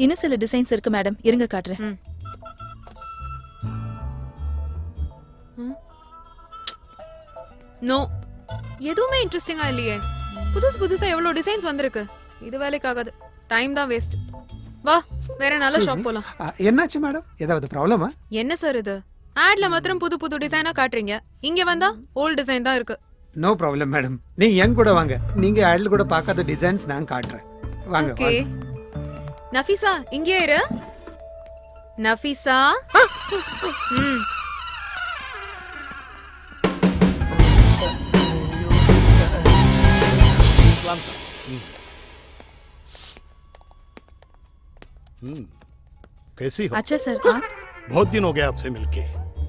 Speaker 16: இன்னும் சில டிசைன்ஸ் இருக்கு மேடம், இருங்க காட்டுறேன்.
Speaker 13: நோ, எதுவுமே இன்ட்ரெஸ்டிங்கா இல்லையே. புதுசா எவ்வளவு டிசைன்ஸ் வந்திருக்கு. இது வேலைக்காகாது, டைம் தான் வேஸ்ட். வா வேற நல்ல ஷாப் போலாம்.
Speaker 5: என்னாச்சு மேடம், ஏதாவது ப்ராப்ளமா?
Speaker 13: என்ன சார் இது? ஆட்ல மாத்திரம் புது டிசைனா காட்டுறீங்க, இங்க வந்தா ஓல்ட் டிசைன் தான் இருக்கு.
Speaker 5: நோ ப்ராப்ளம் மேடம், நீங்க என் கூட வாங்க. நீங்க ஆட்ல கூட பார்க்காத டிசைன்ஸ் நான் காட்டுறேன். வாங்க.
Speaker 13: ஓகே நஃபீசா, இங்கே இரு. நஃபீசா.
Speaker 20: कैसी हो?
Speaker 16: अच्छा सर।
Speaker 20: बहुत दिन हो गया आपसे मिलके।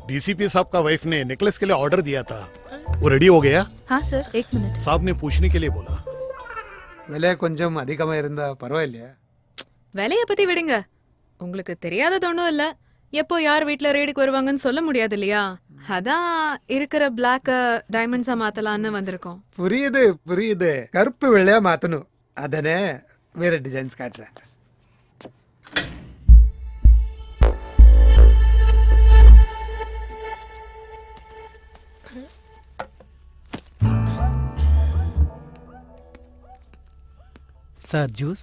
Speaker 20: डीसीपी साहब का वाइफ ने नेकलेस के लिए ऑर्डर दिया था, वो रेडी हो गया?
Speaker 16: हाँ सर, एक मिनट।
Speaker 20: साहब ने पूछने के लिए बोला।
Speaker 5: விலை கொஞ்சம் அதிகமா இருந்தா பரவாயில்லையா?
Speaker 13: விலைய பத்தி விடுங்க, உங்களுக்கு தெரியாதது ஒண்ணும் இல்ல. எப்போ யார் வீட்ல ரேடுக்கு வருவாங்கன்னு சொல்ல முடியாது இல்லையா? அதான் இருக்கிற பிளாக் டைமண்ட்ஸா மாத்தலாம்னு வந்திருக்கோம்.
Speaker 5: புரியுது. கருப்பு வெள்ளையா மாத்தணும், அதனே வேற டிசைன்ஸ் காட்டுறேன்.
Speaker 19: Sir juice.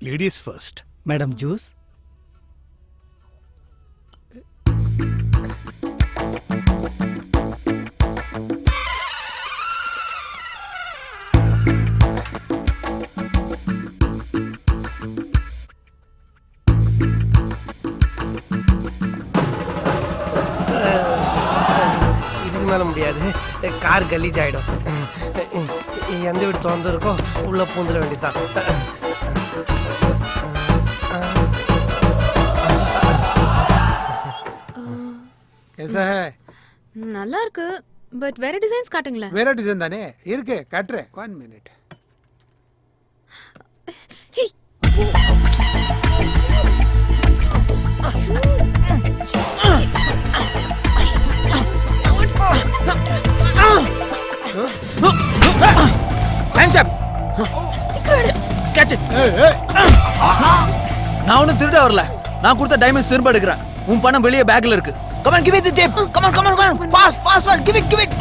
Speaker 20: Ladies first.
Speaker 19: Madam juice.
Speaker 1: இதுக்கு மேல முடியாது, கார் கலீஜ் ஆயிடும். எந்த வீடு திறந்து இருக்கோ உள்ள பூந்துட வேண்டியதான்.
Speaker 5: कैसा है?
Speaker 13: நல்லா இருக்கு பட் வேற டிசைன்ஸ் காட்டுங்களேன்.
Speaker 5: வேற டிசைன் தானே இருக்கு, காட்டுறேன். 1 மினிட்.
Speaker 12: நான் ஒன்னும் திருட வரல. நான் கொடுத்த டைமண்ட்ஸ் திரும்ப எடுக்கிறேன். உன் பணம் வெளியே பேக்ல இருக்கு. Come on, give it the tape. Come on, come on, come on. Fast, fast, fast. Give it, give it.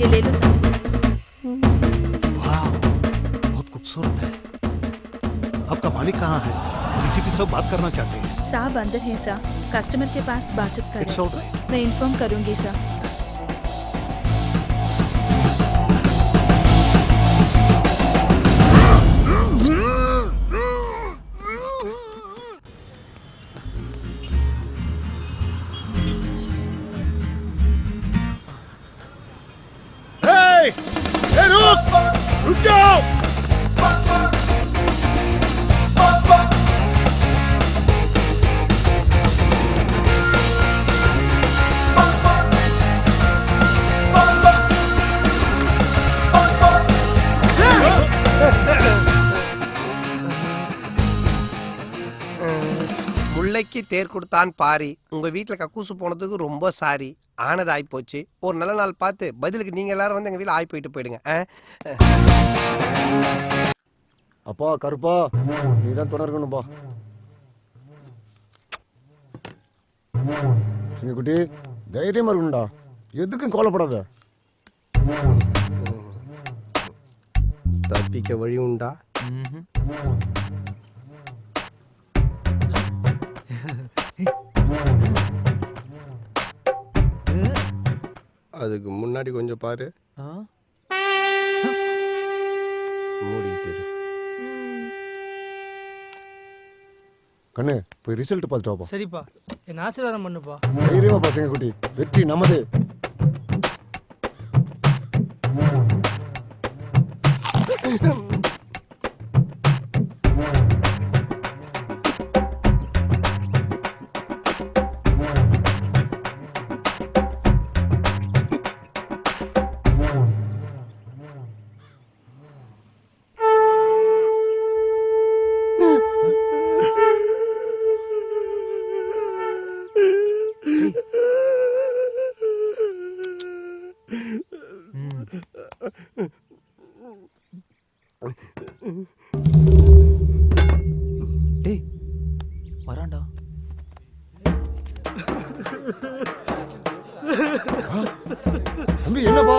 Speaker 16: ये ले लो साहब।
Speaker 20: वाह, बहुत खूबसूरत है। आपका मालिक कहाँ है? डीसीपी साहब बात करना चाहते हैं।
Speaker 16: साहब अंदर है साहब, कस्टमर के पास बातचीत
Speaker 20: It's
Speaker 16: करें।
Speaker 20: all right.
Speaker 16: मैं इन्फॉर्म करूंगी साहब।
Speaker 20: Hey! Hey, रुक! रुक जाओ!
Speaker 1: முல்லைக்கு தேர் கொடுத்தான் பாரி. உங்க வீட்டுல கக்கூசு போனதுக்கு ரொம்ப சாரி. ஆனது ஆயி போச்சு. ஒரு நல்ல நாள் பார்த்து பதிலுக்கு நீங்க எல்லாரும் வந்து எங்க வீட்டுல ஆய் போயிட்டு போயிடுங்க.
Speaker 8: அப்பா கருப்பா, நீதான் துணை இருக்கணும்பா. சிங்கக்குட்டி, தைரியமா இருக்கணும்டா. எதுக்கும் கவலைப்படாத.
Speaker 1: தப்பிக்க வழி உண்டா? அதுக்கு முன்னாடி கொஞ்சம் பாரு. மூடிட்டு இரு.
Speaker 8: கண்ணு போய் ரிசல்ட் பார்த்துட்டு வாப்பா.
Speaker 3: சரிப்பா, என்ன ஆசீர்வாதம் பண்ணுப்பா.
Speaker 8: தைரியமா பா சிங்கக்குட்டி, வெற்றி நமது.
Speaker 2: டேய் வரான்டா.
Speaker 8: தம்பி என்னப்பா?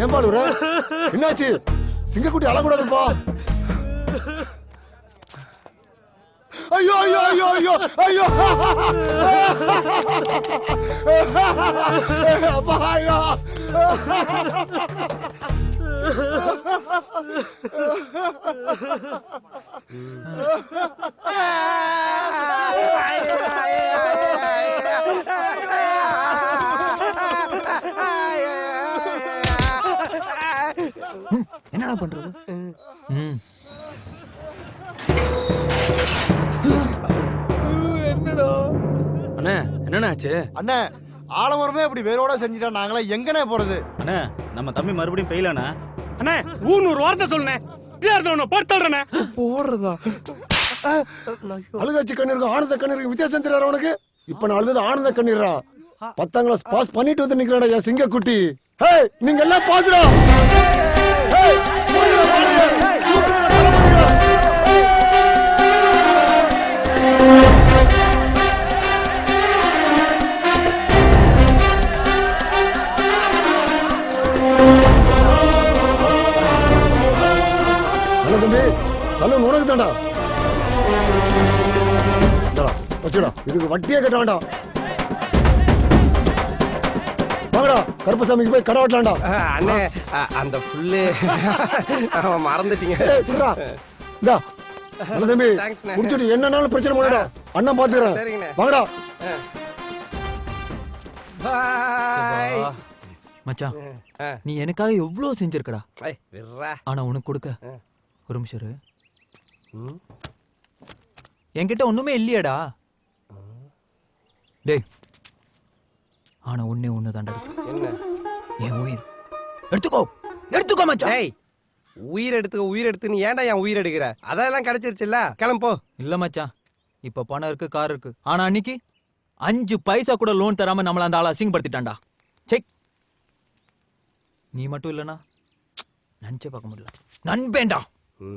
Speaker 8: ஏன் பாடுற? என்னாச்சு? சிங்கக்குட்டி அழக்கூடாதுப்பா. ஐயோ ஐயோ ஐயோ ஐயோ ஐயோ அப்பா ஐயோ.
Speaker 2: என்னடா பண்றது?
Speaker 3: என்னடா
Speaker 9: அண்ணே என்னண்ணே ஆச்சு?
Speaker 8: அண்ணே ஆலமரமே இப்படி வேரோட செஞ்சுட்டா நாங்களே எங்கனே போறது?
Speaker 17: அண்ணே நம்ம தம்பி மறுபடியும் பெயிலானே.
Speaker 3: அண்ணே ஊனூர் வார்த்தை சொல்லுனே. போடுறேன்
Speaker 1: போடுறதா?
Speaker 8: அழுகாச்சி கண்ணீருக்கு ஆனந்த கண்ணீருக்கு வித்தியாசம் தெரியாத உனக்கு? இப்ப நான் அழுது ஆனந்த கண்ணீரா? 10ஆம் கிளாஸ் பாஸ் பண்ணிட்டு வந்து நிக்கிறடா என் சிங்கக்குட்டி. ஹே நீங்க எல்லாம் பாத்துடா. ஹே வச்சுடா இதுக்கு வட்டியே கட்ட வேண்டாம். வாங்கடா கருப்பசாமிக்கு போய் கடை வெட்டலாம்டா.
Speaker 1: அண்ணே அந்த புல்லு மறந்துட்டீங்க.
Speaker 8: இந்தா நல்ல தம்பி
Speaker 1: தேங்க்ஸ்ண்ணே.
Speaker 8: குடிச்சிட்டு என்னன்னாலும் பிரச்சனை பண்ணடா. அண்ணன் பாத்துக்கிறேன்.
Speaker 1: சரிங்கண்ணே.
Speaker 8: வாங்கடா.
Speaker 1: பாய்.
Speaker 2: மச்சான் நீ எனக்காக எவ்வளவு செஞ்சிருக்கடா.
Speaker 1: விட்றா.
Speaker 2: ஆனா உனக்கு கொடுக்க ஒரு நிமிஷம் இரு. என்கிட்ட ஒண்ணுமே இல்லையேடா. டேய் ஆனா ஒண்ணே ஒண்ணு தாண்டா இருக்கு.
Speaker 1: என்ன?
Speaker 2: என் உயிர். எடுத்துக்கோ எடுத்துக்கோ மச்சான்.
Speaker 1: டேய் உயிர் எடுத்து நீ ஏன்டா என் உயிர் எடுக்கிற? அதெல்லாம் கிடைச்சிருச்சுல்ல, கிளம்போ.
Speaker 2: இல்ல மச்சான், இப்ப பணம் இருக்கு, கார் இருக்கு. ஆனா அன்னைக்கு 5 பைசா கூட லோன் தராம நம்மள அந்த ஆளை அசிங்கப்படுத்திட்டான்டா. செக். நீ மட்டும் இல்லனா நினைச்சே பார்க்க முடியல. நண்பேண்டா.